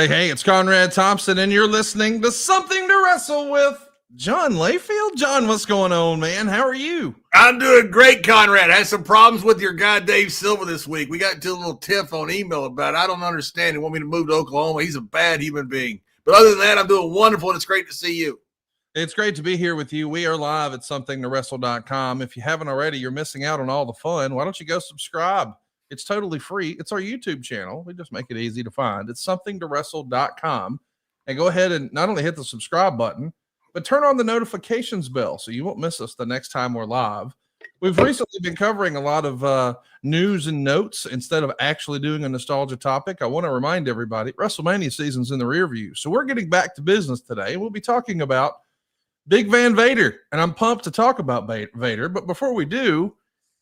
Hey, it's Conrad Thompson, and you're listening to Something to Wrestle with John Layfield. John, what's going on, man? How are you? I'm doing great, Conrad. I had some problems with your guy, Dave Silva, this week. We got into a little tiff on email about it. I don't understand. He want me to move to Oklahoma. He's a bad human being. But other than that, I'm doing wonderful, and it's great to see you. It's great to be here with you. We are live at somethingtowrestle.com. If you haven't already, you're missing out on all the fun. Why don't you go subscribe? It's totally free. It's our YouTube channel. We just make it easy to find. It's somethingtowrestle.com. And go ahead and not only hit the subscribe button, but turn on the notifications bell so you won't miss us the next time we're live. We've recently been covering a lot of news and notes instead of actually doing a nostalgia topic. I want to remind everybody, WrestleMania season's in the rear view. So we're getting back to business today. We'll be talking about Big Van Vader, and I'm pumped to talk about Vader. But before we do,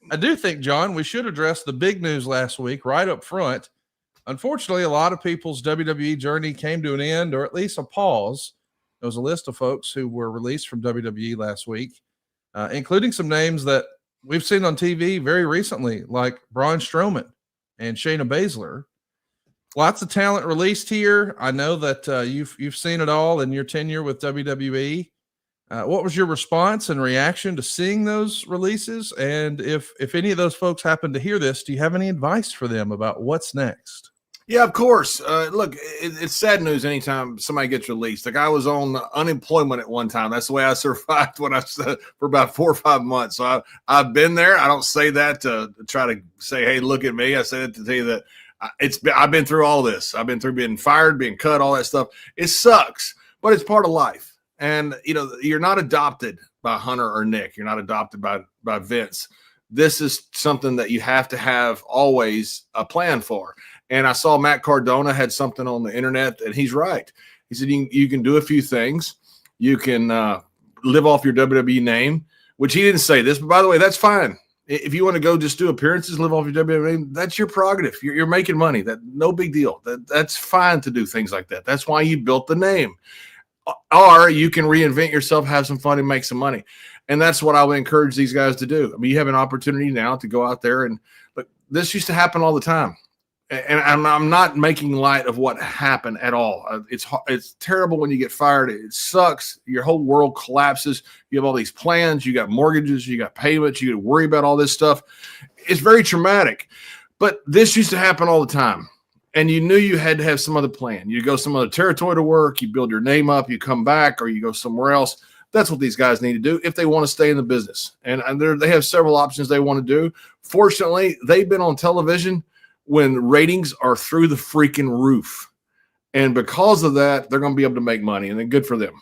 I do think, John, we should address the big news last week right up front. Unfortunately, a lot of people's WWE journey came to an end, or at least a pause. There was a list of folks who were released from WWE last week, including some names that we've seen on TV very recently, like Braun Strowman and Shayna Baszler. Lots of talent released here. I know that you've seen it all in your tenure with WWE. What was your response and reaction to seeing those releases? And if any of those folks happen to hear this, do you have any advice for them about what's next? Yeah, of course. Look, it's sad news anytime somebody gets released. Like, I was on unemployment at one time. That's the way I survived when I for about 4 or 5 months. So I've been there. I don't say that to try to say, hey, look at me. I say it to tell you that I've been through all this. I've been through being fired, being cut, all that stuff. It sucks, but it's part of life. And, you know, you're not adopted by Hunter or Nick. You're not adopted by Vince. This is something that you have to have always a plan for. And I saw Matt Cardona had something on the internet, and he's right. He said, you can do a few things. You can live off your WWE name, which he didn't say this, but by the way, that's fine. If you want to go just do appearances, live off your WWE name, that's your prerogative. You're making money. No big deal. That's fine to do things like that. That's why you built the name. Or you can reinvent yourself, have some fun, and make some money. And that's what I would encourage these guys to do. I mean, you have an opportunity now to go out there and look, this used to happen all the time. And I'm not making light of what happened at all. It's terrible when you get fired. It sucks. Your whole world collapses. You have all these plans. You got mortgages. You got payments. You got to worry about all this stuff. It's very traumatic. But this used to happen all the time. And you knew you had to have some other plan. You go some other territory to work, you build your name up, you come back, or you go somewhere else. That's what these guys need to do if they want to stay in the business. And they have several options they want to do. Fortunately, they've been on television when ratings are through the freaking roof. And because of that, they're going to be able to make money, and then good for them.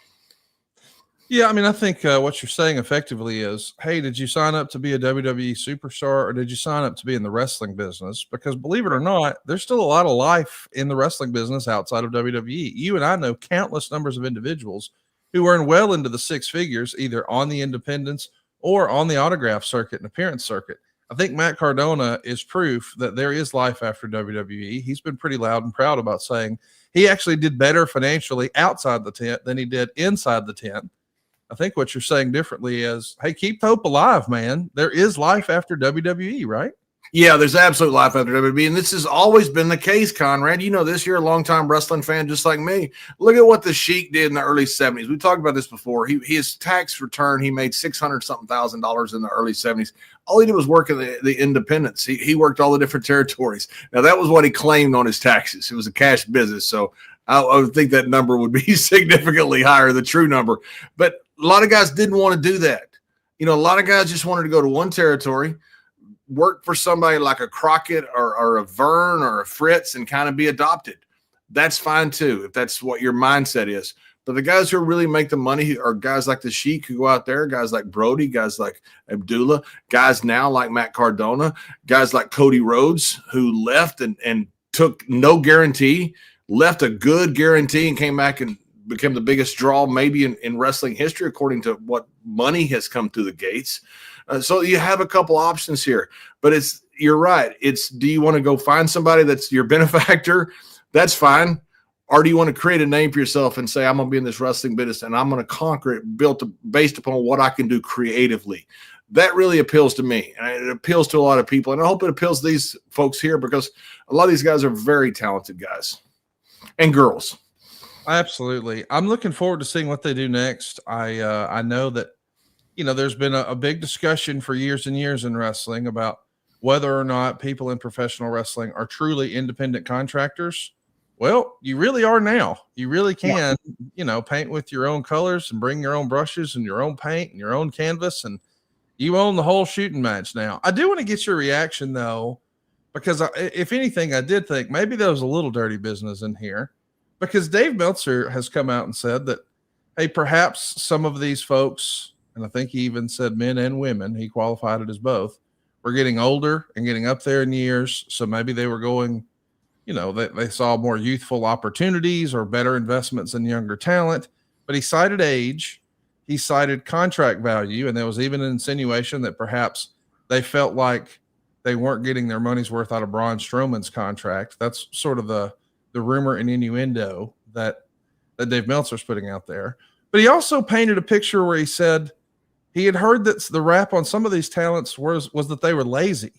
Yeah, I mean, I think what you're saying effectively is, hey, did you sign up to be a WWE superstar, or did you sign up to be in the wrestling business? Because believe it or not, there's still a lot of life in the wrestling business outside of WWE. You and I know countless numbers of individuals who earn well into the six figures, either on the independents or on the autograph circuit and appearance circuit. I think Matt Cardona is proof that there is life after WWE. He's been pretty loud and proud about saying he actually did better financially outside the tent than he did inside the tent. I think what you're saying differently is, hey, keep hope alive, man. There is life after WWE, right? Yeah, there's absolute life after WWE, and this has always been the case, Conrad. You know this. You're a longtime wrestling fan just like me. Look at what the Sheik did in the early 70s. We talked about this before. His tax return, he made $600-something thousand in the early 70s. All he did was work in the independents. He worked all the different territories. Now, that was what he claimed on his taxes. It was a cash business, so I would think that number would be significantly higher, the true number. But a lot of guys didn't want to do that. You know, a lot of guys just wanted to go to one territory, work for somebody like a Crockett or a Vern or a Fritz and kind of be adopted. That's fine too, if that's what your mindset is. But the guys who really make the money are guys like the Sheik who go out there, guys like Brody, guys like Abdullah, guys now like Matt Cardona, guys like Cody Rhodes who left and took no guarantee, left a good guarantee and came back and became the biggest draw maybe in wrestling history, according to what money has come through the gates. So you have a couple options here, but you're right. Do you want to go find somebody that's your benefactor? That's fine. Or do you want to create a name for yourself and say, I'm going to be in this wrestling business and I'm going to conquer it based upon what I can do creatively? That really appeals to me, and it appeals to a lot of people. And I hope it appeals to these folks here because a lot of these guys are very talented guys. and girls. Absolutely. I'm looking forward to seeing what they do next. I know that, there's been a big discussion for years and years in wrestling about whether or not people in professional wrestling are truly independent contractors. Well, you really are now. You really can, paint with your own colors and bring your own brushes and your own paint and your own canvas, and you own the whole shooting match now. I do want to get your reaction though, because if anything, I did think maybe there was a little dirty business in here, because Dave Meltzer has come out and said that, hey, perhaps some of these folks, and I think he even said men and women, he qualified it as both, were getting older and getting up there in years. So maybe they were going, they saw more youthful opportunities or better investments in younger talent. But he cited age, he cited contract value, and there was even an insinuation that perhaps they felt like they weren't getting their money's worth out of Braun Strowman's contract. That's sort of the rumor and innuendo that Dave Meltzer's putting out there. But he also painted a picture where he said he had heard that the rap on some of these talents was that they were lazy.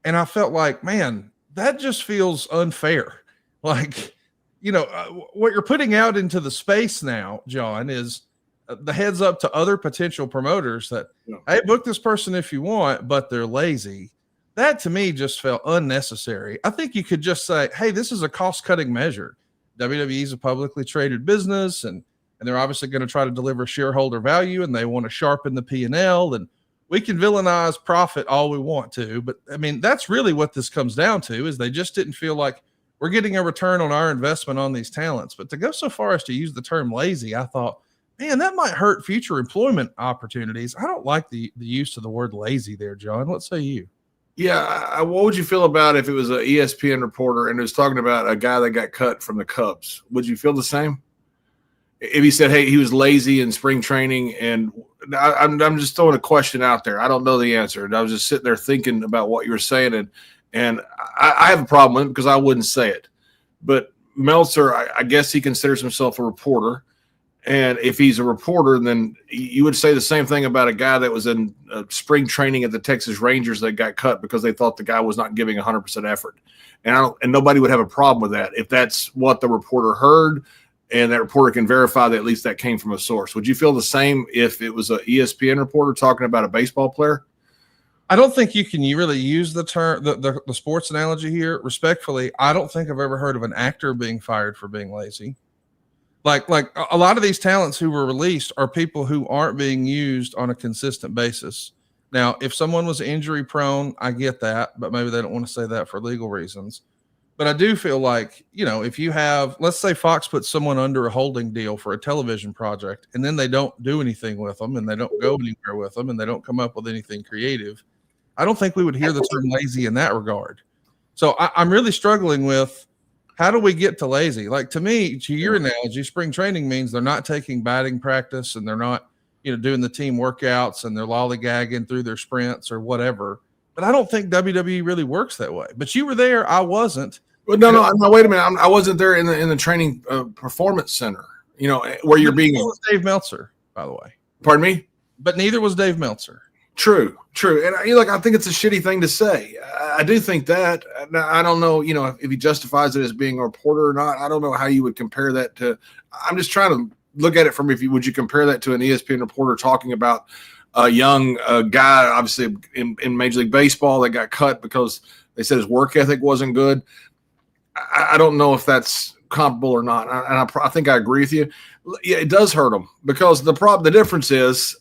And I felt like, man, that just feels unfair. Like, what you're putting out into the space now, John, is the heads up to other potential promoters that, hey, book this person if you want, but they're lazy. That to me just felt unnecessary. I think you could just say, hey, this is a cost-cutting measure. WWE is a publicly traded business, and they're obviously going to try to deliver shareholder value, and they want to sharpen the P&L, and we can villainize profit all we want to. But, I mean, that's really what this comes down to, is they just didn't feel like we're getting a return on our investment on these talents. But to go so far as to use the term lazy, I thought, man, that might hurt future employment opportunities. I don't like the use of the word lazy there, John. What say you? Yeah, what would you feel about if it was an ESPN reporter and it was talking about a guy that got cut from the Cubs? Would you feel the same? If he said, hey, he was lazy in spring training, and I'm just throwing a question out there. I don't know the answer. And I was just sitting there thinking about what you were saying, and I have a problem with it because I wouldn't say it. But Meltzer, I guess he considers himself a reporter. And if he's a reporter, then you would say the same thing about a guy that was in spring training at the Texas Rangers that got cut because they thought the guy was not giving 100% effort. And nobody would have a problem with that if that's what the reporter heard, and that reporter can verify that at least that came from a source. Would you feel the same if it was an ESPN reporter talking about a baseball player? I don't think you can really use the term, the sports analogy here. Respectfully, I don't think I've ever heard of an actor being fired for being lazy. Like a lot of these talents who were released are people who aren't being used on a consistent basis. Now, if someone was injury prone, I get that, but maybe they don't want to say that for legal reasons. But I do feel like, if you have, let's say Fox puts someone under a holding deal for a television project, and then they don't do anything with them, and they don't go anywhere with them, and they don't come up with anything creative, I don't think we would hear the term lazy in that regard. So I'm really struggling with, how do we get to lazy? Like, to me, to your analogy, spring training means they're not taking batting practice, and they're not, doing the team workouts, and they're lollygagging through their sprints or whatever. But I don't think WWE really works that way. But you were there. I wasn't. Well, no. Wait a minute. I wasn't there in the training performance center, where you're being. Was Dave Meltzer, by the way. Pardon me? But neither was Dave Meltzer. True. And I think it's a shitty thing to say. I do think that. I don't know, if he justifies it as being a reporter or not. I don't know how you would compare that to. I'm just trying to look at it from would you compare that to an ESPN reporter talking about a young guy, obviously in Major League Baseball, that got cut because they said his work ethic wasn't good. I don't know if that's comparable or not. And I think I agree with you. Yeah, it does hurt him because the difference is.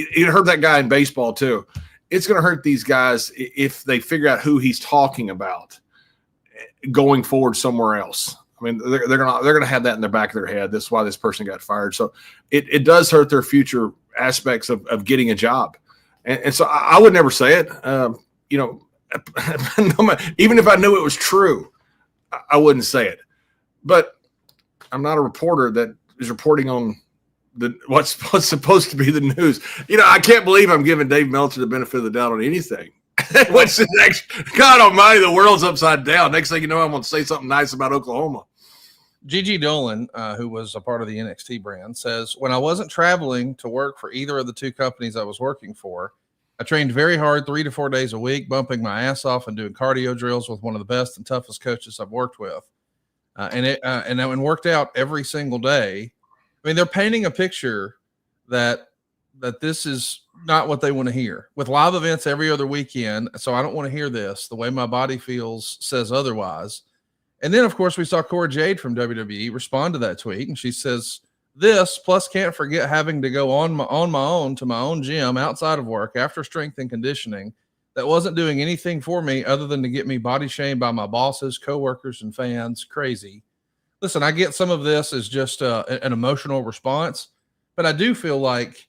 It hurt that guy in baseball too. It's going to hurt these guys if they figure out who he's talking about going forward somewhere else. I mean, they're going to have that in the back of their head. That's why this person got fired. So it does hurt their future aspects of getting a job. And so I would never say it. Even if I knew it was true, I wouldn't say it. But I'm not a reporter that is reporting on what's supposed to be the news. I can't believe I'm giving Dave Meltzer the benefit of the doubt on anything. What's the next? God almighty, the world's upside down. Next thing you know, I'm going to say something nice about Oklahoma. Gigi Dolan, who was a part of the NXT brand, says, when I wasn't traveling to work for either of the two companies I was working for, I trained very hard 3 to 4 days a week, bumping my ass off and doing cardio drills with one of the best and toughest coaches I've worked with. and it worked out every single day. I mean, they're painting a picture that this is not what they want to hear, with live events every other weekend. So I don't want to hear this. The way my body feels says otherwise. And then, of course, we saw Cody Jade from WWE respond to that tweet, and she says, "This plus can't forget having to go on my own to my own gym outside of work after strength and conditioning that wasn't doing anything for me other than to get me body shamed by my bosses, coworkers, and fans. Crazy." Listen, I get some of this is just an emotional response, but I do feel like,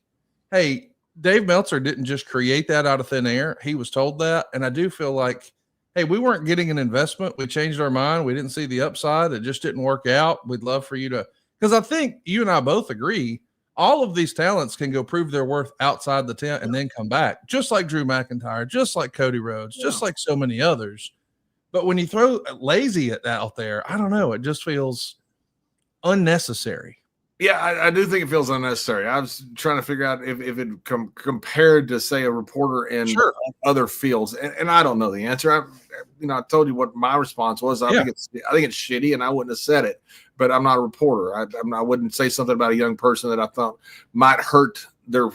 hey, Dave Meltzer didn't just create that out of thin air. He was told that. And I do feel like, hey, we weren't getting an investment. We changed our mind. We didn't see the upside. It just didn't work out. We'd love for you to, because I think you and I both agree, all of these talents can go prove their worth outside the tent and then come back, just like Drew McIntyre, just like Cody Rhodes, just like so many others. But when you throw lazy out there, I don't know. It just feels unnecessary. Yeah, I do think it feels unnecessary. I was trying to figure out if it compared to, say, a reporter in other fields, and I don't know the answer. I told you what my response was. I think it's shitty, and I wouldn't have said it. But I'm not a reporter. I wouldn't say something about a young person that I thought might hurt their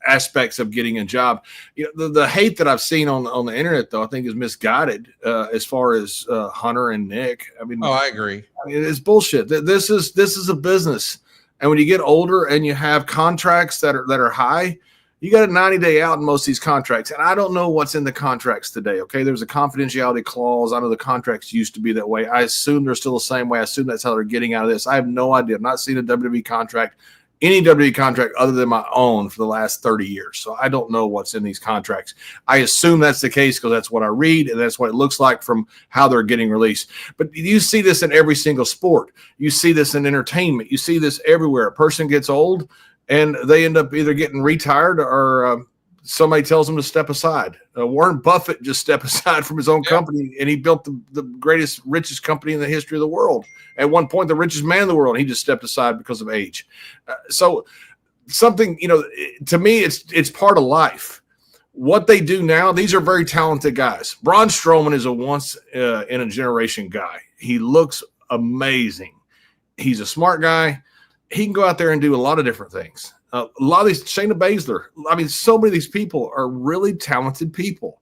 aspects of getting a job. The hate that I've seen on the internet, though, I think is misguided as far as Hunter and Nick. I mean, I agree. It's bullshit. This is a business. And when you get older and you have contracts that are high, you got a 90-day out in most of these contracts. And I don't know what's in the contracts today, okay? There's a confidentiality clause. I know the contracts used to be that way. I assume they're still the same way. I assume that's how they're getting out of this. I have no idea. I've not seen a WWE contract, any WWE contract other than my own for the last 30 years. So I don't know what's in these contracts. I assume that's the case because that's what I read, and that's what it looks like from how they're getting released. But you see this in every single sport. You see this in entertainment. You see this everywhere. A person gets old, and they end up either getting retired or somebody tells them to step aside. Warren Buffett just stepped aside from his own company, and he built the greatest, richest company in the history of the world. At one point, the richest man in the world, and he just stepped aside because of age. So something, to me, it's part of life. What they do now, these are very talented guys. Braun Strowman is a once-in-a-generation guy. He looks amazing. He's a smart guy. He can go out there and do a lot of different things. A lot of these, Shayna Baszler, I mean, so many of these people are really talented people.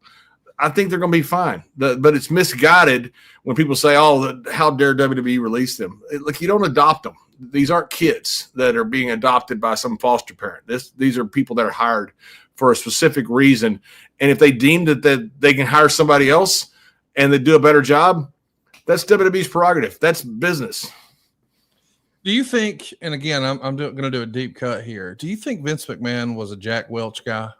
I think they're going to be fine. But it's misguided when people say, oh, how dare WWE release them? Look, you don't adopt them. These aren't kids that are being adopted by some foster parent. These are people that are hired for a specific reason. And if they deem that they can hire somebody else and they do a better job, that's WWE's prerogative. That's business. Do you think, and again, I'm going to do a deep cut here. Do you think Vince McMahon was a Jack Welch guy?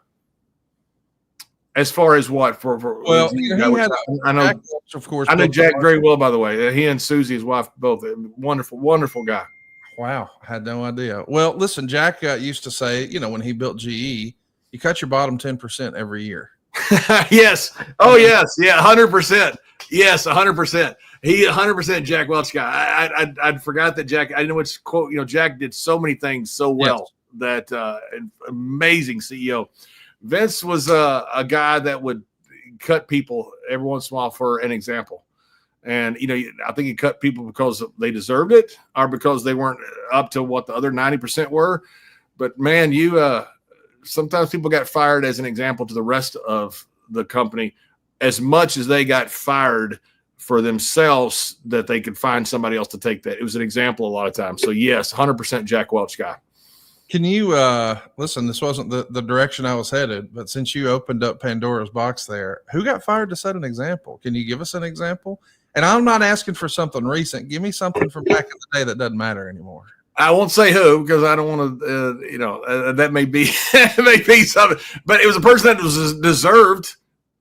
As far as what? Well, I know, Jack Welch, of course. I know Jack very well, by the way. He and Susie, his wife, both wonderful, wonderful guy. Wow, I had no idea. Well, listen, Jack used to say, when he built GE, you cut your bottom 10% every year. Yes. Oh, yes. Yeah, 100%. Yes, 100%. He 100% Jack Welch guy. I forgot that Jack. I know which quote. Jack did so many things so well. That amazing CEO. Vince was a guy that would cut people every once in a while for an example. And, I think he cut people because they deserved it or because they weren't up to what the other 90% were. But, man, sometimes people got fired as an example to the rest of the company as much as they got fired for themselves that they could find somebody else to take that. It was an example a lot of times. So, yes, 100% Jack Welch guy. Can you listen, this wasn't the direction I was headed, but since you opened up Pandora's box there, who got fired to set an example? Can you give us an example? And I'm not asking for something recent. Give me something from back in the day that doesn't matter anymore. I won't say who because I don't want to, that may be something, but it was a person that was deserved.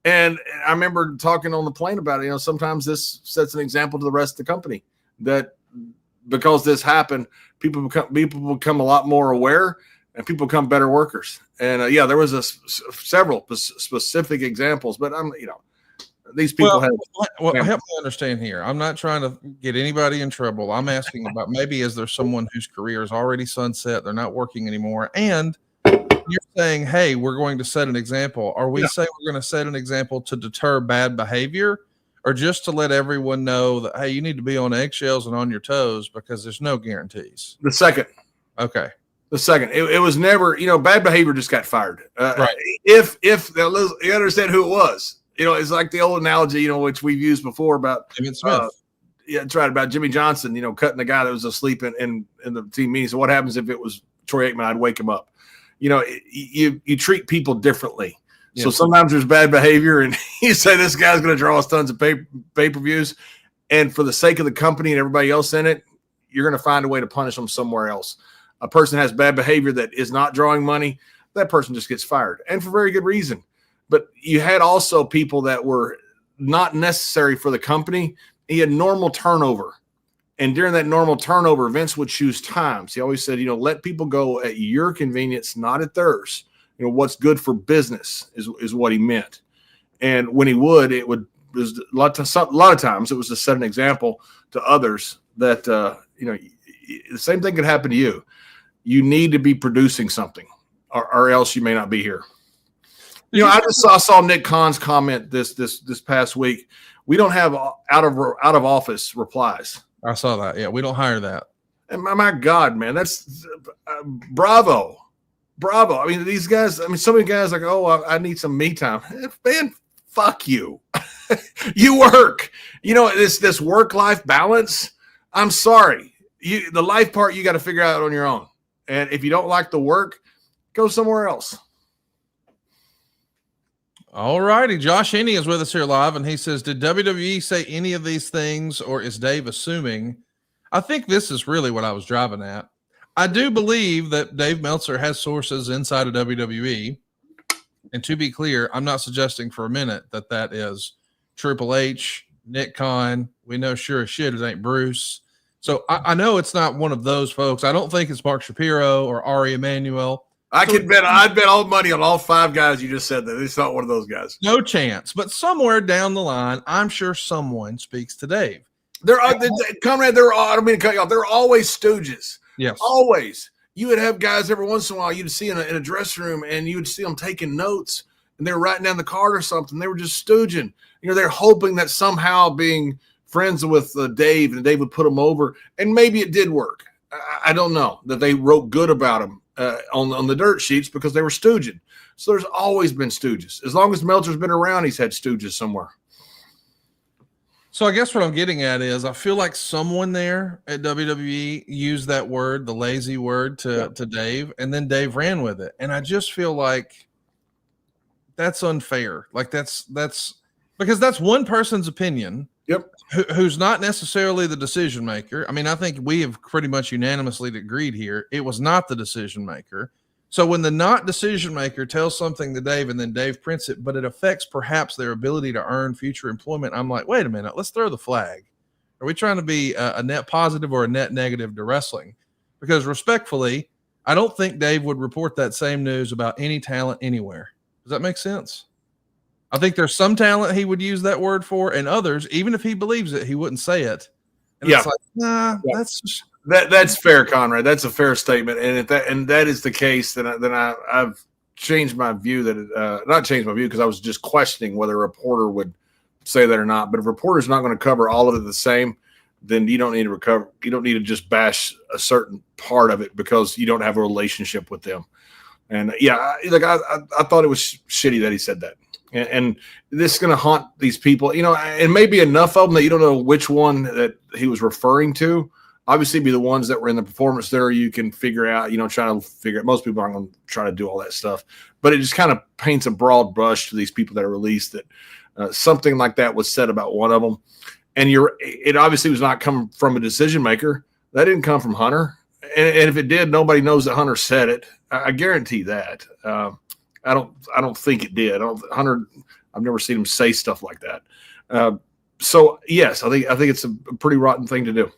And I remember talking on the plane about it. Sometimes this sets an example to the rest of the company that because this happened, people become a lot more aware and people become better workers. And there was several specific examples, but these people have. Well, help me understand here. I'm not trying to get anybody in trouble. I'm asking about maybe is there someone whose career is already sunset, they're not working anymore, and you're saying, hey, we're going to set an example. Are we saying we're going to set an example to deter bad behavior, or just to let everyone know that, hey, you need to be on eggshells and on your toes because there's no guarantees? The second. Okay. The second. It was never, bad behavior just got fired. Right. If you understand who it was, it's like the old analogy, which we've used before about Jimmy Smith. It's right, about Jimmy Johnson, cutting the guy that was asleep in the team meeting. So what happens if it was Troy Aikman? I'd wake him up. You treat people differently. So sometimes there's bad behavior, and you say this guy's going to draw us tons of pay-per-views, and for the sake of the company and everybody else in it, you're going to find a way to punish them somewhere else. A person has bad behavior that is not drawing money, that person just gets fired, and for very good reason. But you had also people that were not necessary for the company. He had normal turnover, and during that normal turnover, Vince would choose times. He always said, let people go at your convenience, not at theirs. What's good for business is what he meant. And when he would, it was a lot of times it was to set an example to others that, the same thing could happen to you. You need to be producing something or else you may not be here. I just saw Nick Khan's comment this past week. We don't have out of office replies. I saw that. Yeah. We don't hire that. And my God, man, that's bravo. I mean, these guys, so many guys like, oh, I need some me time. Man, fuck you. You work. This work-life balance, I'm sorry. The life part you got to figure out on your own. And if you don't like the work, go somewhere else. All righty. Josh Haney is with us here live, and he says, did WWE say any of these things, or is Dave assuming? I think this is really what I was driving at. I do believe that Dave Meltzer has sources inside of WWE. And to be clear, I'm not suggesting for a minute that is Triple H, Nick Khan. We know sure as shit it ain't Bruce. So I know it's not one of those folks. I don't think it's Mark Shapiro or Ari Emanuel. I'd bet all money on all five guys you just said that. It's not one of those guys. No chance. But somewhere down the line, I'm sure someone speaks to Dave. Conrad, I don't mean to cut you off. They're always stooges. Yes. Always. You would have guys every once in a while you'd see in a dressing room, and you would see them taking notes, and they were writing down the card or something. They were just stooging. They're hoping that somehow being friends with Dave, and Dave would put them over, and maybe it did work. I don't know that they wrote good about him on the dirt sheets because they were stooging. So there's always been stooges. As long as Meltzer's been around, he's had stooges somewhere. So I guess what I'm getting at is I feel like someone there at WWE used that word, the lazy word, to Dave, and then Dave ran with it. And I just feel like that's unfair. Like that's because that's one person's opinion. Yep. Who's not necessarily the decision maker. I mean, I think we have pretty much unanimously agreed here. It was not the decision maker. So when the not decision maker tells something to Dave and then Dave prints it, but it affects perhaps their ability to earn future employment, I'm like, wait a minute, let's throw the flag. Are we trying to be a net positive or a net negative to wrestling? Because respectfully, I don't think Dave would report that same news about any talent anywhere. Does that make sense? I think there's some talent he would use that word for, and others, even if he believes it, he wouldn't say it. And it's like, nah, that's fair, Conrad. That's a fair statement. And if that is the case, then I've changed my view not changed my view because I was just questioning whether a reporter would say that or not. But if a reporter's not going to cover all of it the same, then you don't need to recover. You don't need to just bash a certain part of it because you don't have a relationship with them. And I thought it was shitty that he said that. And this is going to haunt these people, and maybe enough of them that you don't know which one that he was referring to. Obviously, be the ones that were in the performance there. You can figure out, trying to figure out. Most people aren't going to try to do all that stuff, but it just kind of paints a broad brush to these people that are released that something like that was said about one of them. And it obviously was not coming from a decision maker. That didn't come from Hunter. And if it did, nobody knows that Hunter said it. I guarantee that. I don't think it did. Hunter, I've never seen him say stuff like that. So yes, I think it's a pretty rotten thing to do.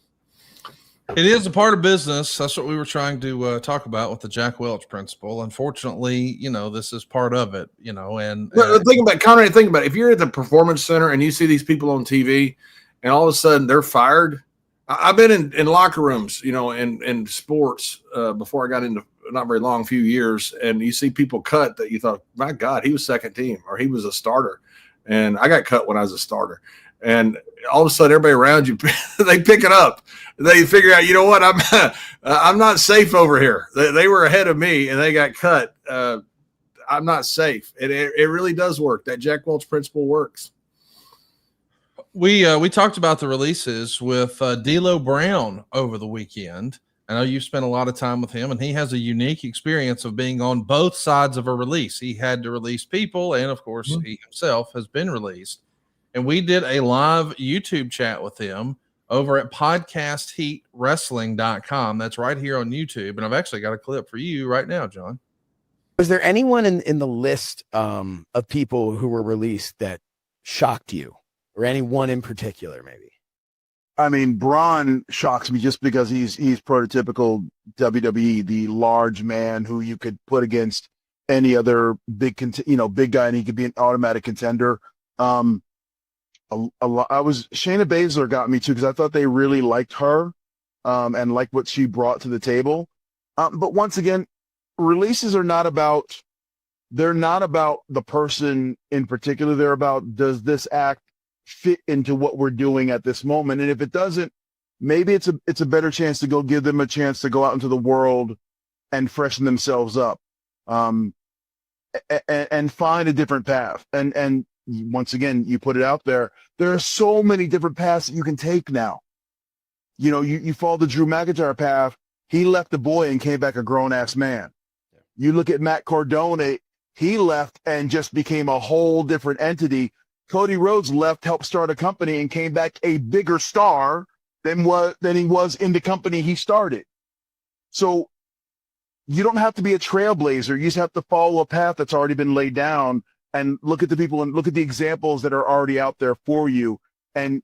It is a part of business. That's what we were trying to talk about with the Jack Welch principle. Unfortunately, this is part of it. And think about Conrad. Think about it. If you're at the performance center and you see these people on TV, and all of a sudden they're fired. I've been in locker rooms, in sports before I got into not very long, few years, and you see people cut that you thought, my God, he was second team or he was a starter. and I got cut when I was a starter. And all of a sudden, everybody around you, they pick it up. They figure out, you know what, I'm not safe over here. They were ahead of me, and they got cut. I'm not safe. It really does work. That Jack Welch principle works. We talked about the releases with D'Lo Brown over the weekend. I know you spent a lot of time with him, and he has a unique experience of being on both sides of a release. He had to release people, and of course, he himself has been released. And we did a live YouTube chat with him over at podcastheatwrestling.com. That's right here on YouTube. And I've actually got a clip for you right now, John. Was there anyone in the list of people who were released that shocked you, or anyone in particular, maybe? I mean, Braun shocks me just because he's prototypical WWE, the large man who you could put against any other big guy, and he could be an automatic contender. Shayna Baszler got me too, because I thought they really liked her and liked what she brought to the table. But once again, releases are not about the person in particular. They're about, does this act fit into what we're doing at this moment? And if it doesn't, maybe it's a better chance to go give them a chance to go out into the world and freshen themselves up, and find a different path. And once again, you put it out there. There are so many different paths that you can take now. You know, you follow the Drew McIntyre path. He left the boy and came back a grown-ass man. You look at Matt Cardona, he left and just became a whole different entity. Cody Rhodes left, helped start a company, and came back a bigger star than he was in the company he started. So you don't have to be a trailblazer. You just have to follow a path that's already been laid down and look at the people and look at the examples that are already out there for you. And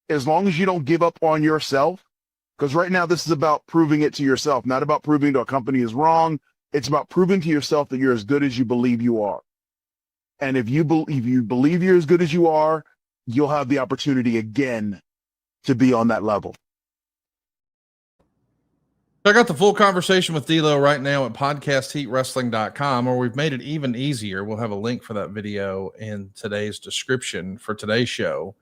as long as you don't give up on yourself, because right now this is about proving it to yourself, not about proving to a company is wrong. It's about proving to yourself that you're as good as you believe you are. And if you believe you're as good as you are, you'll have the opportunity again to be on that level. I got the full conversation with D'Lo right now at podcastheatwrestling.com, or we've made it even easier. We'll have a link for that video in today's description for today's show.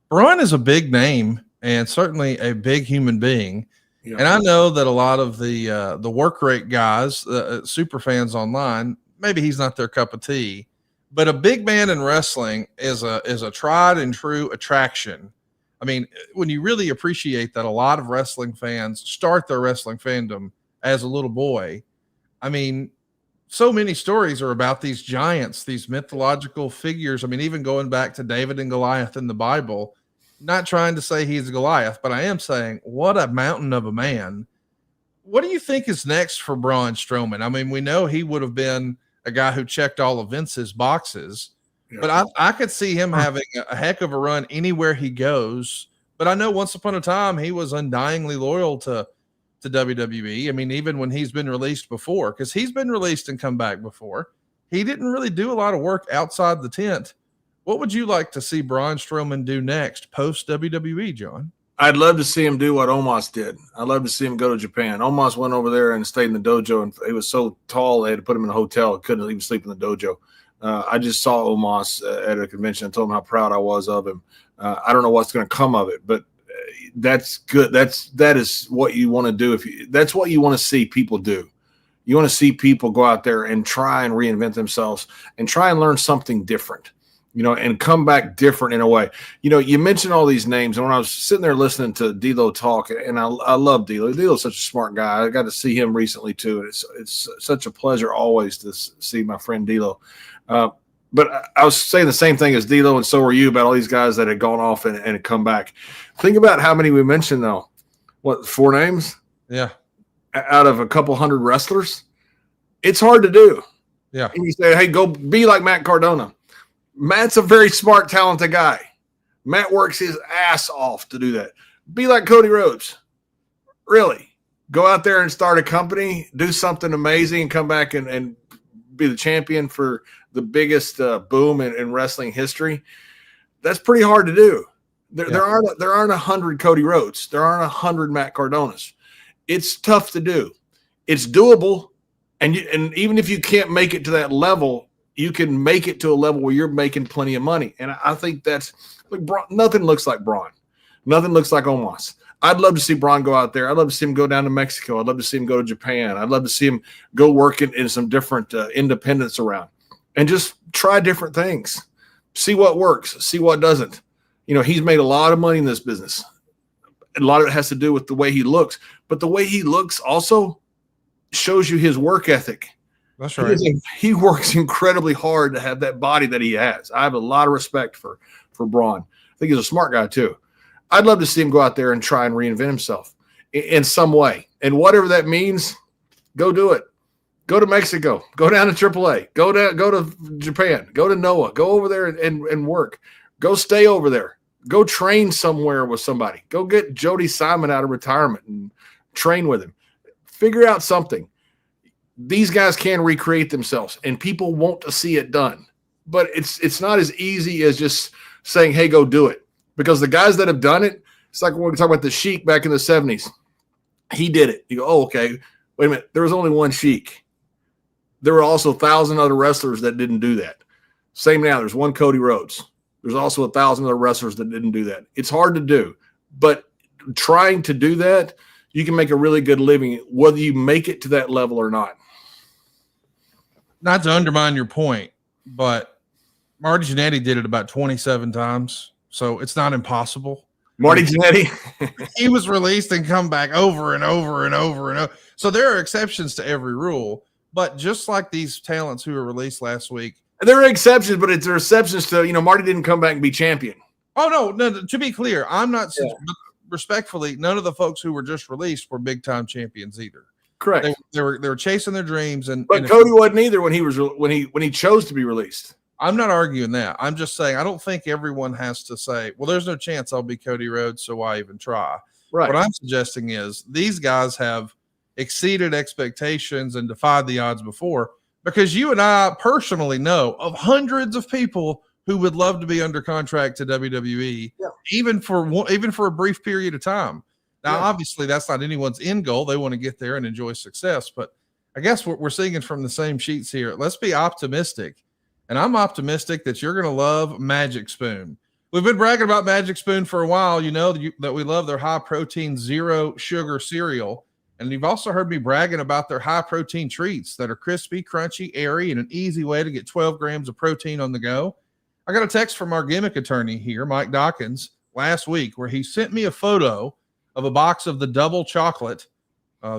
Braun is a big name and certainly a big human being. Yeah. And I know that a lot of the work rate guys, super fans online, maybe he's not their cup of tea, but a big man in wrestling is a tried and true attraction. I mean, when you really appreciate that a lot of wrestling fans start their wrestling fandom as a little boy, I mean, so many stories are about these giants, these mythological figures. I mean, even going back to David and Goliath in the Bible, not trying to say he's Goliath, but I am saying what a mountain of a man. What do you think is next for Braun Strowman? I mean, we know he would have been a guy who checked all of Vince's boxes, but I could see him having a heck of a run anywhere he goes. But I know once upon a time he was undyingly loyal to WWE. I mean, even when he's been released before, because he's been released and come back before, he didn't really do a lot of work outside the tent. What would you like to see Braun Strowman do next post WWE, John? I'd love to see him do what Omos did. I'd love to see him go to Japan. Omos went over there and stayed in the dojo, and it was so tall they had to put him in a hotel. Couldn't even sleep in the dojo. I just saw Omos at a convention. I told him how proud I was of him. I don't know what's going to come of it, but that's good. That is what you want to do. That's what you want to see people do. You want to see people go out there and try and reinvent themselves and try and learn something different, you know, and come back different in a way. You know, you mentioned all these names, and when I was sitting there listening to D'Lo talk, and I love D'Lo. D'Lo's such a smart guy. I got to see him recently too. It's such a pleasure always to see my friend D'Lo. But I was saying the same thing as D'Lo, and so were you, about all these guys that had gone off and had come back. Think about how many we mentioned, though. What, 4 names? Yeah. Out of a couple hundred wrestlers? It's hard to do. Yeah. And you say, hey, go be like Matt Cardona. Matt's a very smart, talented guy. Matt works his ass off to do that. Be like Cody Rhodes. Really. Go out there and start a company, do something amazing, and come back and be the champion for the biggest boom in wrestling history. That's pretty hard to do. There aren't 100 Cody Rhodes. There aren't 100 Matt Cardonas. It's tough to do. It's doable, and even if you can't make it to that level, you can make it to a level where you're making plenty of money. And I think that's like nothing looks like Braun. Nothing looks like Omos. I'd love to see Braun go out there. I'd love to see him go down to Mexico. I'd love to see him go to Japan. I'd love to see him go work in some different independents around and just try different things. See what works, see what doesn't. You know, he's made a lot of money in this business. A lot of it has to do with the way he looks, but the way he looks also shows you his work ethic. That's right. He works incredibly hard to have that body that he has. I have a lot of respect for Braun. I think he's a smart guy too. I'd love to see him go out there and try and reinvent himself in some way. And whatever that means, go do it. Go to Mexico. Go down to AAA. Go to Japan. Go to Noah. Go over there and work. Go stay over there. Go train somewhere with somebody. Go get Jody Simon out of retirement and train with him. Figure out something. These guys can recreate themselves, and people want to see it done. But it's not as easy as just saying, hey, go do it. Because the guys that have done it, it's like when we talk about the Sheik back in the 70s. He did it. You go, oh, okay, wait a minute. There was only one Sheik. There were also 1,000 other wrestlers that didn't do that. Same now. There's one Cody Rhodes. There's also 1,000 other wrestlers that didn't do that. It's hard to do. But trying to do that, you can make a really good living, whether you make it to that level or not. Not to undermine your point, but Marty Jannetty did it about 27 times. So it's not impossible. Marty Jannetty, he was released and come back over and over and over and over. So there are exceptions to every rule, but just like these talents who were released last week, there are exceptions, but there are exceptions to, Marty didn't come back and be champion. Oh no. To be clear, I'm not respectfully. None of the folks who were just released were big time champions either. Correct. They were chasing their dreams, but Cody wasn't either when he chose to be released. I'm not arguing that. I'm just saying I don't think everyone has to say, well, there's no chance I'll be Cody Rhodes, so why even try? Right. What I'm suggesting is these guys have exceeded expectations and defied the odds before, because you and I personally know of hundreds of people who would love to be under contract to WWE, even for a brief period of time. Now, obviously, that's not anyone's end goal. They want to get there and enjoy success. But I guess we're singing from the same sheets here. Let's be optimistic. And I'm optimistic that you're going to love Magic Spoon. We've been bragging about Magic Spoon for a while. You know that we love their high-protein, zero-sugar cereal. And you've also heard me bragging about their high-protein treats that are crispy, crunchy, airy, and an easy way to get 12 grams of protein on the go. I got a text from our gimmick attorney here, Mike Dawkins, last week where he sent me a photo of a box of the double chocolate,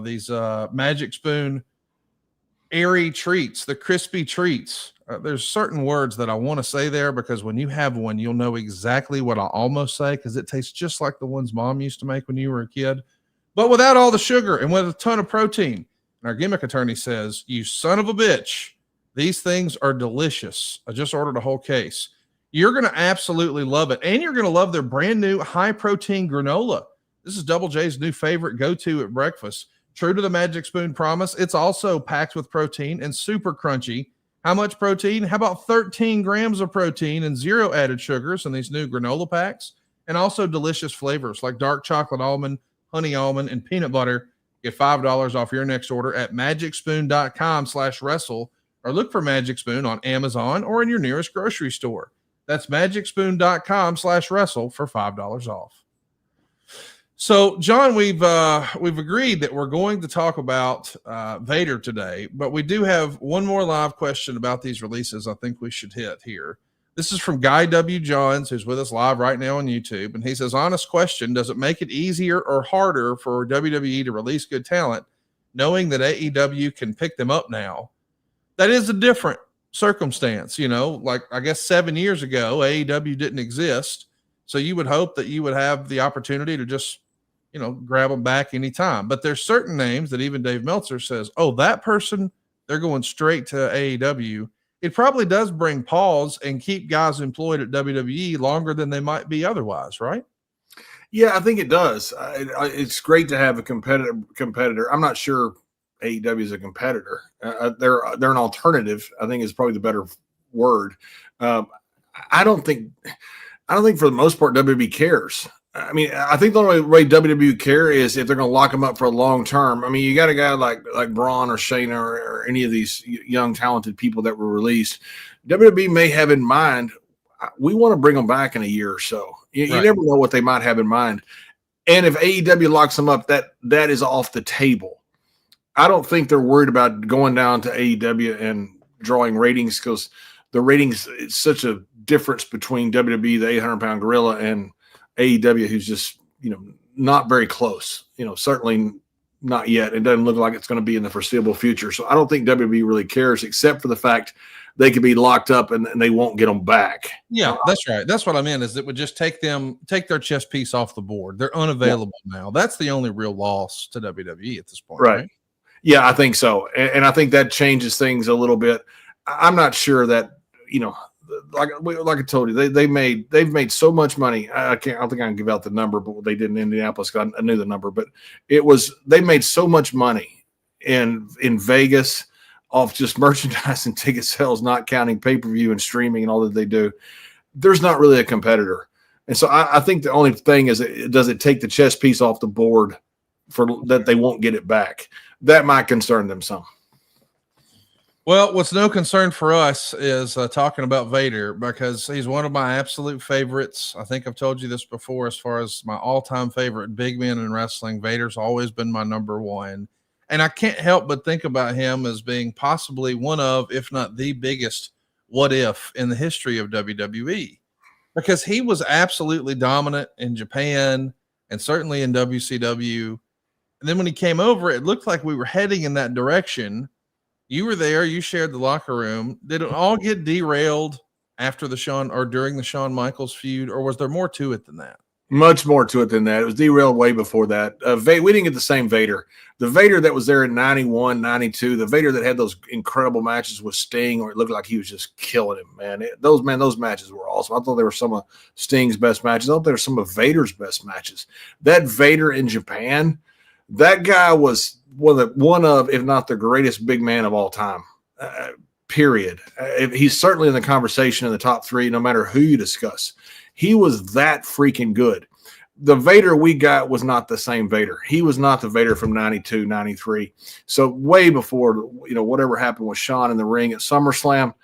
these Magic Spoon airy treats, the crispy treats. There's certain words that I want to say there because when you have one, you'll know exactly what I almost say because it tastes just like the ones Mom used to make when you were a kid, but without all the sugar and with a ton of protein. And our gimmick attorney says, you son of a bitch, these things are delicious. I just ordered a whole case. You're going to absolutely love it. And you're going to love their brand new high protein granola. This is Double J's new favorite go-to at breakfast. True to the Magic Spoon promise, it's also packed with protein and super crunchy. How much protein? How about 13 grams of protein and zero added sugars in these new granola packs? And also delicious flavors like dark chocolate almond, honey almond, and peanut butter. Get $5 off your next order at magicspoon.com/wrestle or look for Magic Spoon on Amazon or in your nearest grocery store. That's magicspoon.com/wrestle for $5 off. So, John, we've agreed that we're going to talk about Vader today, but we do have one more live question about these releases I think we should hit here. This is from Guy W. Johns, who's with us live right now on YouTube, and he says, honest question, does it make it easier or harder for WWE to release good talent, knowing that AEW can pick them up now? That is a different circumstance, like I guess 7 years ago, AEW didn't exist, so you would hope that you would have the opportunity to just grab them back anytime. But there's certain names that even Dave Meltzer says, oh, that person, they're going straight to AEW. It probably does bring pause and keep guys employed at WWE longer than they might be otherwise, right? Yeah, I think it does. It's great to have a competitor. I'm not sure AEW is a competitor. They're an alternative, I think is probably the better word. I don't think for the most part WWE cares. I mean, I think the only way WWE care is if they're going to lock him up for a long term. I mean, you got a guy like Braun or Shayna or any of these young talented people that were released. WWE may have in mind, we want to bring them back in a year or so. You Right. never know what they might have in mind. And if AEW locks them up, that is off the table. I don't think they're worried about going down to AEW and drawing ratings, because the ratings, it's such a difference between WWE, the 800-pound gorilla, and AEW, who's just, not very close, certainly not yet. It doesn't look like it's going to be in the foreseeable future. So I don't think WWE really cares, except for the fact they could be locked up and they won't get them back. Yeah, that's right. That's what I meant, is it would just take their chess piece off the board. They're unavailable now. That's the only real loss to WWE at this point. Right. Yeah, I think so. And I think that changes things a little bit. I'm not sure that, like I told you, they've made so much money. I don't think I can give out the number, but they did in Indianapolis, I knew the number, but they made so much money in Vegas off just merchandise and ticket sales, not counting pay-per-view and streaming and all that they do. There's not really a competitor. And so I think the only thing is, does it take the chess piece off the board for that they won't get it back? That might concern them some. Well, what's no concern for us is talking about Vader, because he's one of my absolute favorites. I think I've told you this before. As far as my all-time favorite big men in wrestling, Vader's always been my number one. And I can't help but think about him as being possibly one of, if not the biggest what if in the history of WWE, because he was absolutely dominant in Japan and certainly in WCW. And then when he came over, it looked like we were heading in that direction. You were there. You shared the locker room. Did it all get derailed after during the Shawn Michaels feud, or was there more to it than that? Much more to it than that. It was derailed way before that. We didn't get the same Vader. The Vader that was there in 91, 92, the Vader that had those incredible matches with Sting, or it looked like he was just killing him, man. Those matches were awesome. I thought they were some of Sting's best matches. I thought they were some of Vader's best matches. That Vader in Japan, that guy was one of, if not the greatest big man of all time, period. He's certainly in the conversation in the top three, no matter who you discuss. He was that freaking good. The Vader we got was not the same Vader. He was not the Vader from 92, 93. So way before, whatever happened with Shawn in the ring at SummerSlam,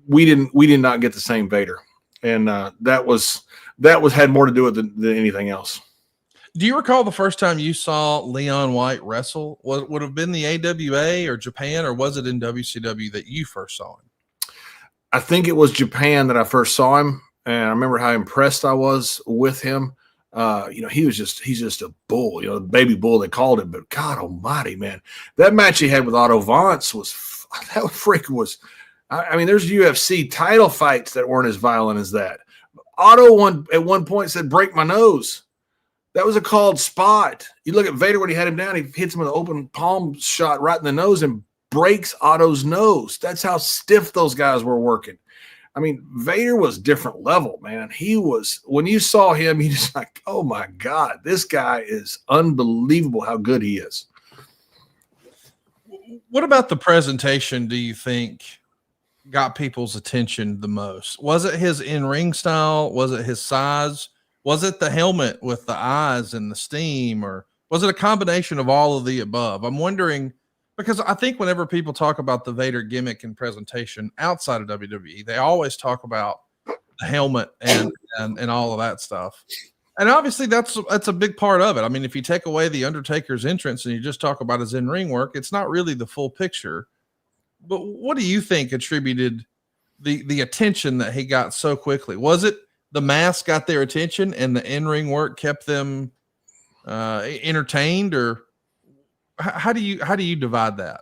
we did not get the same Vader. And that had more to do with than anything else. Do you recall the first time you saw Leon White wrestle? Would have been the AWA or Japan, or was it in WCW that you first saw him? I think it was Japan that I first saw him, and I remember how impressed I was with him. He's just a bull, the baby bull they called him. But God Almighty, man, that match he had with Otto Vance was I mean, there's UFC title fights that weren't as violent as that. Otto at one point said, "Break my nose." That was a called spot. You look at Vader when he had him down, he hits him with an open palm shot right in the nose and breaks Otto's nose. That's how stiff those guys were working. I mean, Vader was different level, man. When you saw him, you just like, oh my God, this guy is unbelievable how good he is. What about the presentation do you think got people's attention the most? Was it his in-ring style? Was it his size? Was it the helmet with the eyes and the steam, or was it a combination of all of the above? I'm wondering, because I think whenever people talk about the Vader gimmick and presentation outside of WWE, they always talk about the helmet and all of that stuff. And obviously that's a big part of it. I mean, if you take away the Undertaker's entrance and you just talk about his in-ring work, it's not really the full picture. But what do you think attributed the attention that he got so quickly? Was it the mask got their attention and the in-ring work kept them entertained, or how do you divide that?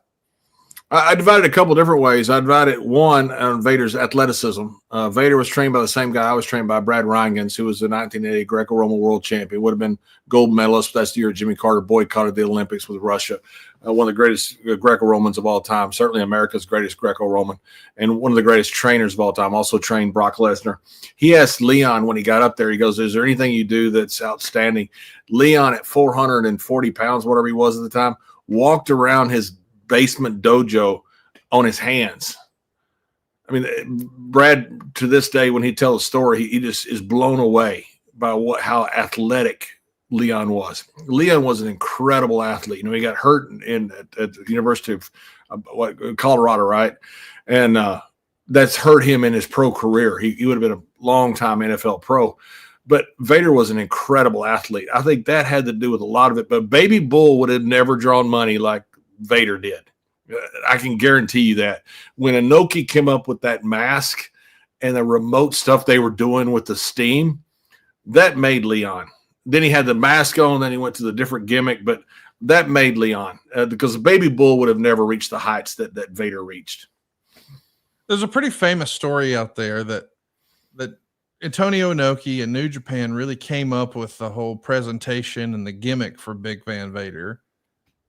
I divided a couple different ways. I divided one on Vader's athleticism. Vader was trained by the same guy I was trained by, Brad Rheingans, who was the 1980 Greco-Roman world champion. Would have been gold medalist. That's the year Jimmy Carter boycotted the Olympics with Russia. One of the greatest Greco-Romans of all time, certainly America's greatest Greco-Roman, and one of the greatest trainers of all time, also trained Brock Lesnar. He asked Leon when he got up there, he goes, "Is there anything you do that's outstanding?" Leon, at 440 pounds, whatever he was at the time, walked around his basement dojo on his hands. I mean, Brad, to this day, when he tells a story, he just is blown away by how athletic Leon was. Leon was an incredible athlete. You know, he got hurt at the University of Colorado, right? And that's hurt him in his pro career. He would have been a long-time NFL pro. But Vader was an incredible athlete. I think that had to do with a lot of it. But Baby Bull would have never drawn money like Vader did. I can guarantee you that. When Inoki came up with that mask and the remote stuff they were doing with the steam, that made Leon. Then he had the mask on, then he went to the different gimmick, but that made Leon because the Baby Bull would have never reached the heights that Vader reached. There's a pretty famous story out there that Antonio Inoki and New Japan really came up with the whole presentation and the gimmick for Big Van Vader.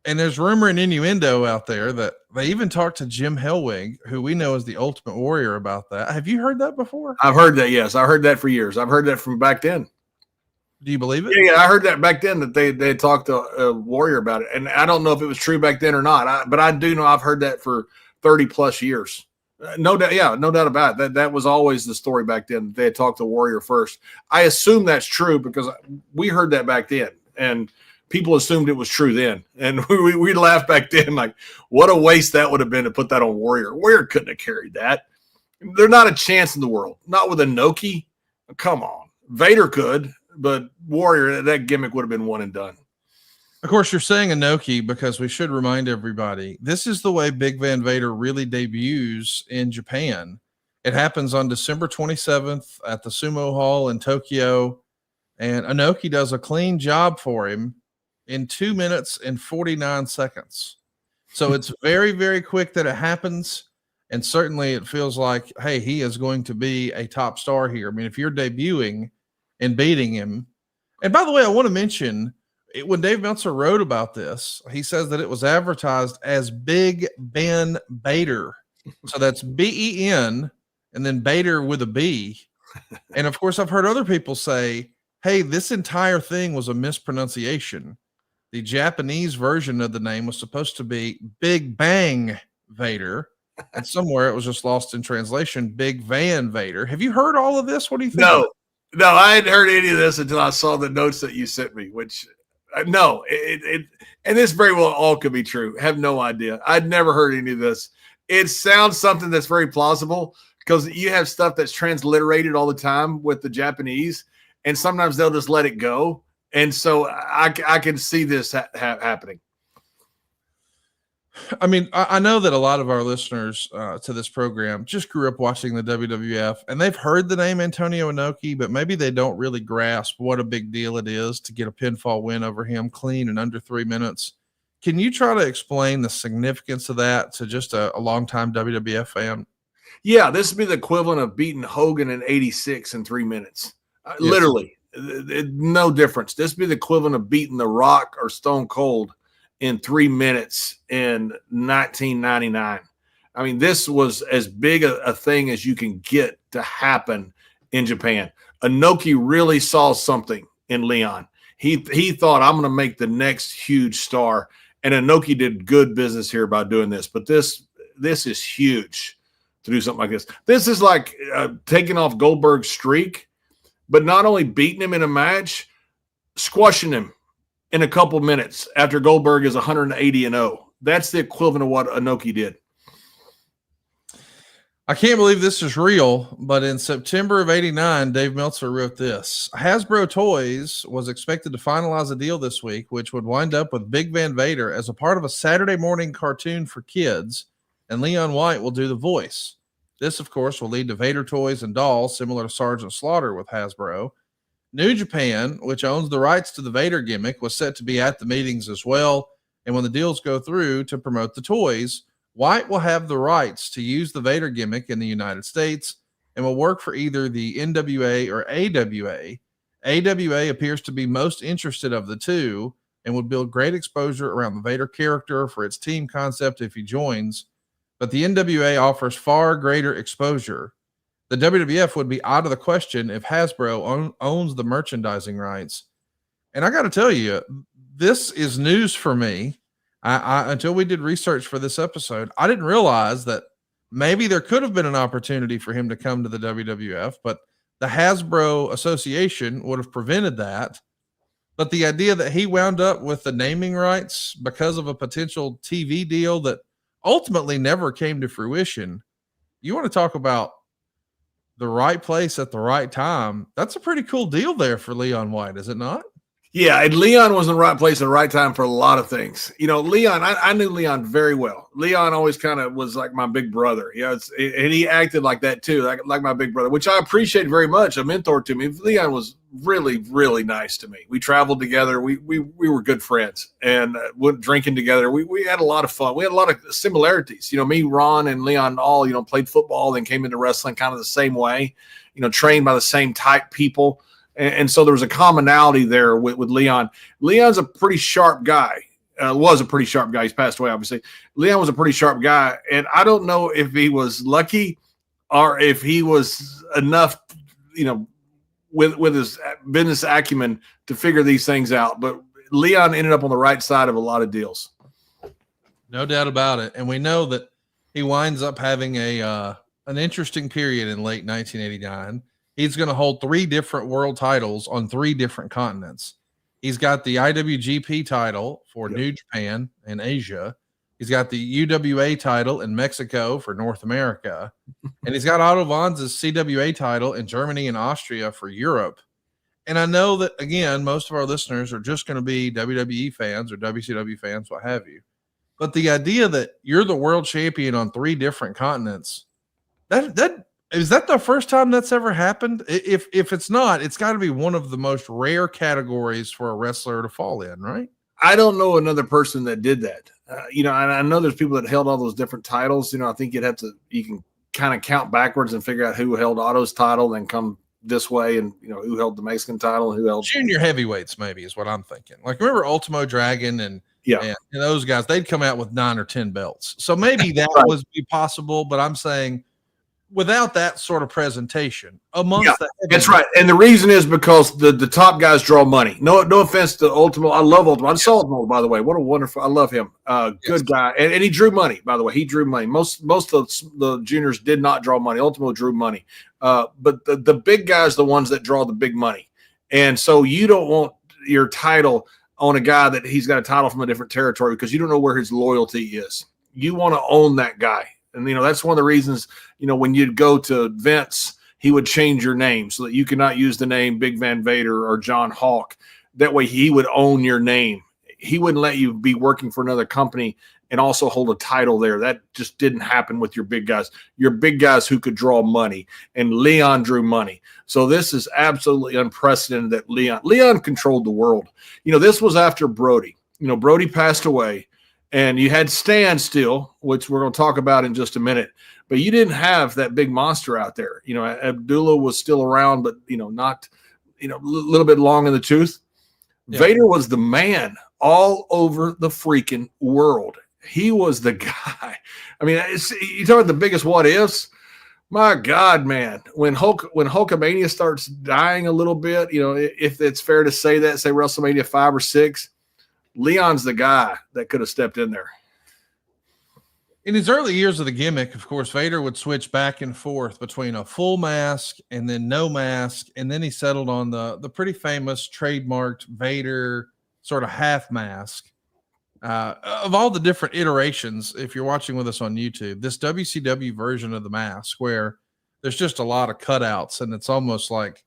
And there's rumor and innuendo out there that they even talked to Jim Hellwig, who we know as the Ultimate Warrior, about that. Have you heard that before? I've heard that, yes. I heard that for years. I've heard that from back then. Do you believe it? Yeah, I heard that back then that they talked to Warrior about it. And I don't know if it was true back then or not. But I do know I've heard that for 30 plus years. No doubt. Yeah, no doubt about it. That was always the story back then. They had talked to Warrior first. I assume that's true because we heard that back then. And people assumed it was true then. And we laughed back then like, what a waste that would have been to put that on Warrior. Warrior couldn't have carried that. They're not a chance in the world. Not with Inoki. Come on. Vader could, but Warrior, that gimmick would have been one and done. Of course, you're saying Inoki because we should remind everybody, this is the way Big Van Vader really debuts in Japan. It happens on December 27th at the Sumo Hall in Tokyo, and Inoki does a clean job for him in 2 minutes and 49 seconds. So it's very, very quick that it happens, and certainly it feels like, hey, he is going to be a top star here. I mean, if you're debuting and beating him, and by the way, I want to mention, when Dave Meltzer wrote about this, he says that it was advertised as Big Ben Vader. So that's B-E-N and then Vader with a B. And of course, I've heard other people say, hey, this entire thing was a mispronunciation. The Japanese version of the name was supposed to be Big Bang Vader. And somewhere it was just lost in translation, Big Van Vader. Have you heard all of this? What do you think? No, I hadn't heard any of this until I saw the notes that you sent me, which no, and this very well all could be true. I have no idea. I'd never heard any of this. It sounds something that's very plausible because you have stuff that's transliterated all the time with the Japanese, and sometimes they'll just let it go. And so I can see this happening. I mean, I know that a lot of our listeners to this program just grew up watching the WWF, and they've heard the name Antonio Inoki, but maybe they don't really grasp what a big deal it is to get a pinfall win over him clean in under 3 minutes. Can you try to explain the significance of that to just a longtime WWF fan? Yeah, this would be the equivalent of beating Hogan in '86 in 3 minutes. Yes. Literally, no difference. This would be the equivalent of beating The Rock or Stone Cold in 3 minutes in 1999. I mean, this was as big a thing as you can get to happen in Japan. Inoki really saw something in Leon. He thought, I'm going to make the next huge star. And Inoki did good business here by doing this. But this is huge to do something like this. This is like taking off Goldberg's streak, but not only beating him in a match, squashing him in a couple minutes after Goldberg is 180-0. That's the equivalent of what Inoki did. I can't believe this is real, but in September of '89, Dave Meltzer wrote this. Hasbro Toys was expected to finalize a deal this week, which would wind up with Big Van Vader as a part of a Saturday morning cartoon for kids, and Leon White will do the voice. This, of course, will lead to Vader Toys and dolls similar to Sergeant Slaughter with Hasbro. New Japan, which owns the rights to the Vader gimmick, was set to be at the meetings as well. And when the deals go through to promote the toys, White will have the rights to use the Vader gimmick in the United States and will work for either the NWA or AWA. AWA appears to be most interested of the two and would build great exposure around the Vader character for its team concept if he joins. But the NWA offers far greater exposure. The WWF would be out of the question if Hasbro owns the merchandising rights. And I got to tell you, this is news for me. I until we did research for this episode, I didn't realize that maybe there could have been an opportunity for him to come to the WWF, but the Hasbro Association would have prevented that. But the idea that he wound up with the naming rights because of a potential TV deal that ultimately never came to fruition, you want to talk about the right place at the right time. That's a pretty cool deal there for Leon White, is it not? Yeah, and Leon was in the right place at the right time for a lot of things. Leon, I knew Leon very well. Leon always kind of was like my big brother. And he acted like that too, like my big brother, which I appreciate very much. A mentor to me. Leon was really, really nice to me. We traveled together. We were good friends and went drinking together. We had a lot of fun. We had a lot of similarities. Me, Ron, and Leon all played football, then came into wrestling kind of the same way. Trained by the same type people. And so there was a commonality there with Leon. Leon's a pretty sharp guy. Was a pretty sharp guy. He's passed away, obviously. Leon was a pretty sharp guy. And I don't know if he was lucky or if he was enough, with his business acumen to figure these things out. But Leon ended up on the right side of a lot of deals. No doubt about it. And we know that he winds up having an interesting period in late 1989. He's going to hold 3 different world titles on 3 different continents. He's got the IWGP title for New Japan and Asia. He's got the UWA title in Mexico for North America. And he's got Otto Wanz's CWA title in Germany and Austria for Europe. And I know that, again, most of our listeners are just going to be WWE fans or WCW fans, what have you. But the idea that you're the world champion on 3 different continents, is that the first time that's ever happened? If it's not, it's got to be one of the most rare categories for a wrestler to fall in, right? I don't know another person that did that. And I know there's people that held all those different titles. I think you can kind of count backwards and figure out who held Otto's title, then come this way and, who held the Mexican title and who held junior heavyweights, maybe is what I'm thinking. Like, remember Ultimo Dragon and those guys, they'd come out with 9 or 10 belts. So maybe that was be possible, but I'm saying, without that sort of presentation amongst that's right. And the reason is because the top guys draw money. No offense to Ultimo. I love Ultimo. I saw Ultimo, by the way. What a wonderful, I love him. Good guy. And he drew money, by the way. He drew money. Most of the juniors did not draw money. Ultimo drew money. But the big guys, the ones that draw the big money. And so you don't want your title on a guy that he's got a title from a different territory because you don't know where his loyalty is. You want to own that guy. And, that's one of the reasons, when you'd go to Vince, he would change your name so that you could not use the name Big Van Vader or John Hawk. That way he would own your name. He wouldn't let you be working for another company and also hold a title there. That just didn't happen with your big guys. Your big guys who could draw money. And Leon drew money. So this is absolutely unprecedented that Leon controlled the world. This was after Brody. Brody passed away. And you had Stan still, which we're going to talk about in just a minute. But you didn't have that big monster out there. Abdullah was still around, but, not, a little bit long in the tooth. Yeah. Vader was the man all over the freaking world. He was the guy. I mean, you talk about the biggest what ifs. My God, man, when Hulkamania starts dying a little bit, if it's fair to say that, say WrestleMania 5 or 6, Leon's the guy that could have stepped in there. In his early years of the gimmick, of course, Vader would switch back and forth between a full mask and then no mask. And then he settled on the pretty famous trademarked Vader sort of half mask. Of all the different iterations, if you're watching with us on YouTube, this WCW version of the mask where there's just a lot of cutouts and it's almost like,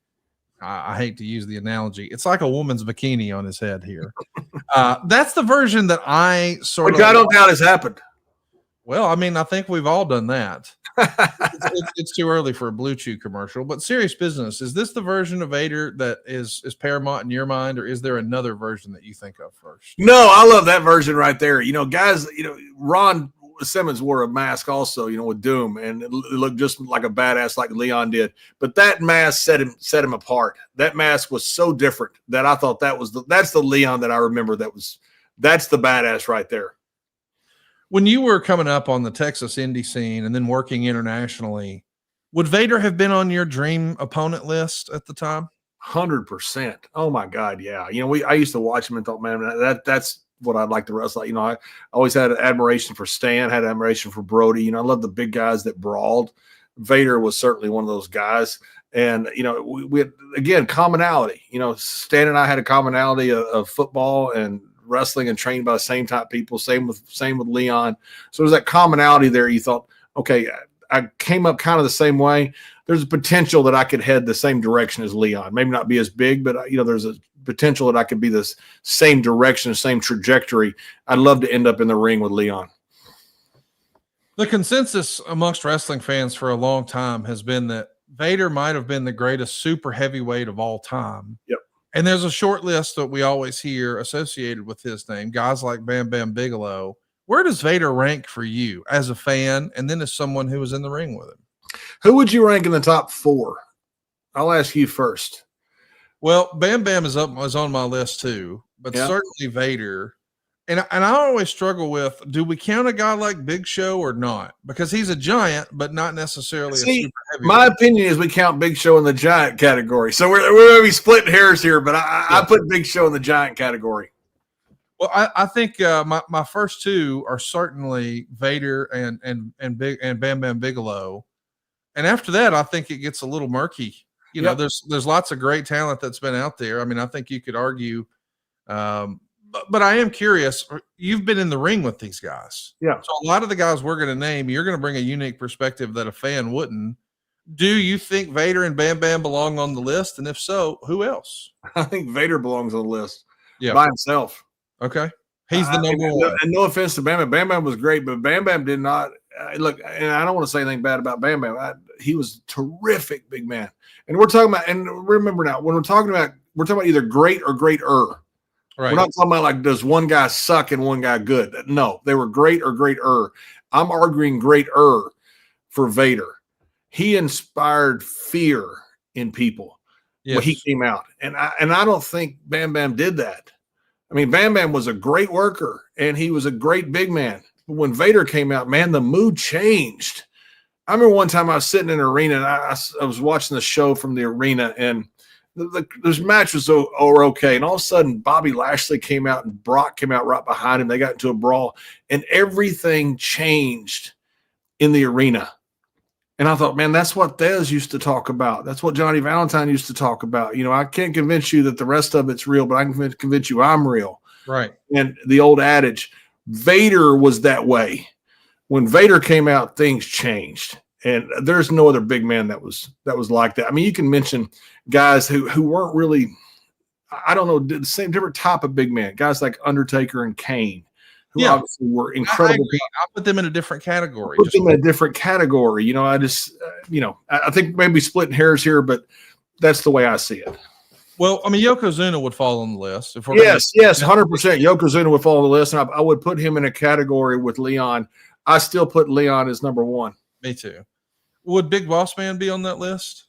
I hate to use the analogy, it's like a woman's bikini on his head here. That's the version that I sort Which I don't doubt has happened. Well, I mean, I think we've all done that. It's too early for a Blue Chew commercial, but serious business. Is this the version of Vader that is paramount in your mind, or is there another version that you think of first? No, I love that version right there. Guys, Ron Simmons wore a mask also, with Doom, and it looked just like a badass like Leon did. But that mask set him apart. That mask was so different that I thought that's the Leon that I remember. That's the badass right there. When you were coming up on the Texas indie scene and then working internationally, would Vader have been on your dream opponent list at the time? 100%. Oh my God, yeah. I used to watch him and thought, man, that's what I'd like to wrestle. I always had admiration for Stan, had admiration for Brody. I love the big guys that brawled. Vader was certainly one of those guys. And, we had, again, commonality. Stan and I had a commonality of football and wrestling and trained by the same type of people, same with Leon. So there's that commonality there. You thought, okay, I came up kind of the same way. There's a potential that I could head the same direction as Leon. Maybe not be as big, but there's a potential that I could be this same direction, same trajectory. I'd love to end up in the ring with Leon. The consensus amongst wrestling fans for a long time has been that Vader might have been the greatest super heavyweight of all time. Yep. And there's a short list that we always hear associated with his name, guys like Bam Bam Bigelow. Where does Vader rank for you as a fan and then as someone who was in the ring with him? Who would you rank in the top 4? I'll ask you first. Well, Bam Bam is on my list too, but certainly Vader. And I always struggle with, do we count a guy like Big Show or not? Because he's a giant, but not necessarily a super heavyweight. My opinion is we count Big Show in the giant category. So we're going to be splitting hairs here, but I put Big Show in the giant category. Well, I think my first two are certainly Vader and Bam Bam Bigelow. And after that, I think it gets a little murky. There's lots of great talent that's been out there. I mean, I think you could argue, but I am curious. You've been in the ring with these guys. Yeah. So a lot of the guys we're going to name, you're going to bring a unique perspective that a fan wouldn't. Do you think Vader and Bam Bam belong on the list? And if so, who else? I think Vader belongs on the list by himself. Okay. He's the number one. And no offense to Bam Bam. Bam Bam was great, but Bam Bam did not look, and I don't want to say anything bad about Bam Bam. He was a terrific big man. And we're talking about, and remember now, when we're talking about either great or greater. Right. We're not talking about like, does one guy suck and one guy good? No, they were great or greater. I'm arguing greater for Vader. He inspired fear in people when he came out. And I don't think Bam Bam did that. I mean, Bam Bam was a great worker and he was a great big man. But when Vader came out, man, the mood changed. I remember one time I was sitting in an arena and I was watching the show from the arena, and those matches were okay. And all of a sudden, Bobby Lashley came out and Brock came out right behind him. They got into a brawl and everything changed in the arena. And I thought, man, that's what Thesz used to talk about. That's what Johnny Valentine used to talk about. I can't convince you that the rest of it's real, but I can convince you I'm real. Right. And the old adage, Vader was that way. When Vader came out, things changed. And there's no other big man that was like that. I mean, you can mention guys who weren't really, I don't know, the same different type of big man. Guys like Undertaker and Kane, who obviously were incredible. I put them in a different category. I think maybe splitting hairs here, but that's the way I see it. Well, I mean, Yokozuna would fall on the list. Yes, 100%. Yokozuna would fall on the list, and I would put him in a category with Leon. I still put Leon as number one. Me too. Would Big Boss Man be on that list?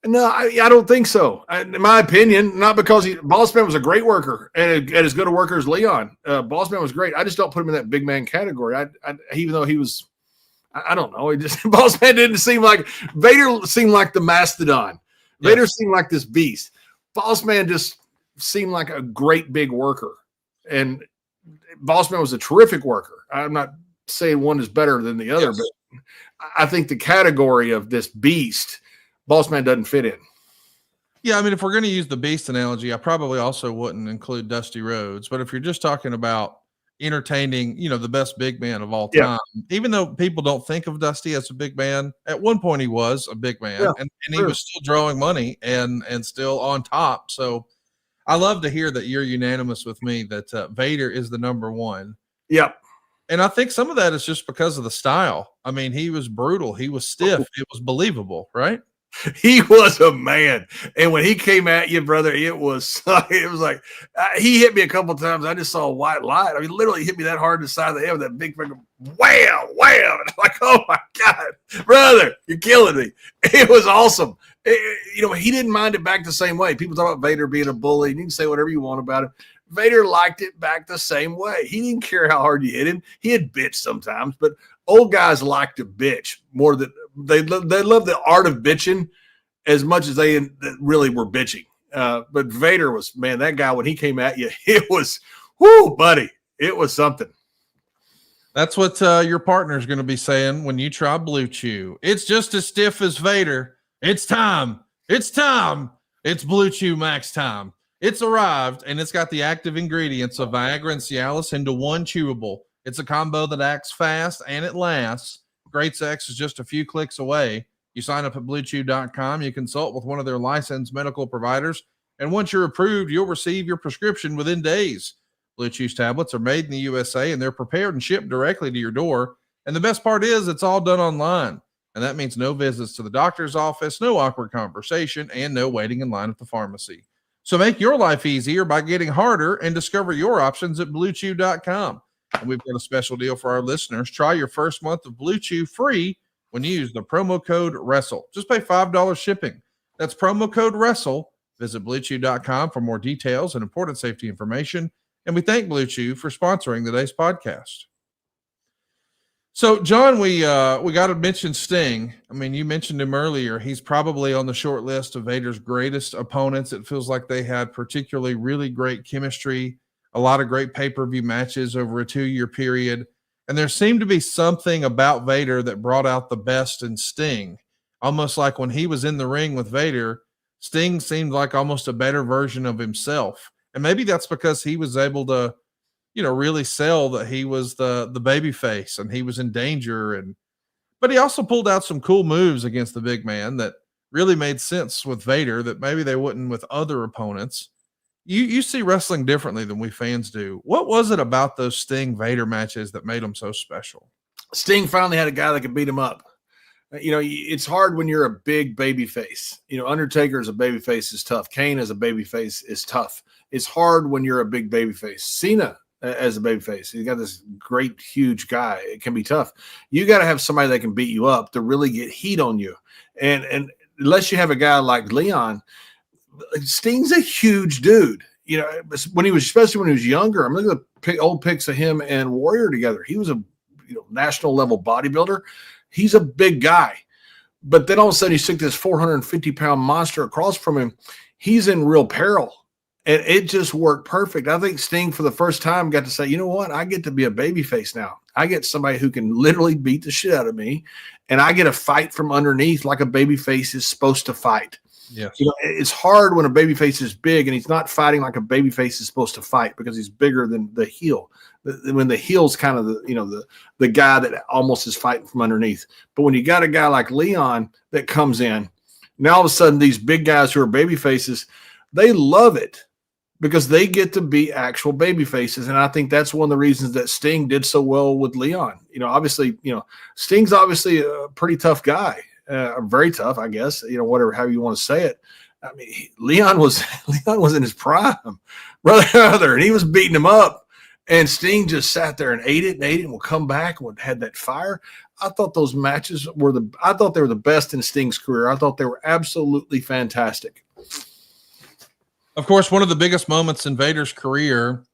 No, I don't think so. In my opinion, not because Boss Man was a great worker and as good a worker as Leon. Boss Man was great. I just don't put him in that big man category. Even though he was, I don't know. Boss Man didn't seem like Vader seemed like the mastodon. Yes. Vader seemed like this beast. Boss Man just seemed like a great big worker, and Boss Man was a terrific worker. I'm not saying one is better than the other, but I think the category of this beast, Boss Man doesn't fit in. Yeah, I mean, if we're going to use the beast analogy, I probably also wouldn't include Dusty Rhodes. But if you're just talking about entertaining, the best big man of all time, even though people don't think of Dusty as a big man, at one point he was a big man, and he was still drawing money and still on top. So I love to hear that you're unanimous with me that Vader is the number one. Yep. And I think some of that is just because of the style. I mean, he was brutal. He was stiff. It was believable, right? He was a man. And when he came at you, brother, it was like he hit me a couple of times. I just saw a white light. I mean, literally hit me that hard in the side of the head with that big finger. Wham, wham. And I'm like, oh my God, brother, you're killing me. It was awesome. He didn't mind it back the same way. People talk about Vader being a bully. You can say whatever you want about him. Vader liked it back the same way. He didn't care how hard you hit him. He had bitch sometimes, but old guys like to bitch more than they love the art of bitching as much as they really were bitching. But Vader was, man, that guy, when he came at you, it was, whoo, buddy, it was something. That's what your partner's going to be saying when you try Blue Chew. It's just as stiff as Vader, It's time. It's time. It's Blue Chew Max time. It's arrived, and it's got the active ingredients of Viagra and Cialis into one chewable. It's a combo that acts fast and it lasts. Great sex is just a few clicks away. You sign up at BlueChew.com. You consult with one of their licensed medical providers, and once you're approved, you'll receive your prescription within days. Blue Chew's tablets are made in the USA, and they're prepared and shipped directly to your door. And the best part is it's all done online. And that means no visits to the doctor's office, no awkward conversation, and no waiting in line at the pharmacy. So make your life easier by getting harder and discover your options at BlueChew.com. And we've got a special deal for our listeners. Try your first month of Blue Chew free when you use the promo code WRESTLE. Just pay $5 shipping. That's promo code WRESTLE. Visit BlueChew.com for more details and important safety information. And we thank Blue Chew for sponsoring today's podcast. So, John, we got to mention Sting. I mean, you mentioned him earlier. He's probably on the short list of Vader's greatest opponents. It feels like they had particularly really great chemistry, a lot of great pay-per-view matches over a 2-year period. And there seemed to be something about Vader that brought out the best in Sting. Almost like when he was in the ring with Vader, Sting seemed like almost a better version of himself. And maybe that's because he was able to, really sell that he was the baby face and he was in danger. But he also pulled out some cool moves against the big man that really made sense with Vader that maybe they wouldn't with other opponents. You see wrestling differently than we fans do. What was it about those Sting Vader matches that made them so special? Sting finally had a guy that could beat him up. It's hard when you're a big baby face. Undertaker as a baby face is tough. Kane as a baby face is tough. It's hard when you're a big baby face. Cena as a baby face, he's got this great, huge guy. It can be tough. You got to have somebody that can beat you up to really get heat on you. And unless you have a guy like Leon, Sting's a huge dude. Especially when he was younger. I'm looking at the old pics of him and Warrior together. He was a national level bodybuilder. He's a big guy. But then all of a sudden, you stick this 450-pound monster across from him. He's in real peril. And it just worked perfect. I think Sting, for the first time, got to say, you know what? I get to be a babyface now. I get somebody who can literally beat the shit out of me, and I get to fight from underneath like a babyface is supposed to fight. Yes. It's hard when a babyface is big and he's not fighting like a babyface is supposed to fight because he's bigger than the heel. When the heel's kind of the guy that almost is fighting from underneath. But when you got a guy like Leon that comes in, now all of a sudden these big guys who are babyfaces, they love it because they get to be actual baby faces. And I think that's one of the reasons that Sting did so well with Leon. Obviously, Sting's obviously a pretty tough guy, very tough, I guess, how you want to say it. I mean, Leon was in his prime, brother, and he was beating him up. And Sting just sat there and ate it and will come back and had that fire. I thought those matches they were the best in Sting's career. I thought they were absolutely fantastic. Of course, one of the biggest moments in Vader's career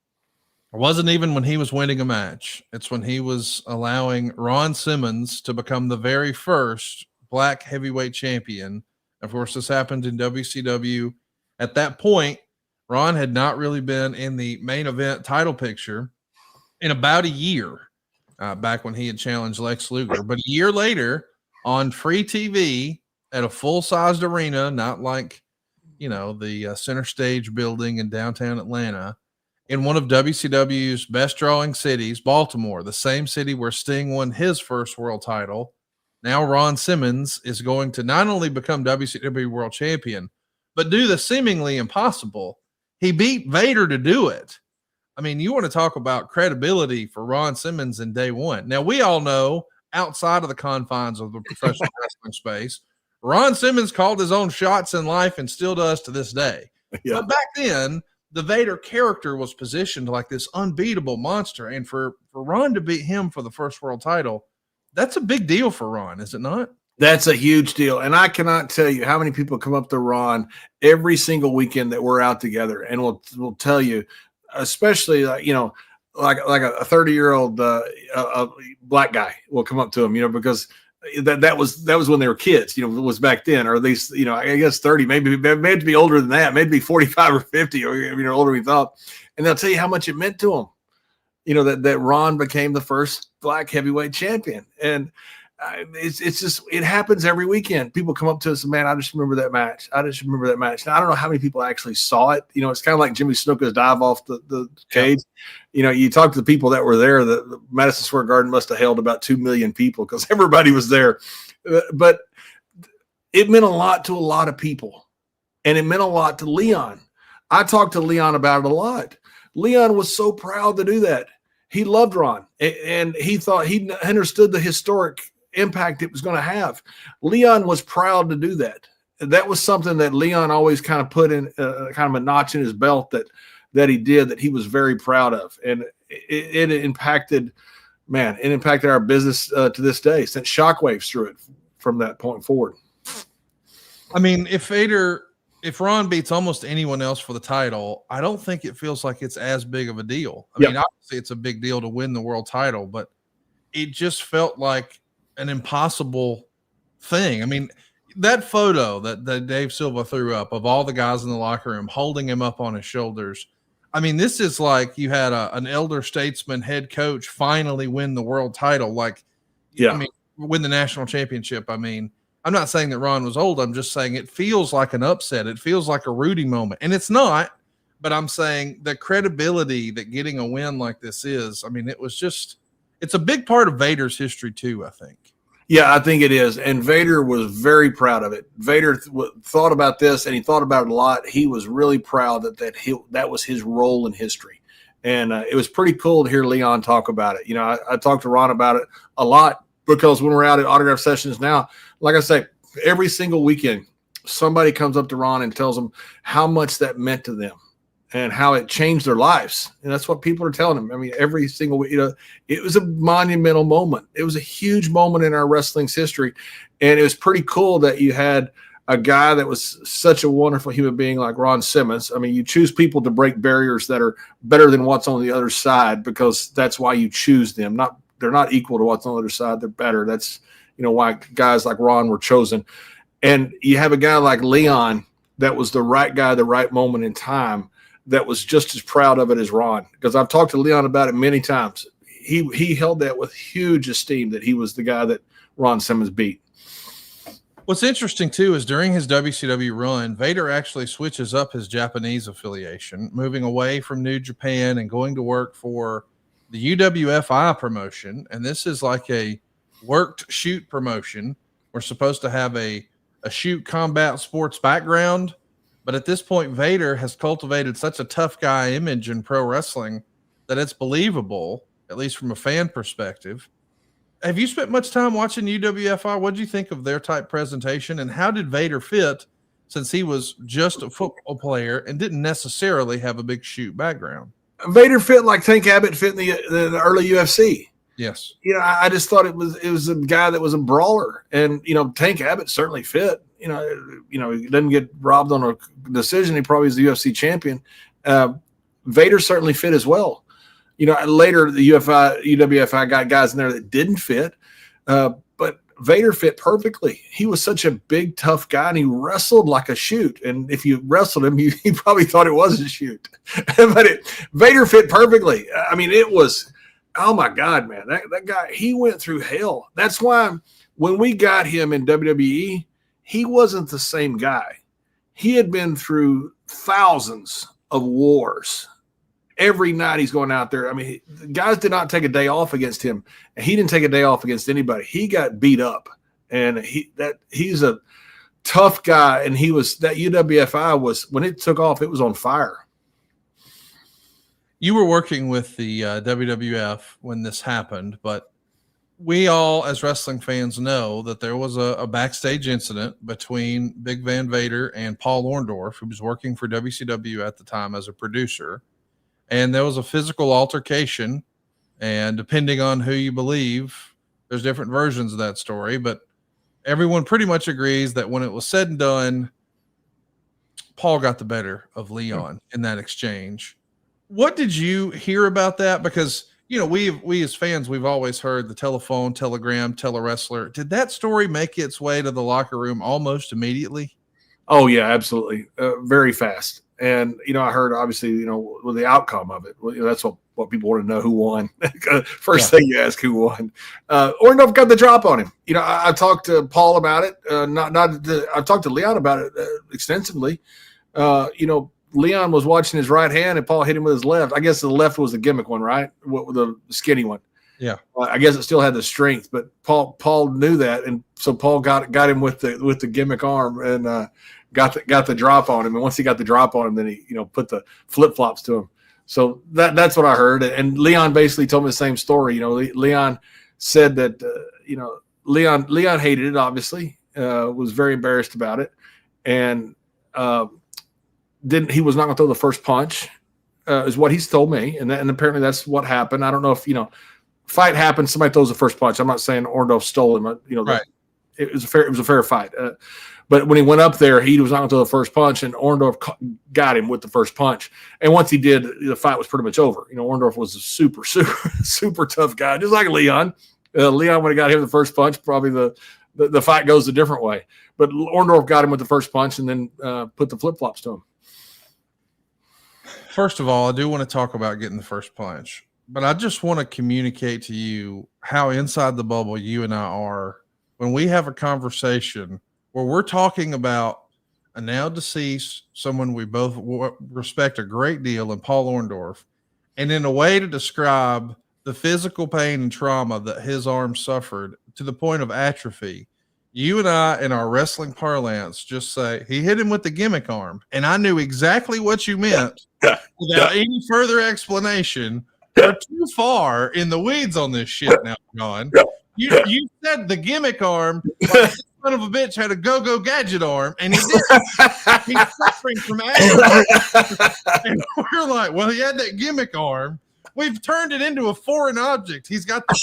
wasn't even when he was winning a match. It's when he was allowing Ron Simmons to become the very first black heavyweight champion. Of course, this happened in WCW. At that point, Ron had not really been in the main event title picture in about a year, back when he had challenged Lex Luger. But a year later, on free TV at a full-sized arena, not like the Center Stage building in downtown Atlanta, in one of WCW's best drawing cities, Baltimore, the same city where Sting won his first world title. Now Ron Simmons is going to not only become WCW world champion, but do the seemingly impossible. He beat Vader to do it. I mean, you want to talk about credibility for Ron Simmons in day one. Now, we all know outside of the confines of the professional wrestling space, Ron Simmons called his own shots in life and still does to this day. Yeah. But back then, the Vader character was positioned like this unbeatable monster. And for Ron to beat him for the first world title, that's a big deal for Ron, is it not? That's a huge deal. And I cannot tell you how many people come up to Ron every single weekend that we're out together and will tell you, especially like a 30-year-old black guy will come up to him, because that was when they were kids, it was back then, or at least, I guess 30, maybe be older than that, maybe 45 or 50 or, older we thought. And they'll tell you how much it meant to them, that Ron became the first black heavyweight champion. And it's just, it happens every weekend. People come up to us and, man, I just remember that match. I just remember that match. Now, I don't know how many people actually saw it. You know, it's kind of like Jimmy Snuka's dive off the cage. You know, you talk to the people that were there. The Madison Square Garden must have held about 2 million people because everybody was there. But it meant a lot to a lot of people, and it meant a lot to Leon. I talked to Leon about it a lot. Leon was so proud to do that. He loved Ron, and he thought he understood the historic impact it was going to have. Leon was proud to do that. That was something that Leon always kind of put in kind of a notch in his belt that he did, that he was very proud of. And it impacted, man, it impacted our business to this day, sent shockwaves through it from that point forward. I mean, if Ron beats almost anyone else for the title, I don't think it feels like it's as big of a deal. I mean, obviously it's a big deal to win the world title, but it just felt like an impossible thing. I mean, that photo that Dave Silva threw up of all the guys in the locker room holding him up on his shoulders. I mean, this is like you had an elder statesman head coach finally win the world title. Like, I mean, win the national championship. I mean, I'm not saying that Ron was old. I'm just saying it feels like an upset. It feels like a rooting moment, and it's not, but I'm saying the credibility that getting a win like this is, I mean, it's a big part of Vader's history too, I think. Yeah, I think it is. And Vader was very proud of it. Vader thought about this, and he thought about it a lot. He was really proud that was his role in history. And it was pretty cool to hear Leon talk about it. You know, I talked to Ron about it a lot because when we're out at autograph sessions now, like I say, every single weekend, somebody comes up to Ron and tells him how much that meant to them and how it changed their lives. And that's what people are telling him. I mean, every single week, you know, it was a monumental moment. It was a huge moment in our wrestling's history. And it was pretty cool that you had a guy that was such a wonderful human being like Ron Simmons. I mean, you choose people to break barriers that are better than what's on the other side because that's why you choose them. They're not equal to what's on the other side. They're better. That's, you know, why guys like Ron were chosen. And you have a guy like Leon that was the right guy, the right moment in time, that was just as proud of it as Ron. Because I've talked to Leon about it many times. He held that with huge esteem that he was the guy that Ron Simmons beat. What's interesting too is during his WCW run, Vader actually switches up his Japanese affiliation, moving away from New Japan and going to work for the UWFI promotion. And this is like a worked shoot promotion. We're supposed to have a shoot combat sports background, but at this point, Vader has cultivated such a tough guy image in pro wrestling that it's believable, at least from a fan perspective. Have you spent much time watching UWFI? What did you think of their type presentation, and how did Vader fit since he was just a football player and didn't necessarily have a big shoot background? Vader fit like Tank Abbott fit in the early UFC. Yes. You know, I just thought it was a guy that was a brawler, and you know, Tank Abbott certainly fit. You know, he didn't get robbed on a decision. He probably is the UFC champion. Vader certainly fit as well. You know, later the UWFI got guys in there that didn't fit, but Vader fit perfectly. He was such a big, tough guy, and he wrestled like a shoot. And if you wrestled him, you probably thought it was a shoot. But Vader fit perfectly. I mean, it was. Oh my God, man, that guy, he went through hell. That's why when we got him in WWE, he wasn't the same guy. He had been through thousands of wars. Every night he's going out there. I mean, guys did not take a day off against him. And he didn't take a day off against anybody. He got beat up. And he's a tough guy. And that UWFI was, when it took off, it was on fire. You were working with the WWF when this happened, but we all, as wrestling fans, know that there was a backstage incident between Big Van Vader and Paul Orndorff, who was working for WCW at the time as a producer. And there was a physical altercation. And depending on who you believe, there's different versions of that story. But everyone pretty much agrees that when it was said and done, Paul got the better of Leon in that exchange. What did you hear about that? Because, you know, we as fans, we've always heard the telephone, telegram, tele-wrestler. Did that story make its way to the locker room almost immediately? Oh, yeah, absolutely. Very fast. And, I heard obviously, with the outcome of it, that's what people want to know, who won. First thing you ask, who won. Orndorff got the drop on him. I talked to Paul about it. I talked to Leon about it extensively. Leon was watching his right hand and Paul hit him with his left. I guess the left was the gimmick one, right? The skinny one. Yeah. I guess it still had the strength, but Paul knew that. And so Paul got him with the gimmick arm and got the drop on him. And once he got the drop on him, then he, put the flip-flops to him. So that's what I heard. And Leon basically told me the same story. Leon said that, Leon hated it, obviously, was very embarrassed about it. And, he was not going to throw the first punch, is what he's told me, and apparently that's what happened. I don't know if fight happens, somebody throws the first punch. I'm not saying Orndorff stole him. Right. It was a fair fight. But when he went up there, he was not going to throw the first punch, and Orndorff got him with the first punch. And once he did, the fight was pretty much over. Orndorff was a super, super, super tough guy, just like Leon. Leon would have got him the first punch. Probably the fight goes a different way. But Orndorff got him with the first punch and then put the flip-flops to him. First of all, I do want to talk about getting the first punch, but I just want to communicate to you how inside the bubble you and I are when we have a conversation where we're talking about a now deceased, someone we both respect a great deal, in Paul Orndorff, and in a way to describe the physical pain and trauma that his arm suffered to the point of atrophy. You and I, in our wrestling parlance, just say, he hit him with the gimmick arm. And I knew exactly what you meant without any further explanation. We're too far in the weeds on this shit now, John. You said the gimmick arm, like this son of a bitch had a go-go gadget arm, and he did. He's suffering from atrophy. And we're like, well, he had that gimmick arm. We've turned it into a foreign object. He's got the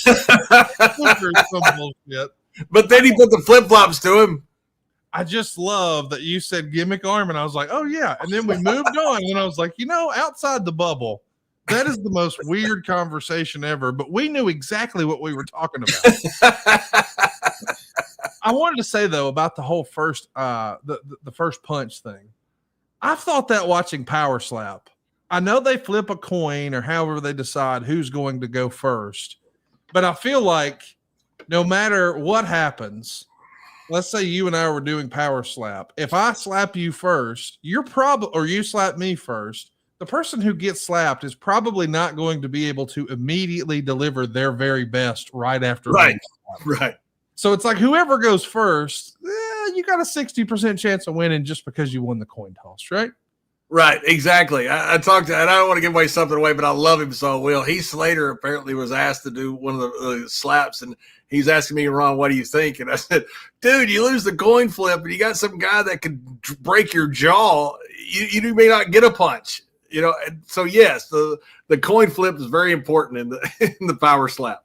some bullshit. But then he put the flip-flops to him. I just love that you said gimmick arm, and I was like, oh, yeah. And then we moved on, and I was like, outside the bubble, that is the most weird conversation ever. But we knew exactly what we were talking about. I wanted to say, though, about the whole first the first punch thing. I've thought that watching Power Slap. I know they flip a coin or however they decide who's going to go first. But I feel like no matter what happens, let's say you and I were doing Power Slap. If I slap you first, or you slap me first, the person who gets slapped is probably not going to be able to immediately deliver their very best right after. Right. So it's like whoever goes first, you got a 60% chance of winning just because you won the coin toss, right? Right, exactly. I talked to, and I don't want to give something away, but I love him so well. Heath Slater apparently was asked to do one of the slaps, and he's asking me, Ron, what do you think? And I said, dude, you lose the coin flip, and you got some guy that could break your jaw. You may not get a punch, And so yes, the coin flip is very important in the Power Slap.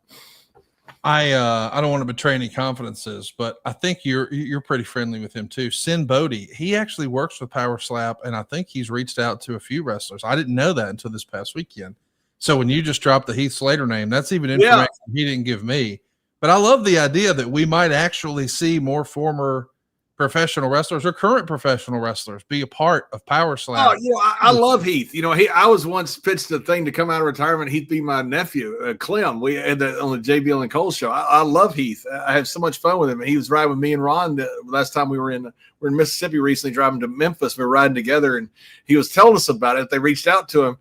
I don't want to betray any confidences, but I think you're pretty friendly with him too. Sin Bodhi, he actually works with Power Slap, and I think he's reached out to a few wrestlers. I didn't know that until this past weekend. So when you just dropped the Heath Slater name, that's even information he didn't give me. But I love the idea that we might actually see more former professional wrestlers or current professional wrestlers be a part of Power Slap. Oh, I love Heath. I was once pitched a thing to come out of retirement. He'd be my nephew, Clem. We had that on the JBL and Cole show. I love Heath. I had so much fun with him. He was riding with me and Ron the last time we were in Mississippi recently, driving to Memphis. We were riding together, and he was telling us about it. They reached out to him,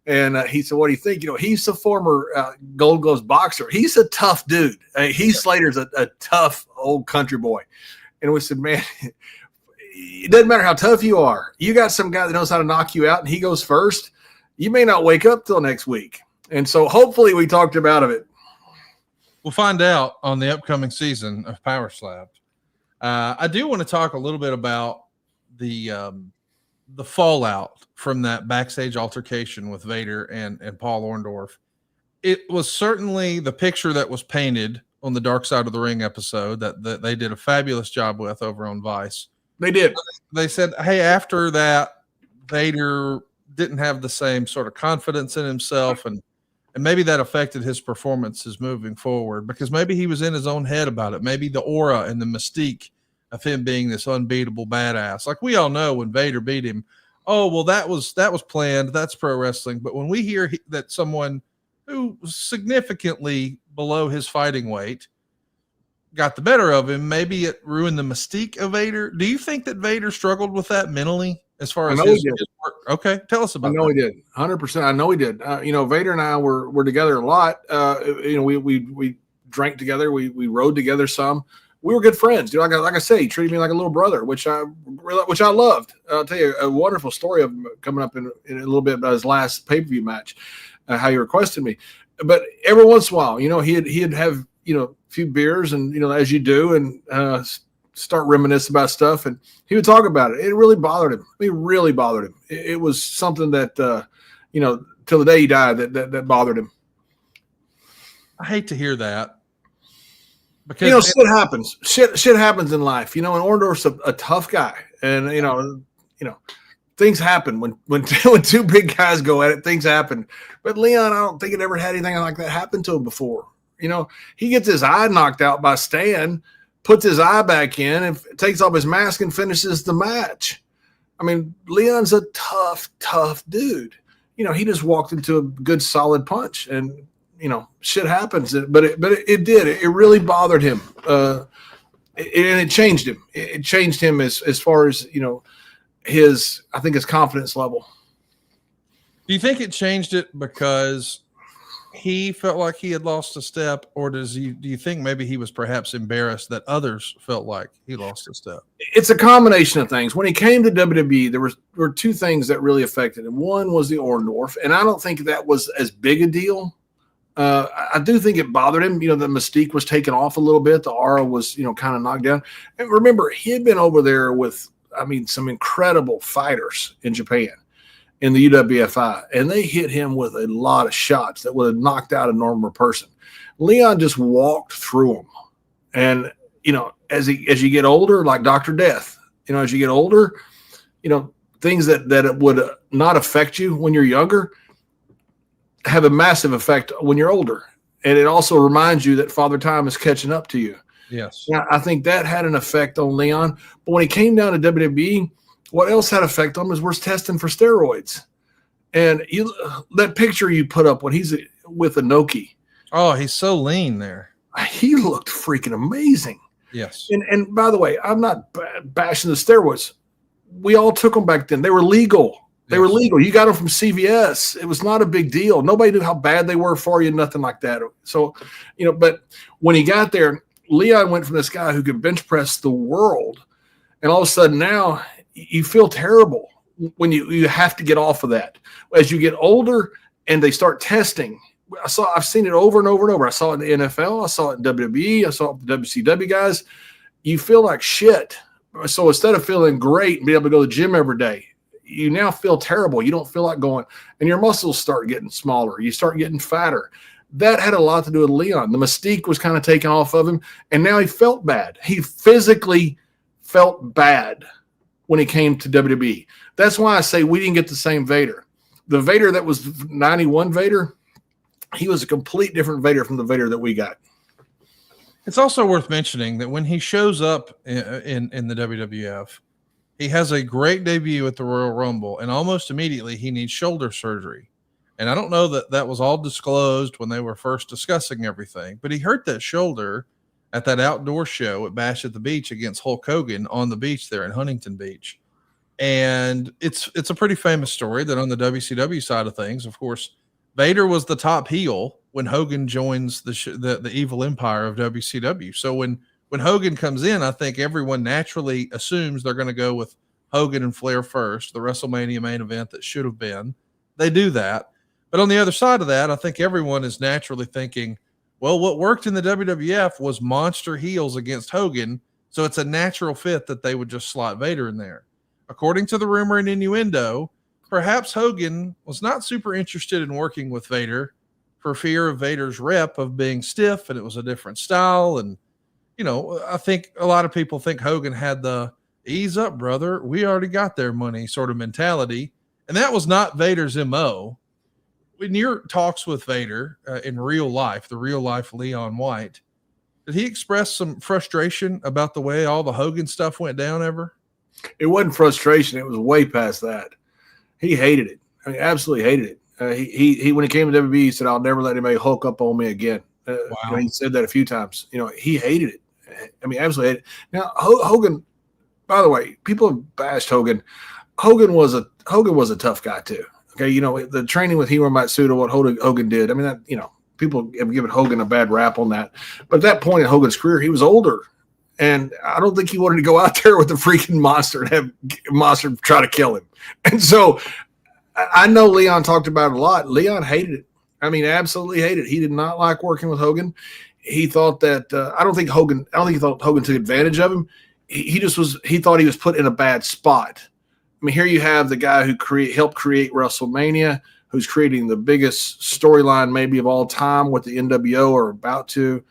and he said, "What do you think?" He's a former Gold Gloves boxer. He's a tough dude. Heath Slater's a tough old country boy. And we said, man, it doesn't matter how tough you are. You got some guy that knows how to knock you out, and he goes first. You may not wake up till next week. And so hopefully we talked him out of it. We'll find out on the upcoming season of Power Slap. I do want to talk a little bit about the fallout from that backstage altercation with Vader and Paul Orndorff. It was certainly the picture that was painted on the Dark Side of the Ring episode that they did a fabulous job with over on Vice. They did. They said, hey, after that, Vader didn't have the same sort of confidence in himself, and maybe that affected his performances moving forward because maybe he was in his own head about it. Maybe the aura and the mystique of him being this unbeatable badass. Like we all know when Vader beat him, oh, well, that was planned. That's pro wrestling. But when we hear that someone who was significantly below his fighting weight got the better of him, maybe it ruined the mystique of Vader. Do you think that Vader struggled with that mentally as far as his work? Okay, tell us about that. I know he did. 100%. I know he did. Vader and I were together a lot. We drank together. We rode together some. We were good friends. Like I say, he treated me like a little brother, which I loved. I'll tell you a wonderful story of coming up in a little bit about his last pay-per-view match, how he requested me. But every once in a while, he'd have a few beers and as you do, and start reminiscing about stuff, and he would talk about it. It really bothered him. It really bothered him. It was something that till the day he died that bothered him. I hate to hear that. Because shit happens. Shit happens in life. And Ordorf's a tough guy, and things happen when two big guys go at it. Things happen. But Leon, I don't think it ever had anything like that happen to him before. He gets his eye knocked out by Stan, puts his eye back in, and takes off his mask and finishes the match. I mean, Leon's a tough dude. He just walked into a good solid punch, and shit happens, but it did. It really bothered him, and it changed him. It changed him as far as his confidence level. Do you think it changed it because he felt like he had lost a step, or do you think maybe he was perhaps embarrassed that others felt like he lost a step? It's a combination of things. When he came to WWE, there were two things that really affected him. One was the Ordorf, and I don't think that was as big a deal. I do think it bothered him. The mystique was taken off a little bit. The aura was, kind of knocked down. And remember, he had been over there with, some incredible fighters in Japan in the UWFI, and they hit him with a lot of shots that would have knocked out a normal person. Leon just walked through them. And, as you get older, like Dr. Death, as you get older, things that would not affect you when you're younger have a massive effect when you're older. And it also reminds you that Father Time is catching up to you. Yes. Now, I think that had an effect on Leon. But when he came down to WWE, what else had effect on him is we're testing for steroids. And that picture you put up when he's with Inoki. Oh, he's so lean there. He looked freaking amazing. Yes. And by the way, I'm not bashing the steroids. We all took them back then. They were legal. They were legal. You got them from CVS. It was not a big deal. Nobody knew how bad they were for you, nothing like that. So, but when he got there, Leon went from this guy who could bench press the world, and all of a sudden now you feel terrible when you have to get off of that. As you get older and they start testing, I've seen it over and over and over. I saw it in the NFL. I saw it in WWE. I saw it with the WCW guys. You feel like shit. So instead of feeling great and be able to go to the gym every day, you now feel terrible. You don't feel like going, and your muscles start getting smaller. You start getting fatter. That had a lot to do with Leon. The mystique was kind of taken off of him, and now he felt bad. He physically felt bad when he came to WWE. That's why I say we didn't get the same Vader. The Vader that was 91 Vader, he was a complete different Vader from the Vader that we got. It's also worth mentioning that when he shows up in the WWF, he has a great debut at the Royal Rumble, and almost immediately he needs shoulder surgery. And I don't know that was all disclosed when they were first discussing everything, but he hurt that shoulder at that outdoor show at Bash at the Beach against Hulk Hogan on the beach there in Huntington Beach. And it's a pretty famous story that on the WCW side of things, of course, Vader was the top heel when Hogan joins the evil empire of WCW. So when Hogan comes in, I think everyone naturally assumes they're going to go with Hogan and Flair first, the WrestleMania main event that should have been. They do that. But on the other side of that, I think everyone is naturally thinking, well, what worked in the WWF was monster heels against Hogan, so it's a natural fit that they would just slot Vader in there. According to the rumor and innuendo, perhaps Hogan was not super interested in working with Vader for fear of Vader's rep of being stiff, and it was a different style. And I think a lot of people think Hogan had the ease up, brother, we already got their money sort of mentality. And that was not Vader's MO. In your talks with Vader in real life, the real life Leon White, did he express some frustration about the way all the Hogan stuff went down ever? It wasn't frustration. It was way past that. He hated it. I mean, absolutely hated it. He when he came to WWE, he said, "I'll never let anybody hook up on me again." Wow. He said that a few times. He hated it. I mean, absolutely hated it. Now, Hogan, by the way, people have bashed Hogan. Hogan was a tough guy too. Okay, the training with Hiro Matsuda, what Hogan did. I mean, that people have given Hogan a bad rap on that. But at that point in Hogan's career, he was older, and I don't think he wanted to go out there with a freaking monster and have monster try to kill him. And so, I know Leon talked about it a lot. Leon hated it. I mean, absolutely hated it. He did not like working with Hogan. He thought that I don't think he thought Hogan took advantage of him. He thought he was put in a bad spot. I mean, here you have the guy who helped create WrestleMania, who's creating the biggest storyline maybe of all time with the NWO or about to,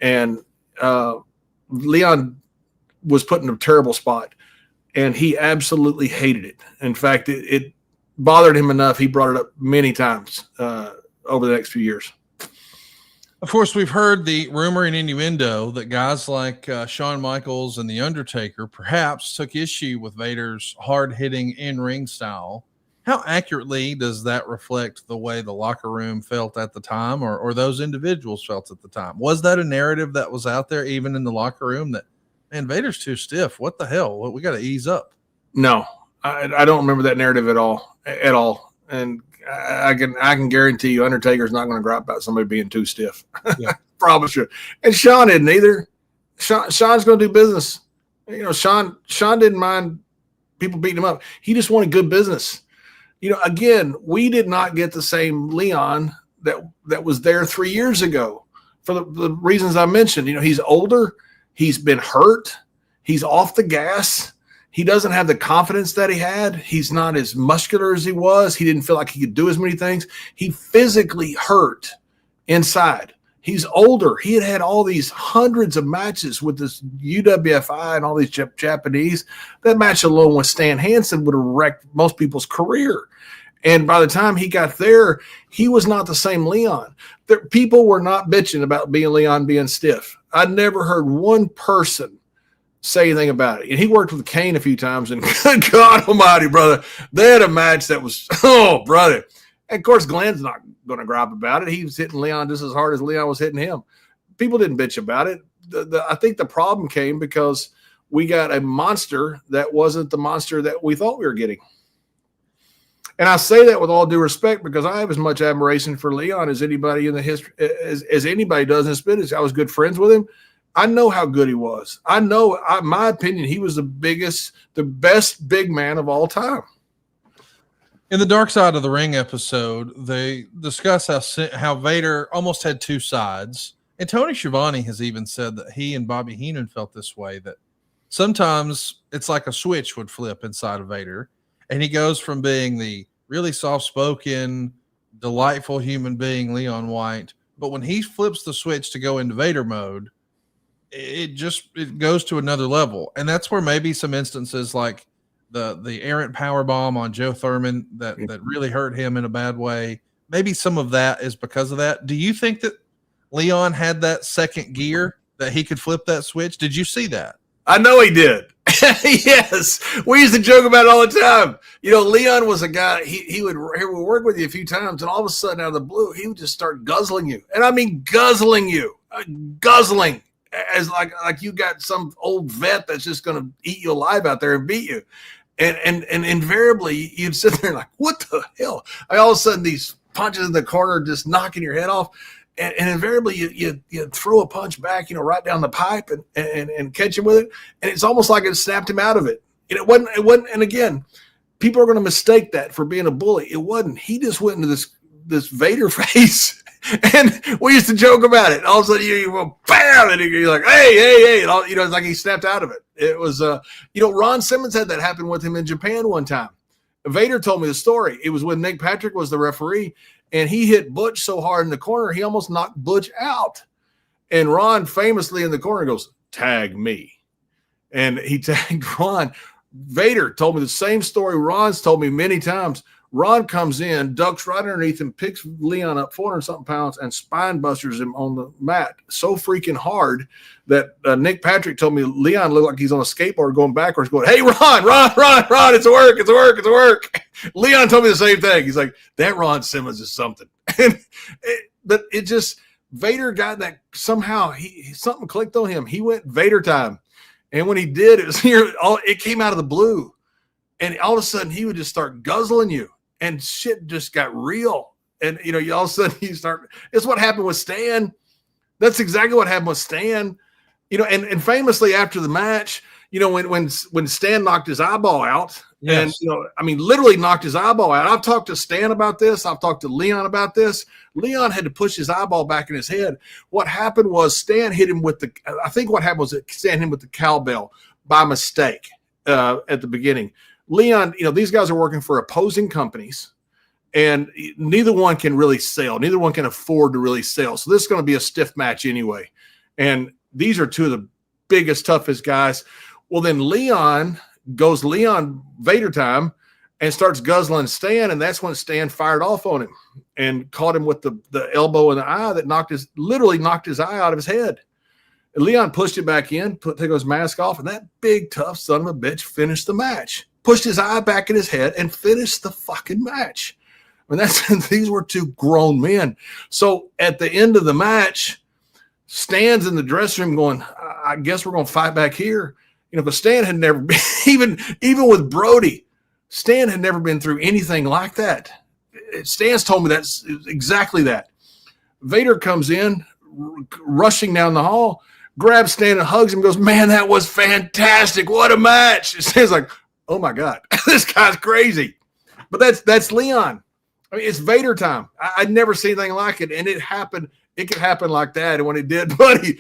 and Leon was put in a terrible spot, and he absolutely hated it. In fact, it bothered him enough. He brought it up many times over the next few years. Of course, we've heard the rumor and innuendo that guys like Shawn Michaels and The Undertaker perhaps took issue with Vader's hard-hitting in-ring style. How accurately does that reflect the way the locker room felt at the time, or those individuals felt at the time? Was that a narrative that was out there even in the locker room that, man, Vader's too stiff? What the hell? We got to ease up. No, I don't remember that narrative at all. And I can guarantee you Undertaker's not going to gripe about somebody being too stiff. Yeah. Probably should. And Shawn didn't either. Shawn's going to do business. Shawn didn't mind people beating him up. He just wanted good business. Again, we did not get the same Leon that was there 3 years ago for the reasons I mentioned. He's older. He's been hurt. He's off the gas. He doesn't have the confidence that he had. He's not as muscular as he was. He didn't feel like he could do as many things. He physically hurt inside. He's older. He had all these hundreds of matches with this UWFI and all these Japanese. That match alone with Stan Hansen would have wrecked most people's career. And by the time he got there, he was not the same Leon. People were not bitching about Leon being stiff. I never heard one person say anything about it. And he worked with Kane a few times, and good God almighty, brother, they had a match that was, oh, brother. And of course, Glenn's not going to gripe about it. He was hitting Leon just as hard as Leon was hitting him. People didn't bitch about it. I think the problem came because we got a monster that wasn't the monster that we thought we were getting. And I say that with all due respect because I have as much admiration for Leon as anybody in the history, as anybody does in this business. I was good friends with him. I know how good he was. I know, my opinion, he was the best big man of all time. In the Dark Side of the Ring episode, they discuss how Vader almost had two sides. And Tony Schiavone has even said that he and Bobby Heenan felt this way, that sometimes it's like a switch would flip inside of Vader. And he goes from being the really soft-spoken, delightful human being, Leon White. But when he flips the switch to go into Vader mode, it goes to another level. And that's where maybe some instances like the errant power bomb on Joe Thurman that really hurt him in a bad way. Maybe some of that is because of that. Do you think that Leon had that second gear that he could flip that switch? Did you see that? I know he did. Yes. We used to joke about it all the time. Leon was a guy, he would work with you a few times, and all of a sudden out of the blue, he would just start guzzling you. And I mean guzzling you. Guzzling. As like you got some old vet that's just going to eat you alive out there and beat you. And invariably you'd sit there like, what the hell? All of a sudden these punches in the corner just knocking your head off. And invariably you throw a punch back, right down the pipe and catch him with it. And it's almost like it snapped him out of it. And it wasn't. And again, people are going to mistake that for being a bully. It wasn't. He just went into this Vader face. And we used to joke about it. All of a sudden, you go bam, and you're like, hey, and all, it's like he snapped out of it. It was, Ron Simmons had that happen with him in Japan one time. Vader told me the story. It was when Nick Patrick was the referee, and he hit Butch so hard in the corner, he almost knocked Butch out. And Ron famously in the corner goes, tag me. And he tagged Ron. Vader told me the same story Ron's told me many times. Ron comes in, ducks right underneath him, picks Leon up 400-something pounds, and spine busters him on the mat so freaking hard that Nick Patrick told me Leon looked like he's on a skateboard going backwards, going, "Hey, Ron, it's a work. Leon told me the same thing. He's like, that Ron Simmons is something. But it just, Vader got that somehow. Something clicked on him. He went Vader time, and when he did, it came out of the blue, and all of a sudden he would just start guzzling you. And shit just got real. And, you all of a sudden it's what happened with Stan. That's exactly what happened with Stan. And famously after the match, when Stan knocked his eyeball out, yes. and, literally knocked his eyeball out. I've talked to Stan about this. I've talked to Leon about this. Leon had to push his eyeball back in his head. What happened was Stan hit him I think what happened was that Stan hit him with the cowbell by mistake at the beginning. Leon, these guys are working for opposing companies, and neither one can really sell. Neither one can afford to really sell. So this is going to be a stiff match anyway. And these are two of the biggest, toughest guys. Well, then Leon goes Vader time and starts guzzling Stan, and that's when Stan fired off on him and caught him with the elbow in the eye that literally knocked his eye out of his head. And Leon pushed it back in, took his mask off, and that big, tough son of a bitch finished the match. Pushed his eye back in his head and finished the fucking match. These were two grown men. So at the end of the match, Stan's in the dressing room going, I guess we're going to fight back here. But Stan had never been, even with Brody, Stan had never been through anything like that. Stan's told me that's exactly that. Vader comes in, rushing down the hall, grabs Stan and hugs him, goes, "Man, that was fantastic. What a match." Stan's like, "Oh my God, this guy's crazy." But that's Leon. It's Vader time. I'd never seen anything like it. And it happened. It could happen like that. And when it did, buddy,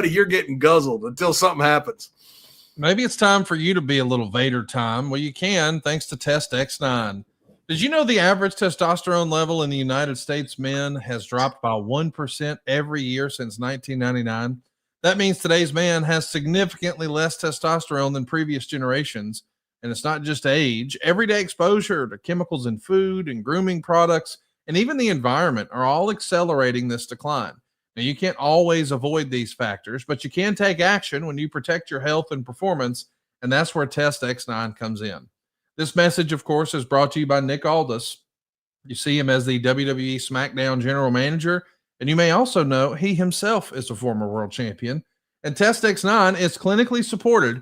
you're getting guzzled until something happens. Maybe it's time for you to be a little Vader time. Well, you can, thanks to Test X9. Did you know the average testosterone level in the United States men has dropped by 1% every year since 1999? That means today's man has significantly less testosterone than previous generations. And it's not just age. Everyday exposure to chemicals in food and grooming products and even the environment are all accelerating this decline. Now, you can't always avoid these factors, but you can take action when you protect your health and performance, and that's where Test X9 comes in. This message, of course, is brought to you by Nick Aldis. You see him as the WWE SmackDown General Manager, and you may also know he himself is a former world champion. And Test X9 is clinically supported,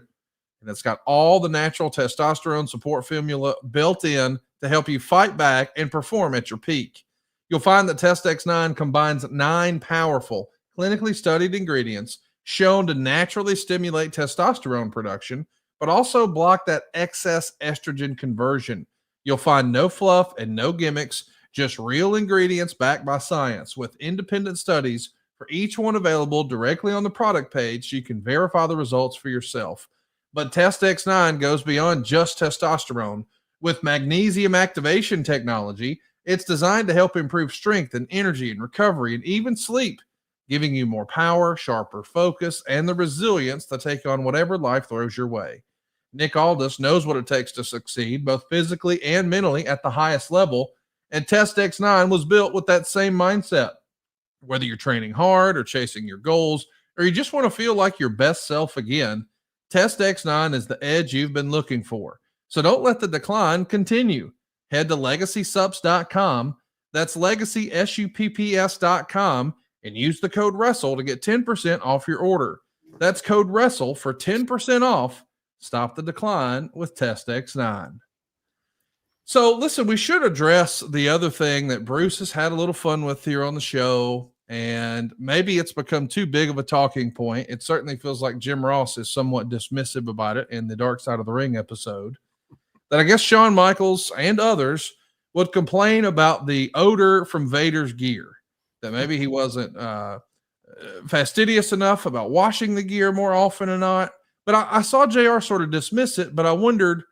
and it's got all the natural testosterone support formula built in to help you fight back and perform at your peak. You'll find that Test X9 combines 9 powerful, clinically studied ingredients shown to naturally stimulate testosterone production, but also block that excess estrogen conversion. You'll find no fluff and no gimmicks, just real ingredients backed by science with independent studies for each one available directly on the product page so you can verify the results for yourself. But Test X9 goes beyond just testosterone. With magnesium activation technology, it's designed to help improve strength and energy and recovery and even sleep, giving you more power, sharper focus, and the resilience to take on whatever life throws your way. Nick Aldis knows what it takes to succeed, both physically and mentally at the highest level, and Test X9 was built with that same mindset. Whether you're training hard or chasing your goals, or you just want to feel like your best self again, Test X9 is the edge you've been looking for. So don't let the decline continue. Head to LegacySups.com. That's LegacySupps.com and use the code WRESTLE to get 10% off your order. That's code WRESTLE for 10% off. Stop the decline with Test X9. So listen, we should address the other thing that Bruce has had a little fun with here on the show. And maybe it's become too big of a talking point. It certainly feels like Jim Ross is somewhat dismissive about it in the Dark Side of the Ring episode. That I guess Shawn Michaels and others would complain about the odor from Vader's gear. That maybe he wasn't fastidious enough about washing the gear more often or not. But I saw JR sort of dismiss it, but I wondered,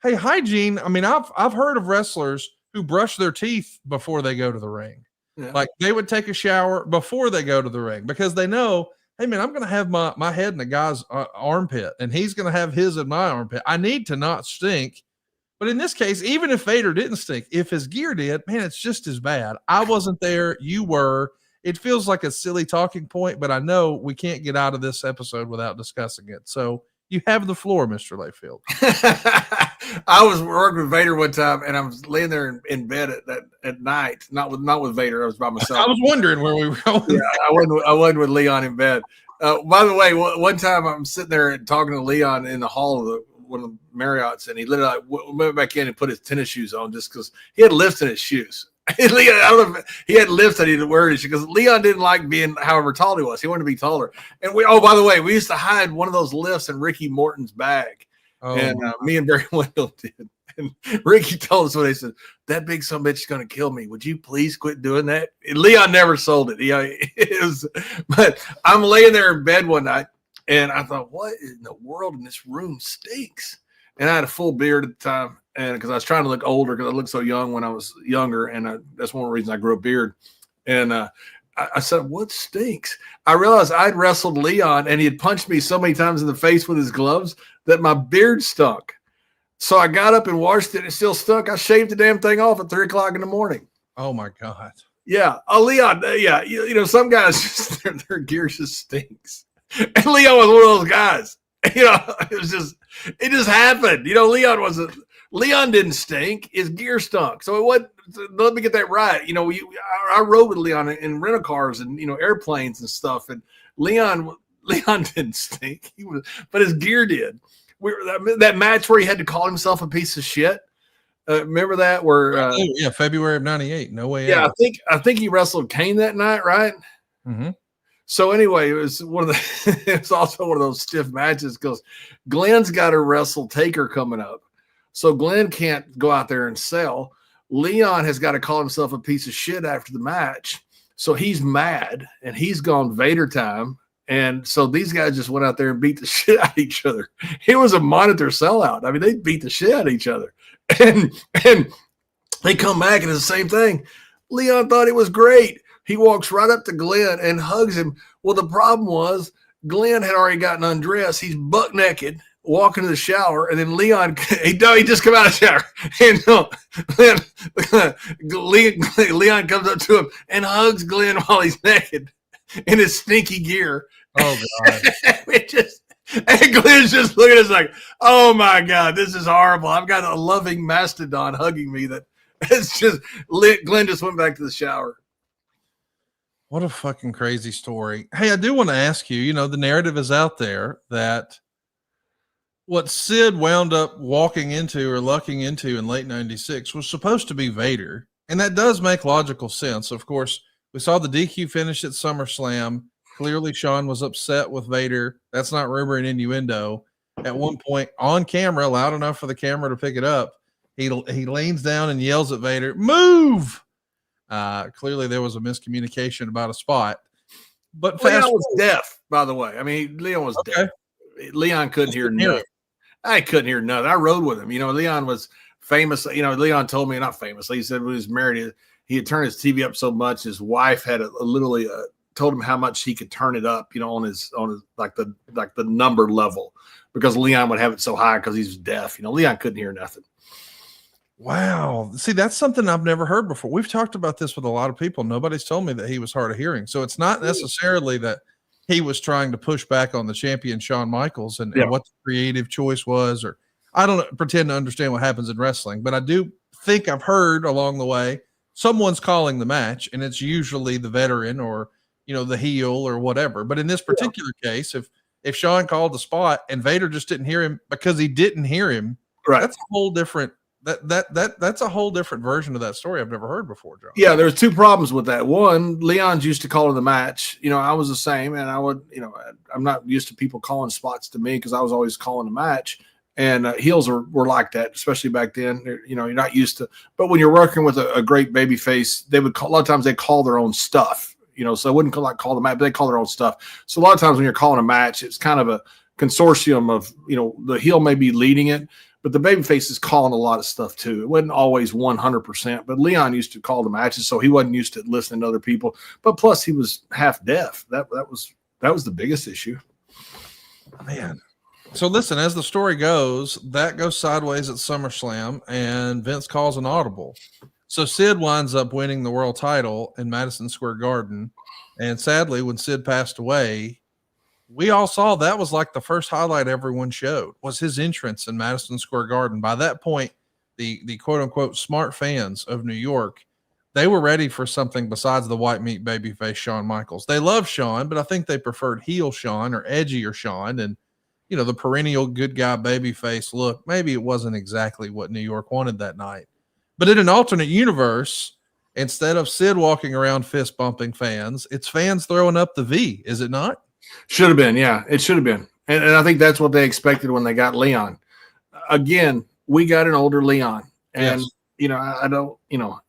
hey, hygiene. I mean, I've heard of wrestlers who brush their teeth before they go to the ring. Yeah. Like they would take a shower before they go to the ring because they know, hey man, I'm going to have my head in a guy's armpit and he's going to have his in my armpit. I need to not stink But in this case, even if Vader didn't stink, if his gear did, man, it's just as bad. I wasn't there. You were. It feels like a silly talking point, but I know we can't get out of this episode without discussing it. So you have the floor, Mr. Layfield. I was working with Vader one time, and I was laying there in bed at night, not with Vader. I was by myself. I was wondering where we were going. Yeah, I wasn't with Leon in bed. By the way, one time I'm sitting there and talking to Leon in the hall of one of the Marriotts, and he literally went back in and put his tennis shoes on just because he had lifts in his shoes. Leon, I don't know if he had lifts that he didn't wear his shoes because Leon didn't like being however tall he was. He wanted to be taller. And by the way, we used to hide one of those lifts in Ricky Morton's bag. Oh. And me and Barry Wendell did. And Ricky told us when they said, that big son of a bitch is going to kill me. Would you please quit doing that? And Leon never sold it. But I'm laying there in bed one night, and I thought, what in the world in this room stinks? And I had a full beard at the time, and because I was trying to look older because I looked so young when I was younger, and that's one of the reasons I grew a beard. And I said, what stinks? I realized I'd wrestled Leon, and he had punched me so many times in the face with his gloves that my beard stunk. So I got up and washed it. It still stunk. I shaved the damn thing off at 3 o'clock in the morning. Oh, my God. Yeah. Oh, Leon, yeah. You know, some guys, just their gear just stinks. And Leon was one of those guys. You know, it just happened. You know, Leon didn't stink. His gear stunk. So let me get that right. You know, I rode with Leon in rental cars and, you know, airplanes and stuff. And Leon didn't stink. But his gear did. That match where he had to call himself a piece of shit. Remember that? Where February of '98. No way. Yeah, out. I think he wrestled Kane that night, right? Mm-hmm. So anyway, it was it's also one of those stiff matches because Glenn's got to wrestle Taker coming up. So Glenn can't go out there and sell. Leon has got to call himself a piece of shit after the match. So he's mad and he's gone Vader time. And so these guys just went out there and beat the shit out of each other. It was a monitor sellout. I mean, they beat the shit out of each other. And they come back and it's the same thing. Leon thought it was great. He walks right up to Glenn and hugs him. Well, the problem was Glenn had already gotten undressed. He's buck naked, walking to the shower, and then Leon, he just come out of the shower. And Leon comes up to him and hugs Glenn while he's naked in his stinky gear. Oh, God. And Glenn's just looking at us like, oh, my God, this is horrible. I've got a loving mastodon hugging me that it's just Glenn just went back to the shower. What a fucking crazy story. Hey, I do want to ask you, you know, the narrative is out there that what Sid wound up walking into or lucking into in late 96 was supposed to be Vader. And that does make logical sense. Of course, we saw the DQ finish at SummerSlam. Clearly, Shawn was upset with Vader. That's not rumor and innuendo. At one point on camera, loud enough for the camera to pick it up, he leans down and yells at Vader, "Move!" Clearly, there was a miscommunication about a spot. But Leon was deaf, by the way. I mean, Leon was deaf. Leon couldn't hear nothing. I couldn't hear nothing. I rode with him. You know, Leon was famous. You know, Leon told me, not famously, he said when he was married, he had turned his TV up so much, his wife had literally told him how much he could turn it up, you know, on his like the number level, because Leon would have it so high because he's deaf. You know, Leon couldn't hear nothing. Wow. See, that's something I've never heard before. We've talked about this with a lot of people. Nobody's told me that he was hard of hearing. So it's not necessarily that he was trying to push back on the champion Shawn Michaels and what the creative choice was, or I don't pretend to understand what happens in wrestling, but I do think I've heard along the way someone's calling the match, and it's usually the veteran or, you know, the heel or whatever. But in this particular case, if Shawn called the spot and Vader just didn't hear him because he didn't hear him, right, that's a whole different that's a whole different version of that story I've never heard before, John. Yeah, there's two problems with that. One, Leon's used to calling the match. You know, I was the same, and I would, you know, I'm not used to people calling spots to me because I was always calling the match. And heels were like that, especially back then. You know, you're not used to. But when you're working with a great baby face, they would call, a lot of times they call their own stuff. You know, so they wouldn't call the match, but they call their own stuff. So a lot of times when you're calling a match, it's kind of a consortium of, you know, the heel may be leading it, but the babyface is calling a lot of stuff too. It wasn't always 100%, but Leon used to call the matches, so he wasn't used to listening to other people. But plus, he was half deaf. That was the biggest issue. Man, So listen, as the story goes, that goes sideways at SummerSlam, and Vince calls an audible. So Sid winds up winning the world title in Madison Square Garden. And sadly, when Sid passed away, we all saw that was like the first highlight everyone showed was his entrance in Madison Square Garden. By that point, the quote unquote smart fans of New York, they were ready for something besides the white meat babyface Shawn Michaels. They love Shawn, but I think they preferred heel Shawn or edgier Shawn. And the perennial good guy babyface look, maybe it wasn't exactly what New York wanted that night. But in an alternate universe, instead of Sid walking around fist bumping fans, it's fans throwing up the V, is it not? Should have been, yeah, it should have been. And I think that's what they expected when they got Leon. Again, we got an older Leon. And, Yes. I don't,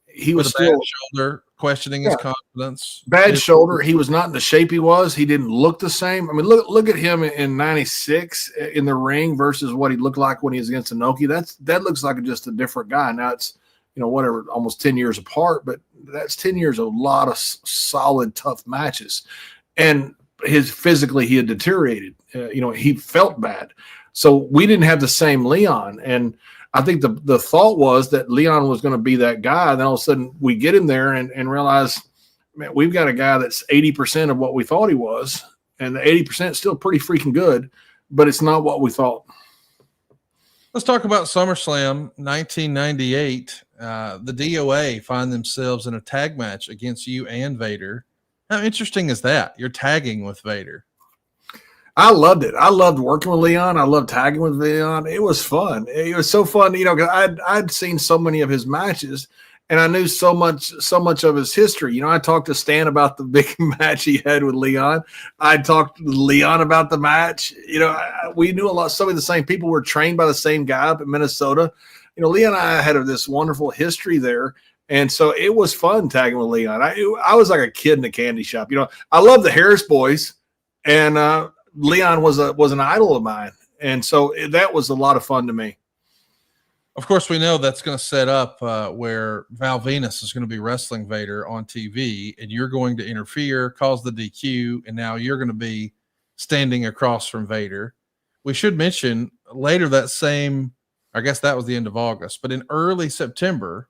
he With was a bad still shoulder, questioning his confidence. bad shoulder. He was not in the shape he was. He didn't look the same. I mean, look at him in '96 in the ring versus what he looked like when he was against Inoki. That looks like just a different guy. Now it's, whatever, almost 10 years apart, but that's 10 years of a lot of solid, tough matches. And physically he had deteriorated. He felt bad. So we didn't have the same Leon. And I think the thought was that Leon was going to be that guy. And then all of a sudden we get him there and realize, man, we've got a guy that's 80% of what we thought he was. And the 80% is still pretty freaking good, but it's not what we thought. Let's talk about SummerSlam 1998. The DOA find themselves in a tag match against you and Vader. How interesting is that? You're tagging with Vader. I loved it. I loved working with Leon. I loved tagging with Leon. It was fun. It was so fun, because I'd seen so many of his matches, and I knew so much of his history. I talked to Stan about the big match he had with Leon. I talked to Leon about the match. We knew a lot. Some of the same people were trained by the same guy up in Minnesota. Leon and I had this wonderful history there. And so it was fun tagging with Leon. I was like a kid in a candy shop. I love the Harris boys, and Leon was an idol of mine. And so that was a lot of fun to me. Of course, we know that's going to set up where Val Venus is going to be wrestling Vader on TV, and you're going to interfere, cause the DQ, and now you're going to be standing across from Vader. We should mention later that same, I guess that was the end of August, but in early September,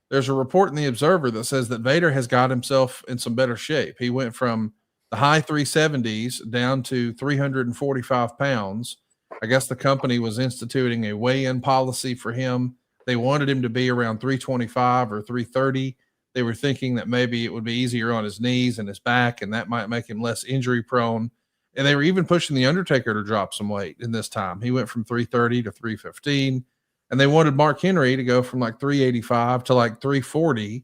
there's a report in the Observer that says that Vader has got himself in some better shape. He went from the high 370s down to 345 pounds. I guess the company was instituting a weigh-in policy for him. They wanted him to be around 325 or 330. They were thinking that maybe it would be easier on his knees and his back, and that might make him less injury prone. And they were even pushing The Undertaker to drop some weight in this time. He went from 330 to 315. And they wanted Mark Henry to go from like 385 to like 340.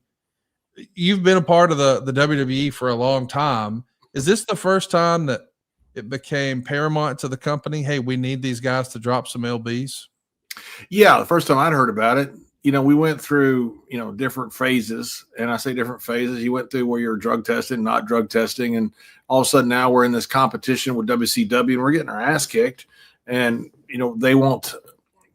You've been a part of the WWE for a long time. Is this the first time that it became paramount to the company? Hey, we need these guys to drop some LBs. Yeah. The first time I'd heard about it, we went through, different phases, and I say different phases. You went through where you're drug testing, not drug testing. And all of a sudden now we're in this competition with WCW and we're getting our ass kicked. And, they want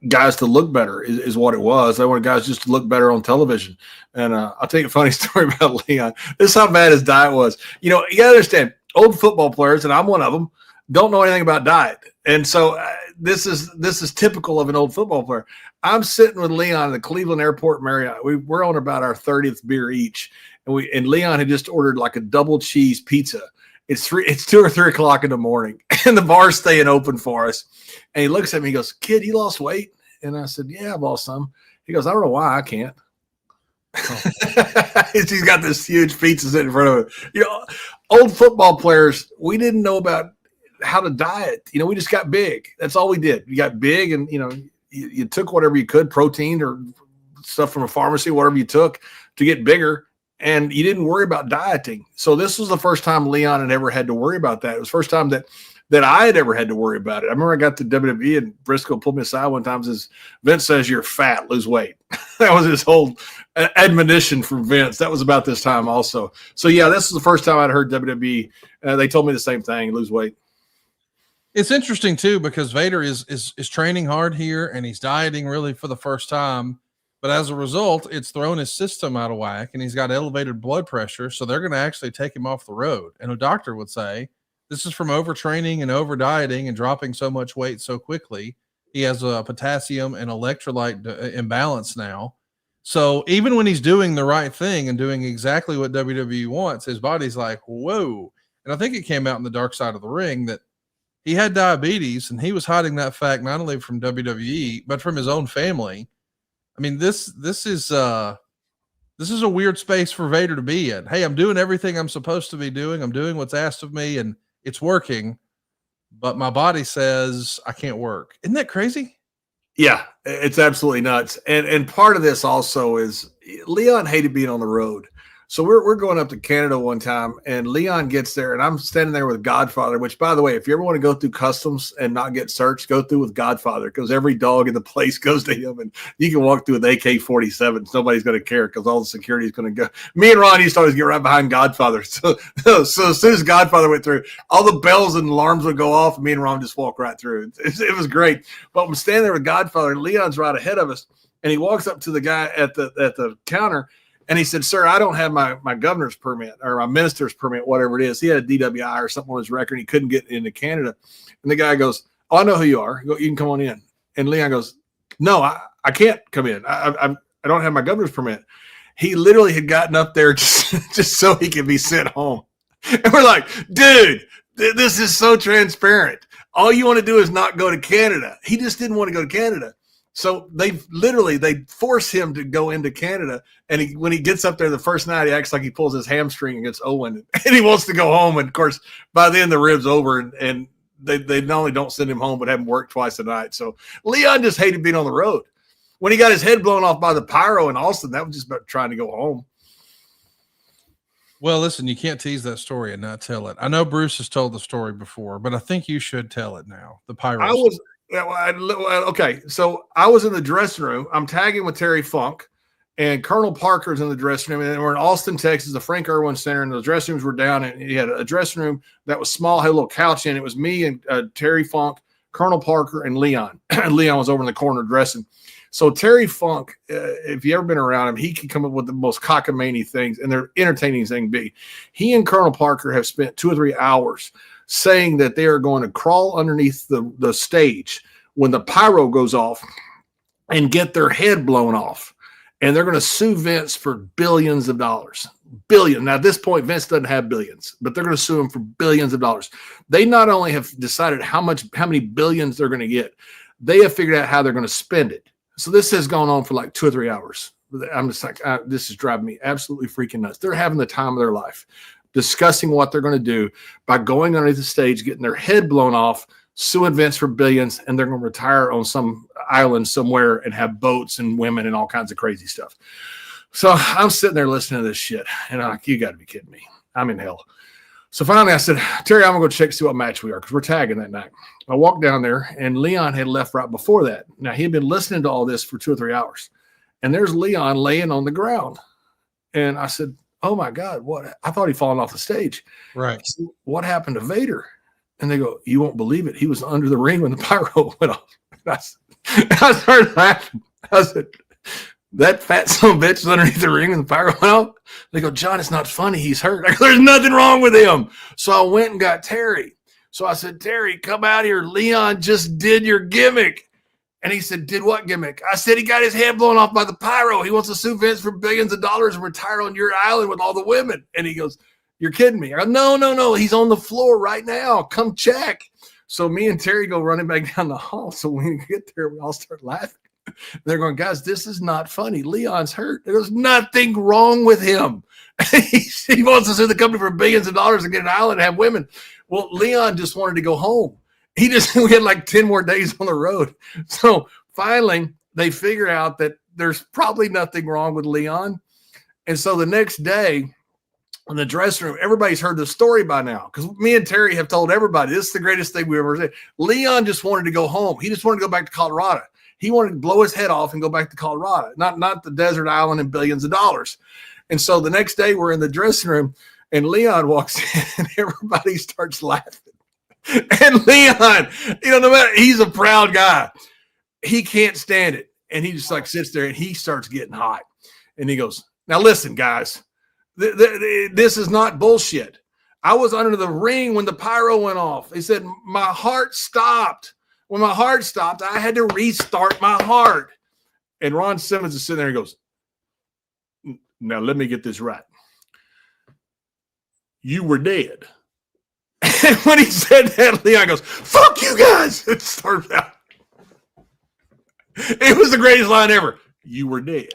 guys to look better is what it was. They wanted guys just to look better on television. And I'll tell you a funny story about Leon. This is how bad his diet was. You got to understand, old football players, and I'm one of them, don't know anything about diet. And so this is typical of an old football player. I'm sitting with Leon at the Cleveland Airport Marriott. We're on about our 30th beer each. And Leon had just ordered like a double cheese pizza. It's 2 or 3 o'clock in the morning, and the bar's staying open for us. And he looks at me, he goes, "Kid, you lost weight?" And I said, "Yeah, I've lost some." He goes, "I don't know why I can't." He's got this huge pizza sitting in front of him. Old football players, we didn't know about how to diet. We just got big. That's all we did. We got big, and you took whatever you could, protein or stuff from a pharmacy, whatever you took to get bigger. And you didn't worry about dieting. So this was the first time Leon had ever had to worry about that. It was the first time that I had ever had to worry about it. I remember I got to WWE and Briscoe pulled me aside one time and says, "Vince says you're fat, lose weight." That was his whole admonition from Vince. That was about this time also. So yeah, this is the first time I'd heard WWE. They told me the same thing, lose weight. It's interesting too, because Vader is training hard here and he's dieting really for the first time. But as a result, it's thrown his system out of whack and he's got elevated blood pressure. So they're going to actually take him off the road. And a doctor would say, This is from overtraining and over dieting and dropping so much weight so quickly. He has a potassium and electrolyte imbalance now. So even when he's doing the right thing and doing exactly what WWE wants, his body's like, whoa. And I think it came out in the Dark Side of the Ring that he had diabetes, and he was hiding that fact not only from WWE but from his own family. I mean, this is a weird space for Vader to be in. Hey, I'm doing everything I'm supposed to be doing. I'm doing what's asked of me, and it's working. But my body says I can't work. Isn't that crazy? Yeah, it's absolutely nuts. And part of this also is Leon hated being on the road. So we're going up to Canada one time, and Leon gets there, and I'm standing there with Godfather, which, by the way, if you ever want to go through customs and not get searched, go through with Godfather, because every dog in the place goes to him, and you can walk through with AK-47. Nobody's going to care because all the security is going to go. Me and Ron used to always get right behind Godfather. So as soon as Godfather went through, all the bells and alarms would go off, and me and Ron just walk right through. It was great. But I'm standing there with Godfather, and Leon's right ahead of us, and he walks up to the guy at the counter, and he said, "Sir, I don't have my governor's permit or my minister's permit, whatever it is." He had a DWI or something on his record. He couldn't get into Canada. And the guy goes, "Oh, I know who you are. You can come on in." And Leon goes, "No, I can't come in. I don't have my governor's permit." He literally had gotten up there just so he could be sent home. And we're like, dude, this is so transparent. All you want to do is not go to Canada. He just didn't want to go to Canada. So they force him to go into Canada. And when he gets up there the first night, he acts like he pulls his hamstring against Owen, and he wants to go home. And of course, by then the rib's over, and they not only don't send him home, but have him work twice a night. So Leon just hated being on the road. When he got his head blown off by the pyro in Austin, that was just about trying to go home. Well, listen, you can't tease that story and not tell it. I know Bruce has told the story before, but I think you should tell it now. The pyro. Okay, so I was in the dressing room. I'm tagging with Terry Funk, and Colonel Parker's in the dressing room. And we're in Austin, Texas, the Frank Irwin Center, and the dressing rooms were down. And he had a dressing room that was small, had a little couch in it. It was me and Terry Funk, Colonel Parker, and Leon. Leon was over in the corner dressing. So Terry Funk, if you ever been around him, he can come up with the most cockamamie things, and they're entertaining as they can be. He and Colonel Parker have spent 2 or 3 hours saying that they are going to crawl underneath the stage when the pyro goes off and get their head blown off. And they're going to sue Vince for billions of dollars. Billion. Now, at this point, Vince doesn't have billions, but they're going to sue him for billions of dollars. They not only have decided how many billions they're going to get, they have figured out how they're going to spend it. So this has gone on for like 2 or 3 hours. I'm just like, this is driving me absolutely freaking nuts. They're having the time of their life, discussing what they're going to do by going underneath the stage, getting their head blown off, suing Vince for billions, and they're going to retire on some island somewhere and have boats and women and all kinds of crazy stuff. So I'm sitting there listening to this shit, and I'm like, you got to be kidding me. I'm in hell. So finally I said, Terry, I'm going to go check, see what match we are, because we're tagging that night. I walked down there, and Leon had left right before that. Now, he had been listening to all this for 2 or 3 hours, and there's Leon laying on the ground. And I said, oh, my God, what? I thought he'd fallen off the stage. Right. Said, what happened to Vader? And they go, you won't believe it. He was under the ring when the pyro went off. I started laughing. I said, that fat son of a bitch is underneath the ring and the pyro went off. They go, John, it's not funny. He's hurt. I go, there's nothing wrong with him. So I went and got Terry. So I said, Terry, come out here. Leon just did your gimmick. And he said, did what gimmick? I said, he got his head blown off by the pyro. He wants to sue Vince for billions of dollars and retire on your island with all the women. And he goes, you're kidding me. I go, no. He's on the floor right now. Come check. So me and Terry go running back down the hall. So when we get there, we all start laughing. They're going, guys, this is not funny. Leon's hurt. There's nothing wrong with him. He wants to sue the company for billions of dollars and get an island and have women. Well, Leon just wanted to go home. We had like 10 more days on the road. So finally, they figure out that there's probably nothing wrong with Leon. And so the next day, in the dressing room, everybody's heard the story by now, because me and Terry have told everybody this is the greatest thing we ever did. Leon just wanted to go home. He just wanted to go back to Colorado. He wanted to blow his head off and go back to Colorado, not the desert island and billions of dollars. And so the next day we're in the dressing room, and Leon walks in, and everybody starts laughing. And Leon, no matter, he's a proud guy. He can't stand it. And he just like sits there, and he starts getting hot. And he goes, now listen, guys, this is not bullshit. I was under the ring when the pyro went off. He said, my heart stopped. When my heart stopped, I had to restart my heart. And Ron Simmons is sitting there and goes, now let me get this right. You were dead. And when he said that, Leon goes, fuck you guys. It started out. It was the greatest line ever. You were dead.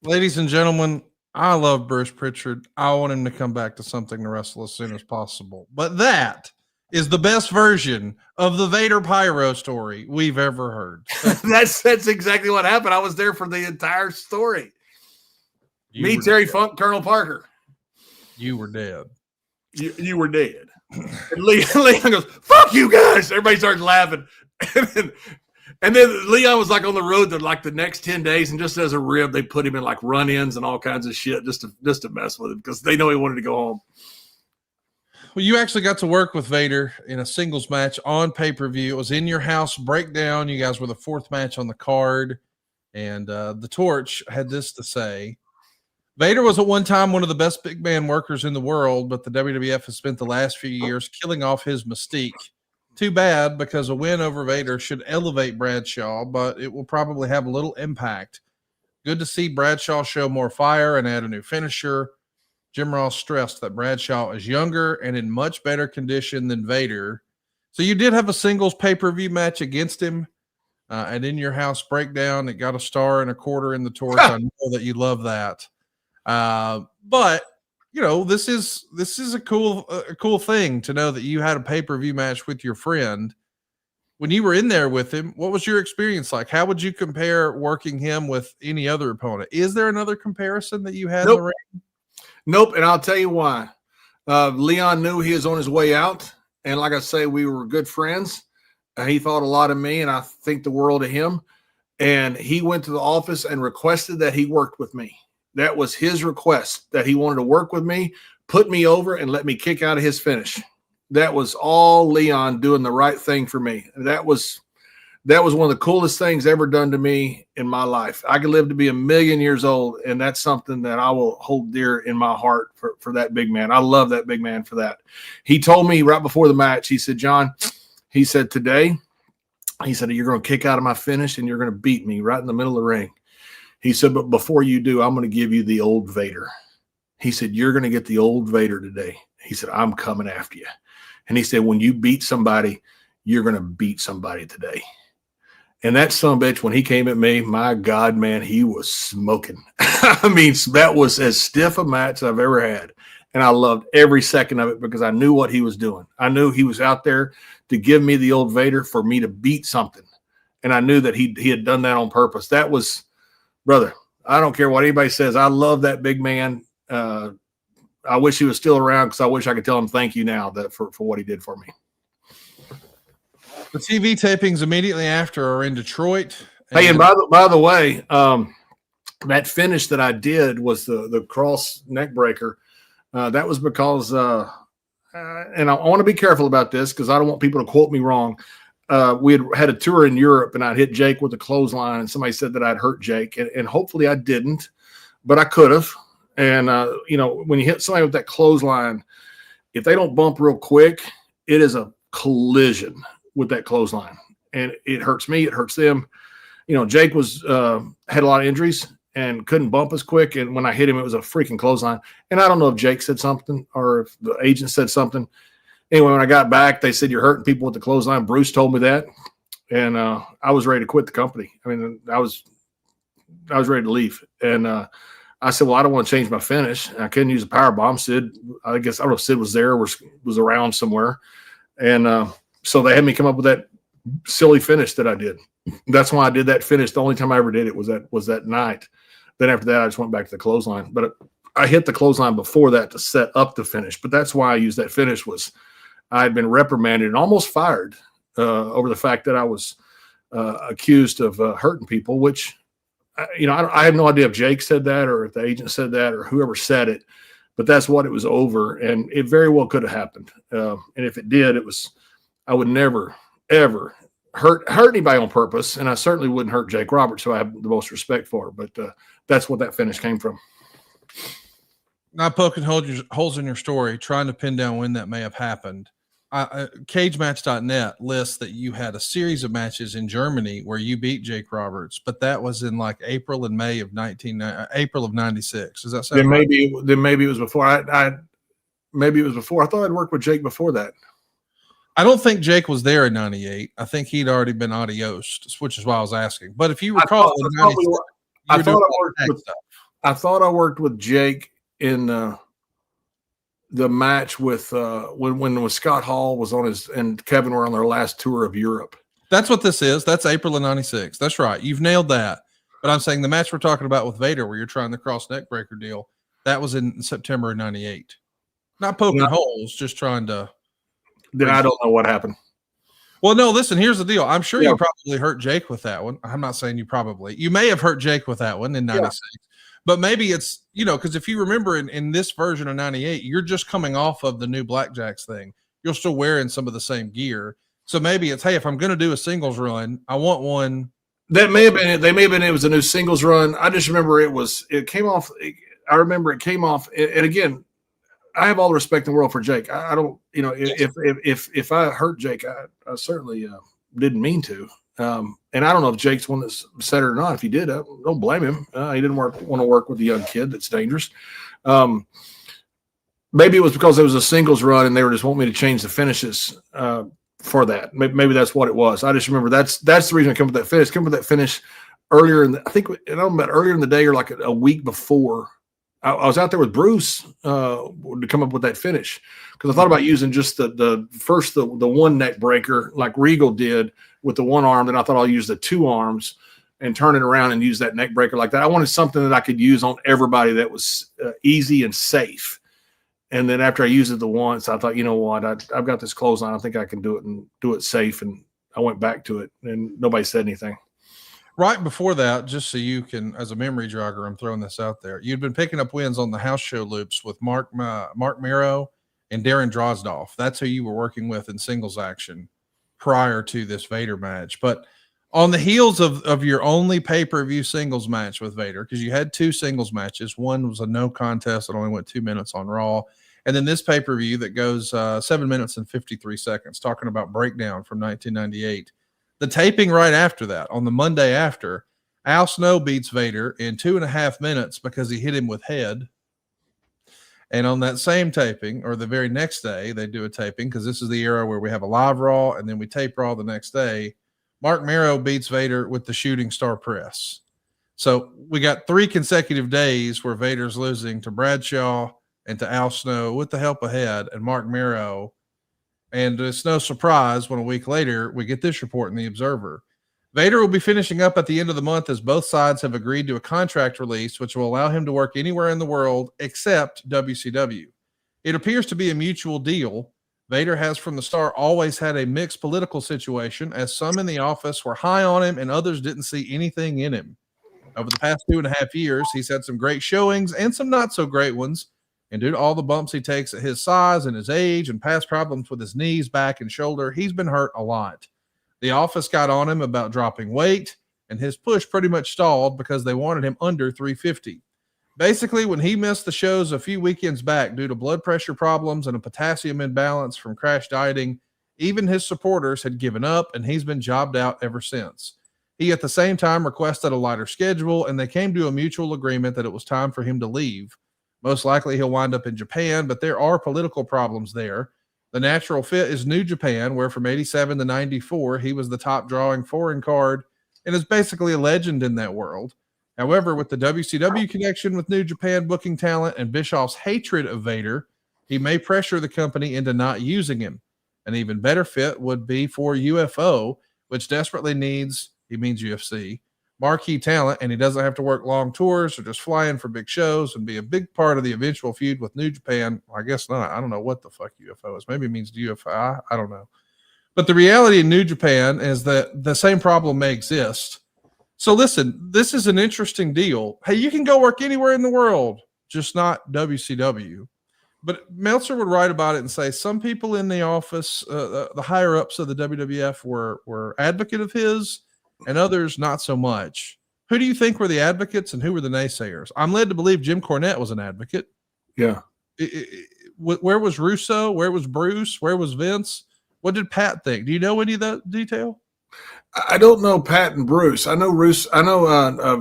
Ladies and gentlemen, I love Bruce Pritchard. I want him to come back to Something to Wrestle as soon as possible. But that is the best version of the Vader Pyro story we've ever heard. That's exactly what happened. I was there for the entire story. Me, Terry Funk, Colonel Parker. You were dead. You were dead. And Leon goes, fuck you guys. Everybody starts laughing. And then Leon was like on the road to like the next 10 days. And just as a rib, they put him in like run-ins and all kinds of shit just to mess with him because they know he wanted to go home. Well, you actually got to work with Vader in a singles match on pay-per-view. It was in your house breakdown. You guys were the fourth match on the card. And the Torch had this to say. Vader was at one time one of the best big man workers in the world, but the WWF has spent the last few years killing off his mystique. Too bad, because a win over Vader should elevate Bradshaw, but it will probably have a little impact. Good to see Bradshaw show more fire and add a new finisher. Jim Ross stressed that Bradshaw is younger and in much better condition than Vader. So you did have a singles pay-per-view match against him. And in your house breakdown, it got a star and a quarter in the Torch. I know that you love that. But you know, this is a cool thing to know that you had a pay-per-view match with your friend. When you were in there with him, what was your experience like? How would you compare working him with any other opponent? Is there another comparison that you had in the ring? Nope. And I'll tell you why. Leon knew he was on his way out. And like I say, we were good friends. He thought a lot of me and I think the world of him. And he went to the office and requested that he worked with me. That was his request, that he wanted to work with me, put me over, and let me kick out of his finish. That was all Leon doing the right thing for me. That was one of the coolest things ever done to me in my life. I could live to be 1,000,000 years old, and that's something that I will hold dear in my heart for that big man. I love that big man for that. He told me right before the match, he said, John, he said, today, he said, you're going to kick out of my finish, and you're going to beat me right in the middle of the ring. He said, but before you do, I'm going to give you the old Vader. He said, you're going to get the old Vader today. He said, I'm coming after you. And he said, when you beat somebody, you're going to beat somebody today. And that son of a bitch, when he came at me, my God, man, he was smoking. I mean, that was as stiff a match I've ever had. And I loved every second of it because I knew what he was doing. I knew he was out there to give me the old Vader for me to beat something. And I knew that he had done that on purpose. That was, brother, I don't care what anybody says. I love that big man. I wish he was still around because I wish I could tell him thank you now for what he did for me. The TV tapings immediately after are in Detroit. Hey, and by the way, that finish that I did was the cross neck breaker. That was because, and I want to be careful about this because I don't want people to quote me wrong. We had a tour in Europe and I'd hit Jake with a clothesline and somebody said that I'd hurt Jake and hopefully I didn't, but I could have. And, you know, when you hit somebody with that clothesline, if they don't bump real quick, it is a collision with that clothesline and it hurts me. It hurts them. You know, Jake had a lot of injuries and couldn't bump as quick. And when I hit him, it was a freaking clothesline. And I don't know if Jake said something or if the agent said something. Anyway, when I got back, they said, you're hurting people with the clothesline. Bruce told me that. And I was ready to quit the company. I mean, I was ready to leave. And I said, well, I don't want to change my finish. I couldn't use a power bomb. Sid, I guess, I don't know if Sid was there or was around somewhere. And so they had me come up with that silly finish that I did. That's why I did that finish. The only time I ever did it was that night. Then after that, I just went back to the clothesline. But I hit the clothesline before that to set up the finish. But that's why I used that finish was I had been reprimanded and almost fired over the fact that I was accused of hurting people, which, you know, I have no idea if Jake said that or if the agent said that or whoever said it, but that's what it was over. And it very well could have happened. And if it did, I would never, ever hurt anybody on purpose. And I certainly wouldn't hurt Jake Roberts, who I have the most respect for. But that's what that finish came from. Not poking holes in your story, trying to pin down when that may have happened. CageMatch.net lists that you had a series of matches in Germany where you beat Jake Roberts, but that was in like April and May of April of '96. Does that sound Then right? maybe it was before. Maybe it was before. I thought I'd worked with Jake before that. I don't think Jake was there in '98. I think he'd already been adiosed, which is why I was asking. But if you recall, I thought I worked with Jake in the match with when Scott Hall was on and Kevin were on their last tour of Europe. That's what this is. That's April of '96. That's right. You've nailed that. But I'm saying the match we're talking about with Vader, where you're trying the cross neck breaker deal, that was in September of '98. Not poking holes, just trying to. Then I don't know what happened. Well, no, listen, here's the deal. I'm sure you probably hurt Jake with that one. I'm not saying you may have hurt Jake with that one in '96, but maybe it's, because if you remember in this version of '98, you're just coming off of the new Blackjacks thing. You're still wearing some of the same gear. So maybe it's, hey, if I'm going to do a singles run, I want one. That may have been it. It was a new singles run. I just remember it came off. I remember it came off. And again, I have all the respect in the world for Jake. I don't, if I hurt Jake, I certainly didn't mean to. And I don't know if Jake's one that's said it or not. If he did, I don't blame him. He didn't want to work with a young kid that's dangerous. Maybe it was because it was a singles run and they were just wanting me to change the finishes for that. Maybe that's what it was. I just remember that's the reason I come with that finish. Come with that finish earlier earlier in the day or like a week before. I was out there with Bruce to come up with that finish because I thought about using just the one neck breaker like Regal did with the one arm. Then I thought I'll use the two arms and turn it around and use that neck breaker like that. I wanted something that I could use on everybody that was easy and safe. And then after I used it the once, I thought, you know what, I've got this clothesline. I think I can do it and do it safe. And I went back to it and nobody said anything. Right before that, just so you can, as a memory jogger, I'm throwing this out there. You'd been picking up wins on the house show loops with Mark Miro and Darren Drozdoff. That's who you were working with in singles action prior to this Vader match. But on the heels of your only pay-per-view singles match with Vader, because you had two singles matches. One was a no contest that only went 2 minutes on Raw. And then this pay-per-view that goes 7 minutes and 53 seconds, talking about Breakdown from 1998. The taping right after that, on the Monday after, Al Snow beats Vader in 2.5 minutes because he hit him with head. And on that same taping, or the very next day, they do a taping because this is the era where we have a live Raw and then we tape Raw the next day. Mark Miro beats Vader with the shooting star press. So we got 3 consecutive days where Vader's losing to Bradshaw and to Al Snow with the help of Head and Mark Miro. And it's no surprise when a week later we get this report in the Observer. Vader will be finishing up at the end of the month as both sides have agreed to a contract release, which will allow him to work anywhere in the world except WCW. It appears to be a mutual deal. Vader has from the start always had a mixed political situation, as some in the office were high on him and others didn't see anything in him. Over the past 2.5 years, he's had some great showings and some not so great ones. And due to all the bumps he takes at his size and his age and past problems with his knees, back, and shoulder, he's been hurt a lot. The office got on him about dropping weight, and his push pretty much stalled because they wanted him under 350. Basically, when he missed the shows a few weekends back due to blood pressure problems and a potassium imbalance from crash dieting, even his supporters had given up, and he's been jobbed out ever since. He, at the same time, requested a lighter schedule, and they came to a mutual agreement that it was time for him to leave. Most likely he'll wind up in Japan, but there are political problems there. The natural fit is New Japan, where from 87 to 94, he was the top drawing foreign card and is basically a legend in that world. However, with the WCW connection with New Japan booking talent and Bischoff's hatred of Vader, he may pressure the company into not using him. An even better fit would be for UFO, which desperately needs, he means UFC, marquee talent, and he doesn't have to work long tours or just fly in for big shows and be a big part of the eventual feud with New Japan. I guess not. I don't know what the fuck UFO is. Maybe it means UFO. I don't know. But the reality in New Japan is that the same problem may exist. So listen, this is an interesting deal. Hey, you can go work anywhere in the world, just not WCW. But Meltzer would write about it and say some people in the office, the higher ups of the WWF were advocate of his, and others not so much. Who do you think were the advocates and who were the naysayers? I'm led to believe Jim Cornette was an advocate. Yeah. Where was Russo? Where was Bruce? Where was Vince? What did Pat think? Do you know any of that detail? I don't know Pat and Bruce. I know Bruce. I know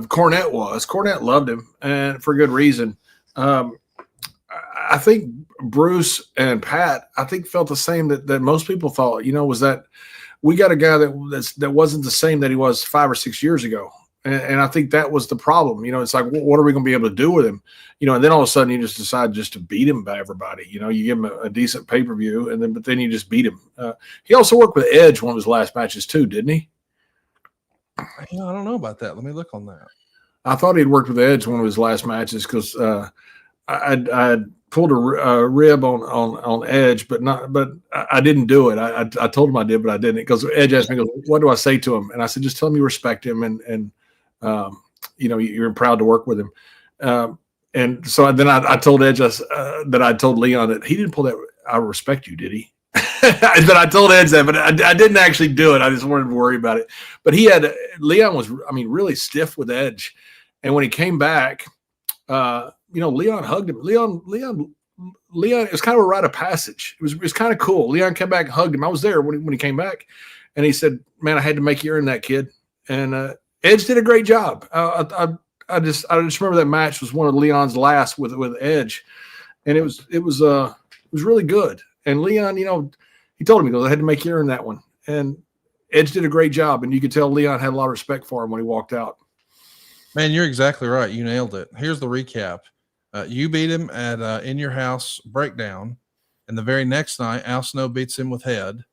Cornette was. Cornette loved him, and for good reason. I think Bruce and Pat, I think, felt the same that most people thought. Was that we got a guy that wasn't the same that he was 5 or 6 years ago, and I think that was the problem. It's like, what are we going to be able to do with him? And then all of a sudden you just decide just to beat him by everybody. You give him a decent pay-per-view, but then you just beat him. He also worked with Edge one of his last matches too, didn't he? I don't know about that. Let me look on that. I thought he'd worked with Edge one of his last matches because I pulled a rib on Edge, but I didn't do it. I told him I did, but I didn't, because Edge asked me, "What do I say to him?" And I said, "Just tell him you respect him and you're proud to work with him." And so then I told Edge that I told Leon that he didn't pull that. I respect you, did he? But I told Edge that, but I didn't actually do it. I just wanted to worry about it. But Leon was, really stiff with Edge, and when he came back, Leon hugged him. Leon. It was kind of a rite of passage. It was kind of cool. Leon came back and hugged him. I was there when he came back, and he said, "Man, I had to make you earn that, kid." And Edge did a great job. I just remember that match was one of Leon's last with Edge, and it was really good. And Leon, he told him, he goes, "I had to make you earn that one." And Edge did a great job, and you could tell Leon had a lot of respect for him when he walked out. Man, you're exactly right. You nailed it. Here's the recap. You beat him at In Your House Breakdown, and the very next night, Al Snow beats him with Head,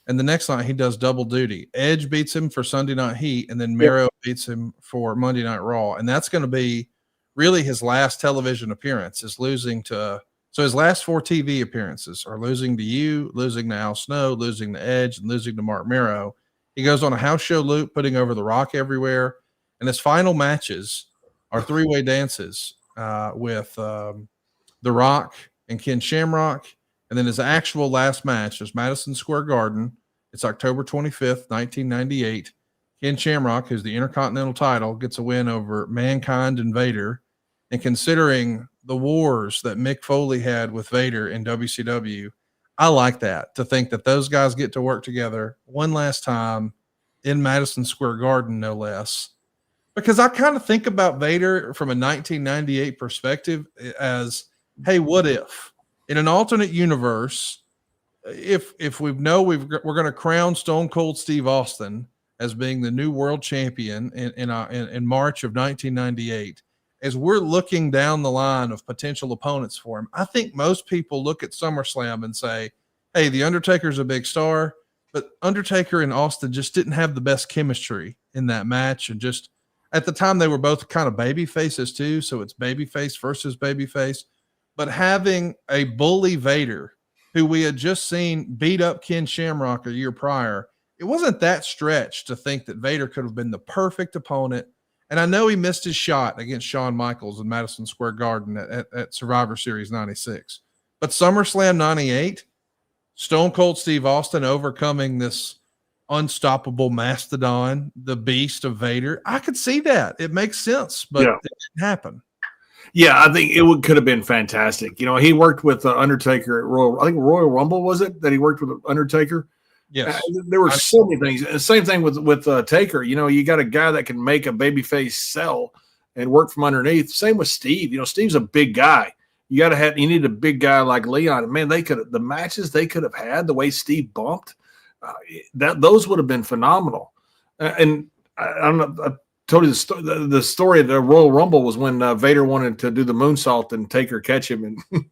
and the next night he does double duty. Edge beats him for Sunday Night Heat, and then Miro beats him for Monday Night Raw, and that's going to be really his last television appearance. Is losing to So his last 4 TV appearances are losing to you, losing to Al Snow, losing to Edge, and losing to Mark Miro. He goes on a house show loop, putting over The Rock everywhere. And his final matches are 3-way dances with The Rock and Ken Shamrock. And then his actual last match is Madison Square Garden. It's October 25th, 1998. Ken Shamrock, who's the Intercontinental title, gets a win over Mankind and Vader. And considering the wars that Mick Foley had with Vader in WCW, I like that, to think that those guys get to work together one last time in Madison Square Garden, no less. Because I kind of think about Vader from a 1998 perspective as, hey, what if in an alternate universe, if we're going to crown Stone Cold Steve Austin as being the new world champion in March of 1998, as we're looking down the line of potential opponents for him, I think most people look at SummerSlam and say, hey, The Undertaker's a big star, but Undertaker and Austin just didn't have the best chemistry in that match. And just at the time, they were both kind of baby faces too. So it's babyface versus babyface. But having a bully Vader, who we had just seen beat up Ken Shamrock a year prior, it wasn't that stretch to think that Vader could have been the perfect opponent. And I know he missed his shot against Shawn Michaels in Madison Square Garden at Survivor Series 96. But SummerSlam 98, Stone Cold Steve Austin overcoming this unstoppable mastodon, the beast of Vader, I could see that. It makes sense, but it didn't happen. Yeah, I think could have been fantastic. You know, he worked with Undertaker at Royal Rumble, was it, that he worked with Undertaker? Yes. There were so many things. And same thing with Taker. You know, you got a guy that can make a babyface sell and work from underneath. Same with Steve. You know, Steve's a big guy. You need a big guy like Leon. Man, the matches they could have had, the way Steve bumped, those would have been phenomenal. And I told you the story of the Royal Rumble was when Vader wanted to do the moonsault and Taker catch him and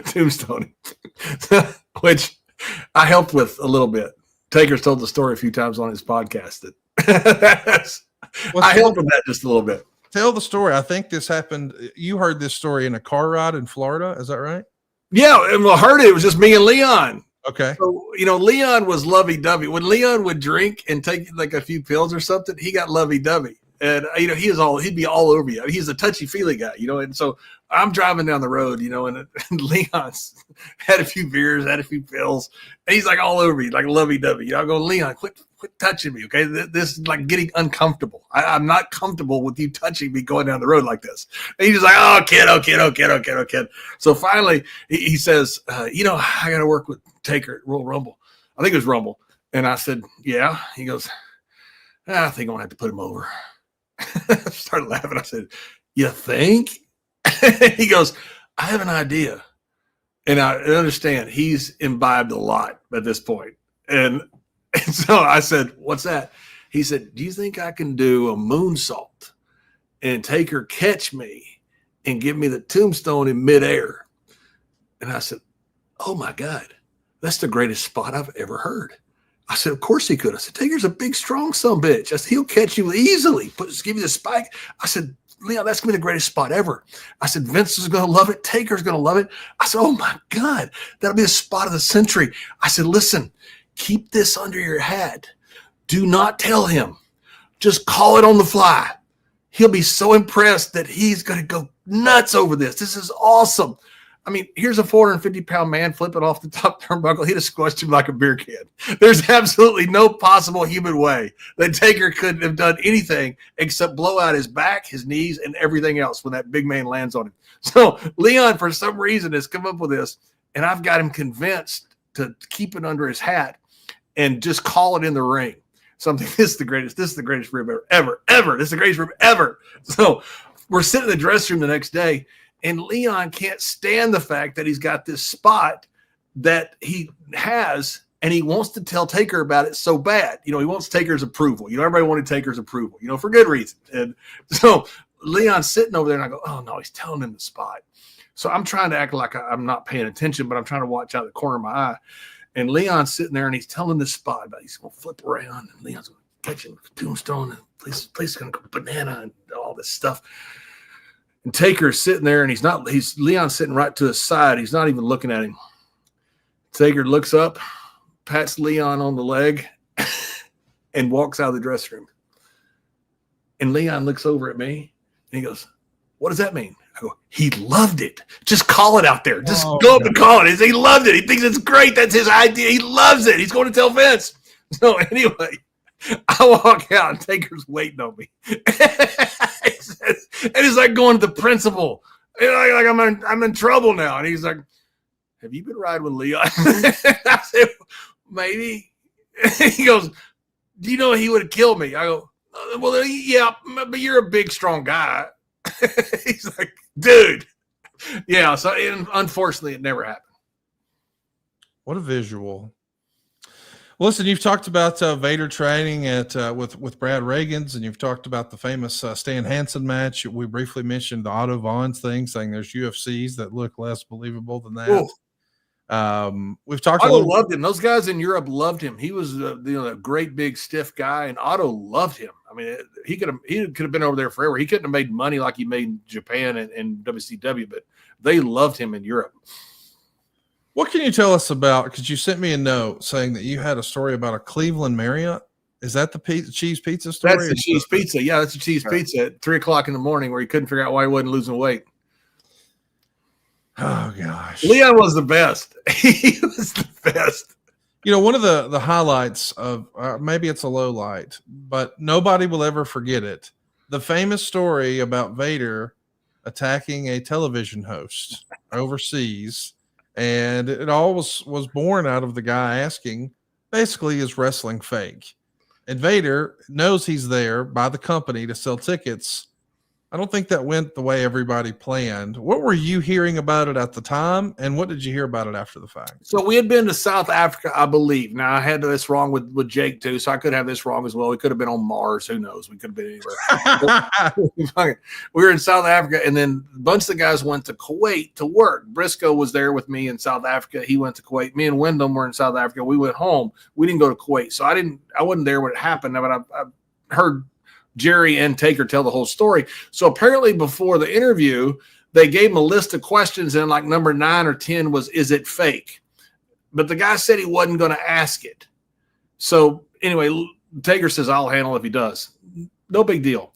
tombstone him, which I helped with a little bit. Taker's told the story a few times on his podcast. I helped with that just a little bit. Tell the story. I think this happened. You heard this story in a car ride in Florida. Is that right? Yeah, and I heard it. It was just me and Leon. Okay. So, you know, Leon was lovey-dovey. When Leon would drink and take like a few pills or something, he got lovey-dovey. And, you know, he'd be all over you. He's a touchy-feely guy, you know. And so I'm driving down the road, you know, and Leon's had a few beers, had a few pills. And he's like all over you, like lovey-dovey. You know, I go, Leon, quit quit touching me, okay? This is like getting uncomfortable. I'm not comfortable with you touching me going down the road like this. And he's just like, oh, kid. So finally, he says, I got to work with Taker at Royal Rumble. I think it was Rumble. And I said, yeah. He goes, I think I'm going to have to put him over. I started laughing. I said, you think? He goes, I have an idea. And I understand he's imbibed a lot at this point. And so I said, what's that? He said, do you think I can do a moonsault and Taker catch me and give me the tombstone in midair? And I said, oh my God, that's the greatest spot I've ever heard. I said, of course he could. I said, Taker's a big, strong son of a bitch. I said, he'll catch you easily. Just give you the spike. I said, Leon, that's going to be the greatest spot ever. I said, Vince is going to love it. Taker's going to love it. I said, oh my God, that'll be the spot of the century. I said, listen, keep this under your hat. Do not tell him. Just call it on the fly. He'll be so impressed that he's going to go nuts over this. This is awesome. I mean, here's a 450-pound man flipping off the top turnbuckle. He'd have squashed him like a beer can. There's absolutely no possible human way that Taker could have done anything except blow out his back, his knees, and everything else when that big man lands on him. So Leon, for some reason, has come up with this, and I've got him convinced to keep it under his hat and just call it in the ring. Something, this is the greatest rib ever. This is the greatest rib ever. So we're sitting in the dressing room the next day, and Leon can't stand the fact that he's got this spot that he has, and he wants to tell Taker about it so bad. He wants Taker's approval. Everybody wanted Taker's approval, for good reason. And so Leon's sitting over there, and I go, oh, no, he's telling him the spot. So I'm trying to act like I'm not paying attention, but I'm trying to watch out the corner of my eye. And Leon's sitting there, and he's telling this spot about he's going to flip around, and Leon's going to catch him with a tombstone, and the place is going to go banana and all this stuff. And Taker's sitting there, and Leon's sitting right to his side. He's not even looking at him. Taker looks up, pats Leon on the leg, and walks out of the dressing room. And Leon looks over at me, and he goes, what does that mean? I go, he loved it. Just call it out there. Just go up and call it. He loved it. He thinks it's great. That's his idea. He loves it. He's going to tell Vince. So anyway, I walk out, and Taker's waiting on me. And he's like going to the principal. Like I'm in trouble now. And he's like, have you been riding with Leon? I said, maybe. He goes, do you know he would have killed me? I go, well, yeah, but you're a big, strong guy. He's like, dude. Yeah, so unfortunately, it never happened. What a visual. Listen, you've talked about Vader training at with Brad Reagan's, and you've talked about the famous Stan Hansen match. We briefly mentioned the Otto Vaughn's thing, saying there's UFCs that look less believable than that. We've talked. Otto loved him. Those guys in Europe loved him. He was a great big stiff guy, and Otto loved him. I mean, he could have been over there forever. He couldn't have made money like he made in Japan and WCW, but they loved him in Europe. What can you tell us about, because you sent me a note saying that you had a story about a Cleveland Marriott. Is that the cheese pizza story? That's the cheese pizza. Yeah, that's the cheese pizza at 3:00 in the morning where he couldn't figure out why he wasn't losing weight. Oh, gosh. Leon was the best. He was the best. One of the highlights of maybe it's a low light, but nobody will ever forget it. The famous story about Vader attacking a television host overseas. And it all was born out of the guy asking, basically, is wrestling fake? And Vader knows he's there by the company to sell tickets. I don't think that went the way everybody planned. What were you hearing about it at the time, and what did you hear about it after the fact? So we had been to South Africa, I believe. Now, I had this wrong with Jake, too, so I could have this wrong as well. We could have been on Mars. Who knows? We could have been anywhere. We were in South Africa, and then a bunch of the guys went to Kuwait to work. Briscoe was there with me in South Africa. He went to Kuwait. Me and Wyndham were in South Africa. We went home. We didn't go to Kuwait, so I wasn't there when it happened, but I heard Jerry and Taker tell the whole story. So apparently before the interview, they gave him a list of questions, and like number 9 or 10 was, is it fake? But the guy said he wasn't going to ask it. So anyway, Taker says, I'll handle it if he does. No big deal.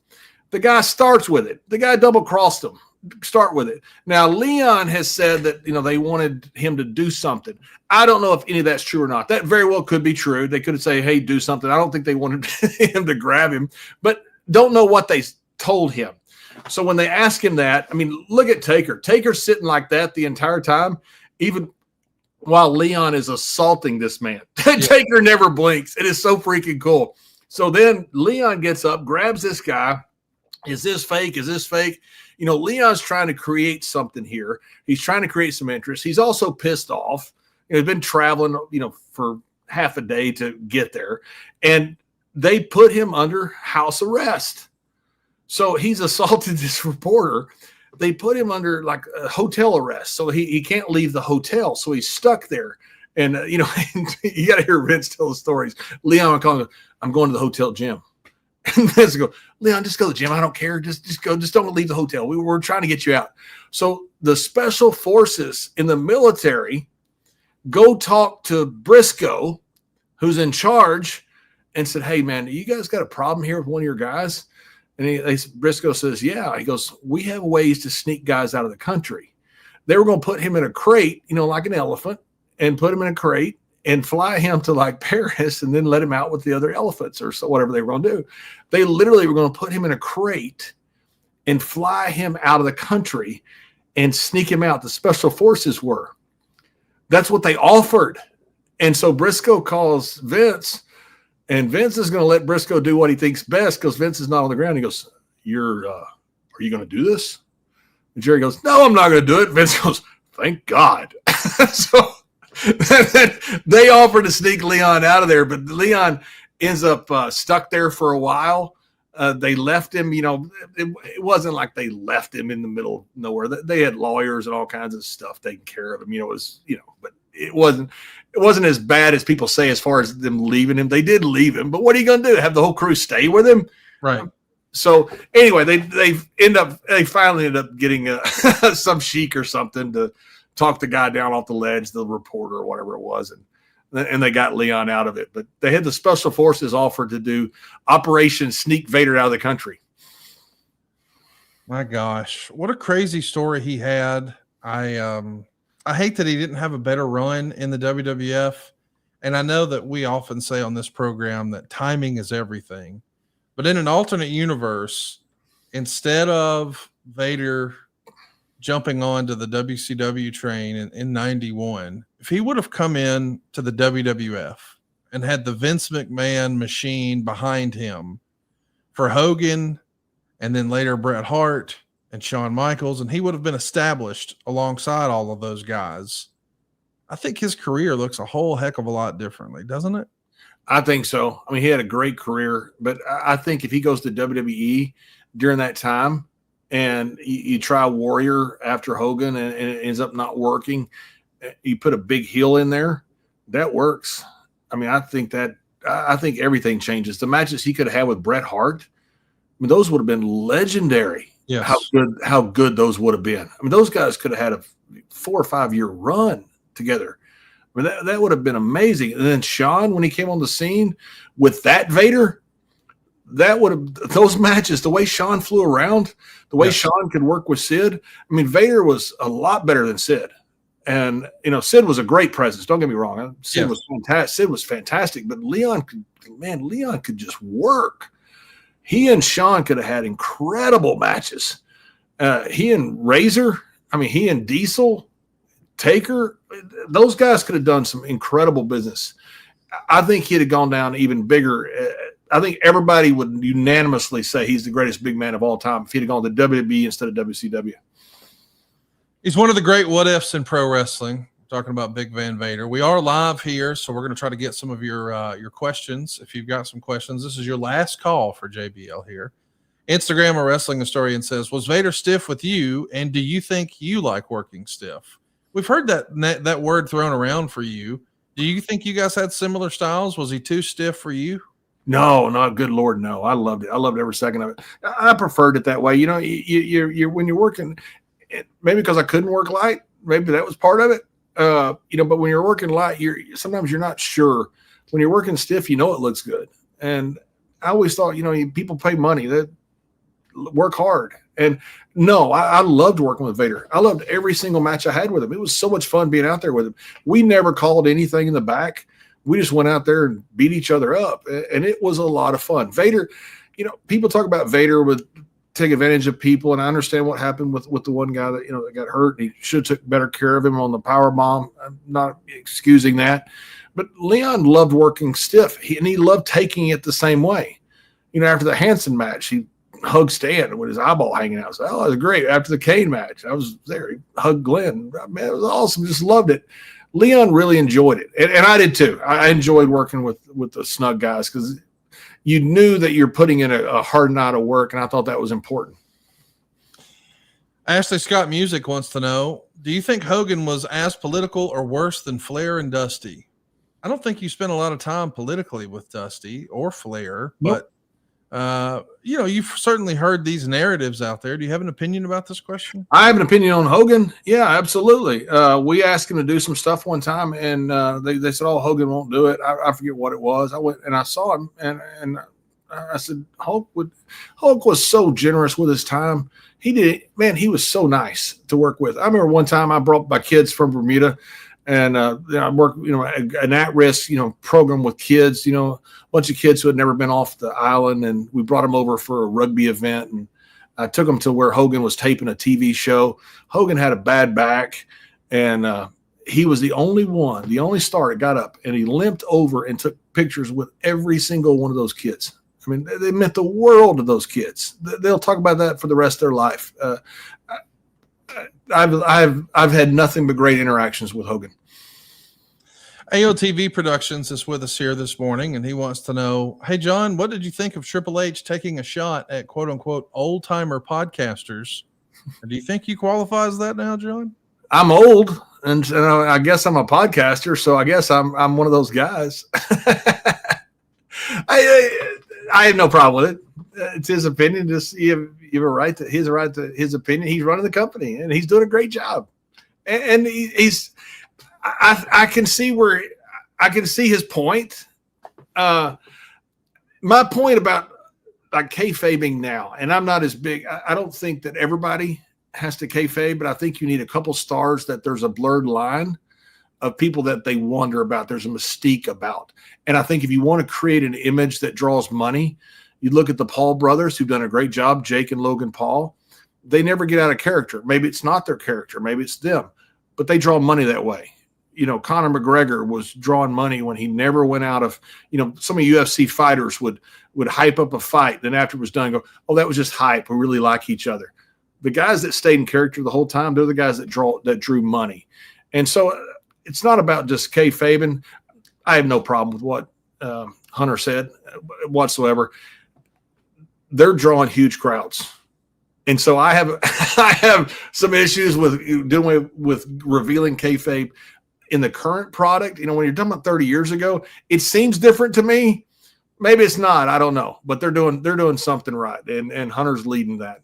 The guy starts with it. The guy double-crossed him. start with it. Now, Leon has said that, they wanted him to do something. I don't know if any of that's true or not. That very well could be true. They could say, hey, do something. I don't think they wanted him to grab him, but don't know what they told him. So when they ask him that, look at Taker. Taker's sitting like that the entire time, even while Leon is assaulting this man. Taker never blinks. It is so freaking cool. So then Leon gets up, grabs this guy. Is this fake? Is this fake? Leon's trying to create something here. He's trying to create some interest. He's also pissed off. He's been traveling, for half a day to get there. And they put him under house arrest. So he's assaulted this reporter. They put him under like a hotel arrest. So he can't leave the hotel. So he's stuck there. And, you got to hear Vince tell the stories. Leon would call him, I'm going to the hotel gym. And Vince would go, Leon, just go to the gym. I don't care. Just go. Just don't leave the hotel. We're trying to get you out. So the special forces in the military go talk to Briscoe, who's in charge, and said, hey, man, you guys got a problem here with one of your guys? And Briscoe says, yeah. He goes, we have ways to sneak guys out of the country. They were going to put him in a crate, like an elephant, and put him in a crate and fly him to like Paris and then let him out with the other elephants or so whatever they were going to do. They literally were going to put him in a crate and fly him out of the country and sneak him out. The special forces were. That's what they offered. And so Briscoe calls Vince, and Vince is going to let Briscoe do what he thinks best because Vince is not on the ground. He goes, are you going to do this? And Jerry goes, no, I'm not going to do it. Vince goes, thank God. So they offered to sneak Leon out of there, but Leon ends up stuck there for a while. They left him, it wasn't like they left him in the middle of nowhere. They had lawyers and all kinds of stuff taking care of him. It was, but it wasn't as bad as people say as far as them leaving him. They did leave him, but what are you going to do? Have the whole crew stay with him? Right. So anyway, they finally end up getting some sheik or something to talk the guy down off the ledge, the reporter or whatever it was. And they got Leon out of it, but they had the special forces offered to do Operation Sneak Vader out of the country. My gosh, what a crazy story he had. I hate that he didn't have a better run in the WWF. And I know that we often say on this program that timing is everything, but in an alternate universe, instead of Vader jumping on to the WCW train in 91, if he would have come in to the WWF and had the Vince McMahon machine behind him for Hogan and then later Bret Hart and Shawn Michaels, and he would have been established alongside all of those guys, I think his career looks a whole heck of a lot differently, doesn't it? I think so. He had a great career, but I think if he goes to WWE during that time, and you try Warrior after Hogan and it ends up not working, you put a big heel in there, that works. I think everything changes. The matches he could have had with Bret Hart, those would have been legendary. Yes. How good those would have been. Those guys could have had a 4 or 5 year run together. That would have been amazing. And then Shawn, when he came on the scene with that Vader, that would have, those matches, the way Shawn flew around, the way Shawn could work with Sid. Vader was a lot better than Sid. And, Sid was a great presence. Don't get me wrong. Sid was fantastic. Sid was fantastic, but Leon could just work. He and Shawn could have had incredible matches. He and Razor, he and Diesel, Taker, those guys could have done some incredible business. I think he'd have gone down even bigger. I think everybody would unanimously say he's the greatest big man of all time if he'd have gone to WWE instead of WCW. He's one of the great what ifs in pro wrestling. We're talking about Big Van Vader. We are live here, so we're going to try to get some of your questions. If you've got some questions, this is your last call for JBL here. Instagram, a wrestling historian, says, was Vader stiff with you, and do you think you like working stiff? We've heard that word thrown around for you. Do you think you guys had similar styles? Was he too stiff for you? No, not good Lord, no. I loved it. I loved every second of it. I preferred it that way. You're when you're working, maybe because I couldn't work light, maybe that was part of it. But when you're working light, sometimes you're not sure. When you're working stiff, it looks good. And I always thought, people pay money, that work hard. And no, I loved working with Vader. I loved every single match I had with him. It was so much fun being out there with him. We never called anything in the back. We just went out there and beat each other up, and it was a lot of fun. Vader, people talk about Vader would take advantage of people, and I understand what happened with the one guy that that got hurt. And he should have took better care of him on the power bomb. I'm not excusing that, but Leon loved working stiff, and he loved taking it the same way. After the Hansen match, he hugged Stan with his eyeball hanging out. So, that was great. After the Kane match, I was there. He hugged Glenn. Man, it was awesome. Just loved it. Leon really enjoyed it, and I did too. I enjoyed working with the snug guys because you knew that you're putting in a hard night of work, and I thought that was important. Ashley Scott Music wants to know, do you think Hogan was as political or worse than Flair and Dusty? I don't think you spent a lot of time politically with Dusty or Flair, Nope. but you've certainly heard these narratives out there. Do you have an opinion about this question? I have an opinion on Hogan. Yeah, absolutely. We asked him to do some stuff one time, and they said, "Oh, Hogan won't do it." I forget what it was. I went and I saw him, and I said, Hulk was so generous with his time. He was so nice to work with. I remember one time I brought my kids from Bermuda, and I worked, an at-risk, program with kids, a bunch of kids who had never been off the island, and we brought them over for a rugby event, and I took them to where Hogan was taping a TV show. Hogan had a bad back, and he was the only star that got up, and he limped over and took pictures with every single one of those kids. I mean, they meant the world to those kids. They'll talk about that for the rest of their life. I've had nothing but great interactions with Hogan. AOTV Productions is with us here this morning, and he wants to know, hey, John, what did you think of Triple H taking a shot at quote unquote old timer podcasters? Or do you think you qualify as that now, John? I'm old, and I guess I'm a podcaster, so I guess I'm one of those guys. I have no problem with it. It's his opinion. Just you have a right to his opinion. He's running the company, and he's doing a great job. And I can see his point. My point about like kayfabing now, and I'm not as big. I don't think that everybody has to kayfabe, but I think you need a couple stars that there's a blurred line of people that they wonder about. There's a mystique about. And I think if you want to create an image that draws money, you look at the Paul brothers who've done a great job, Jake and Logan Paul. They never get out of character. Maybe it's not their character. Maybe it's them, but they draw money that way. Conor McGregor was drawing money when he never went out of, some of UFC fighters would hype up a fight. Then after it was done, go, oh, that was just hype. We really like each other. The guys that stayed in character the whole time, they're the guys that drew money. And so it's not about just kayfabing. I have no problem with what Hunter said whatsoever. They're drawing huge crowds. And so I have some issues with revealing kayfabe in the current product. When you're talking about 30 years ago, it seems different to me. Maybe it's not. I don't know. But they're doing something right. And Hunter's leading that.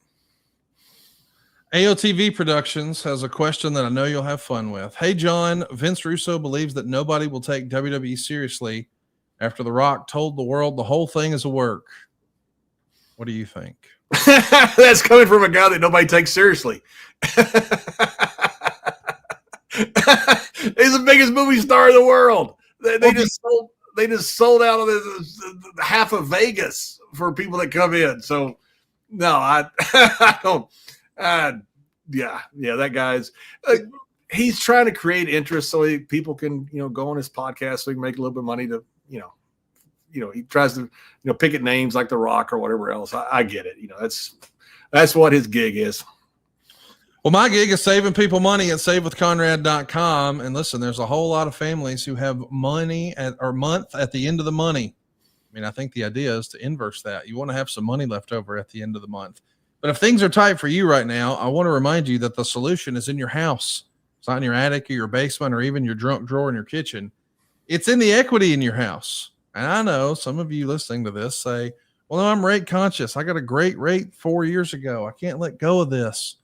AOTV Productions has a question that I know you'll have fun with. Hey, John, Vince Russo believes that nobody will take WWE seriously after The Rock told the world the whole thing is a work. What do you think? That's coming from a guy that nobody takes seriously. He's the biggest movie star in the world. They just sold out of half of Vegas for people that come in. So no, I don't. Yeah, that guy's he's trying to create interest so people can go on his podcast so he can make a little bit of money to he tries to pick at names like The Rock or whatever else. I get it. That's what his gig is. Well, my gig is saving people money at savewithconrad.com. And listen, there's a whole lot of families who have money month at the end of the money. I mean, I think the idea is to inverse that. You want to have some money left over at the end of the month. But if things are tight for you right now, I want to remind you that the solution is in your house. It's not in your attic or your basement or even your junk drawer in your kitchen. It's in the equity in your house. And I know some of you listening to this say, well, no, I'm rate conscious. I got a great rate 4 years ago. I can't let go of this.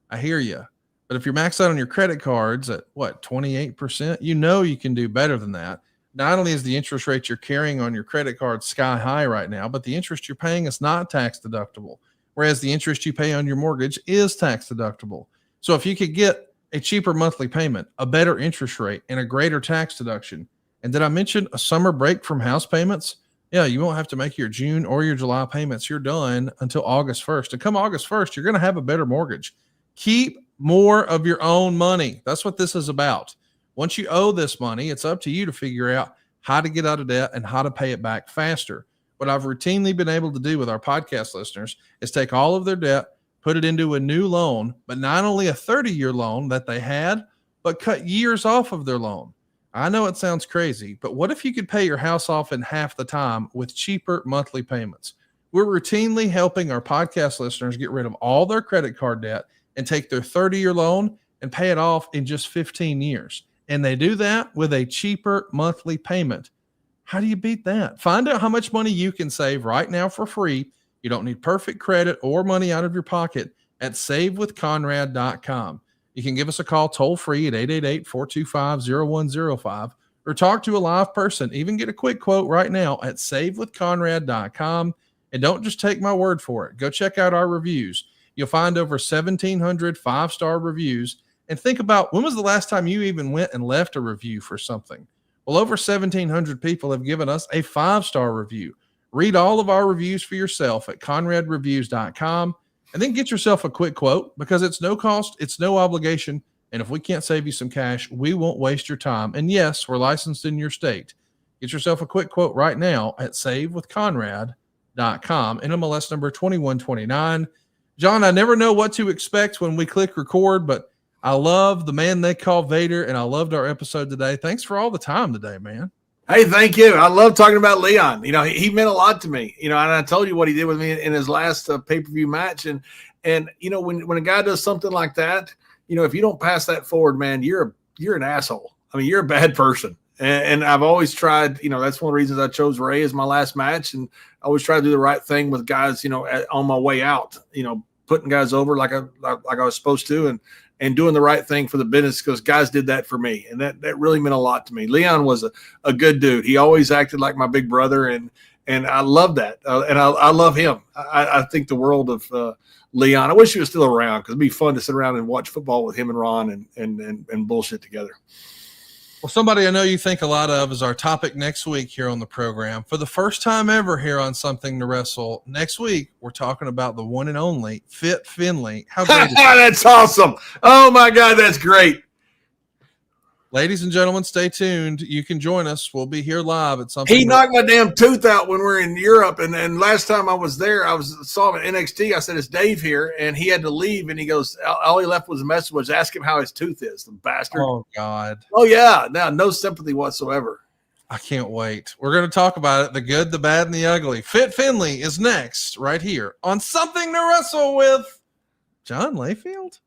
I hear you. But if you're maxed out on your credit cards at 28%, you can do better than that. Not only is the interest rate you're carrying on your credit card sky high right now, but the interest you're paying is not tax deductible. whereas the interest you pay on your mortgage is tax deductible. So if you could get a cheaper monthly payment, a better interest rate, and a greater tax deduction, and did I mention a summer break from house payments? Yeah, you won't have to make your June or your July payments. You're done until August 1st. And come August 1st, you're going to have a better mortgage. Keep more of your own money. That's what this is about. Once you owe this money, it's up to you to figure out how to get out of debt and how to pay it back faster. What I've routinely been able to do with our podcast listeners is take all of their debt, put it into a new loan, but not only a 30-year loan that they had, but cut years off of their loan. I know it sounds crazy, but what if you could pay your house off in half the time with cheaper monthly payments? We're routinely helping our podcast listeners get rid of all their credit card debt and take their 30-year loan and pay it off in just 15 years. And they do that with a cheaper monthly payment. How do you beat that? Find out how much money you can save right now for free. You don't need perfect credit or money out of your pocket at savewithconrad.com. You can give us a call toll free at 888-425-0105 or talk to a live person. Even get a quick quote right now at savewithconrad.com. And don't just take my word for it. Go check out our reviews. You'll find over 1,700 5-star reviews. And think about, when was the last time you even went and left a review for something? Well, over 1,700 people have given us a 5-star review. Read all of our reviews for yourself at conradreviews.com. And then get yourself a quick quote, because it's no cost, it's no obligation. And if we can't save you some cash, we won't waste your time. And yes, we're licensed in your state. Get yourself a quick quote right now at savewithconrad.com. NMLS number 2129. John, I never know what to expect when we click record, but I love the man they call Vader, and I loved our episode today. Thanks for all the time today, man. Hey, thank you. I love talking about Leon. You know, he meant a lot to me. You know, and I told you what he did with me in his last pay-per-view match. And you know, when a guy does something like that, you know, if you don't pass that forward, man, you're an asshole. I mean, you're a bad person. And I've always tried. You know, that's one of the reasons I chose Ray as my last match. And I always try to do the right thing with guys. You know, on my way out. You know, putting guys over like I was supposed to, and doing the right thing for the business, because guys did that for me. And that really meant a lot to me. Leon was a good dude. He always acted like my big brother. And I love that. And I love him. I think the world of Leon. I wish he was still around, because it'd be fun to sit around and watch football with him and Ron and bullshit together. Well, somebody I know you think a lot of is our topic next week here on the program. For the first time ever here on Something to Wrestle, next week we're talking about the one and only Fit Finley. How great is that? That's awesome. Oh, my God, that's great. Ladies and gentlemen, stay tuned. You can join us. We'll be here live at Something. He knocked my damn tooth out when we were in Europe. And last time I was there, saw him at NXT. I said, it's Dave here. And he had to leave. And he goes, all he left was a message, was ask him how his tooth is, the bastard. Oh, God. Oh, yeah. Now, no sympathy whatsoever. I can't wait. We're going to talk about it, the good, the bad, and the ugly. Fit Finley is next right here on Something to Wrestle with John Layfield.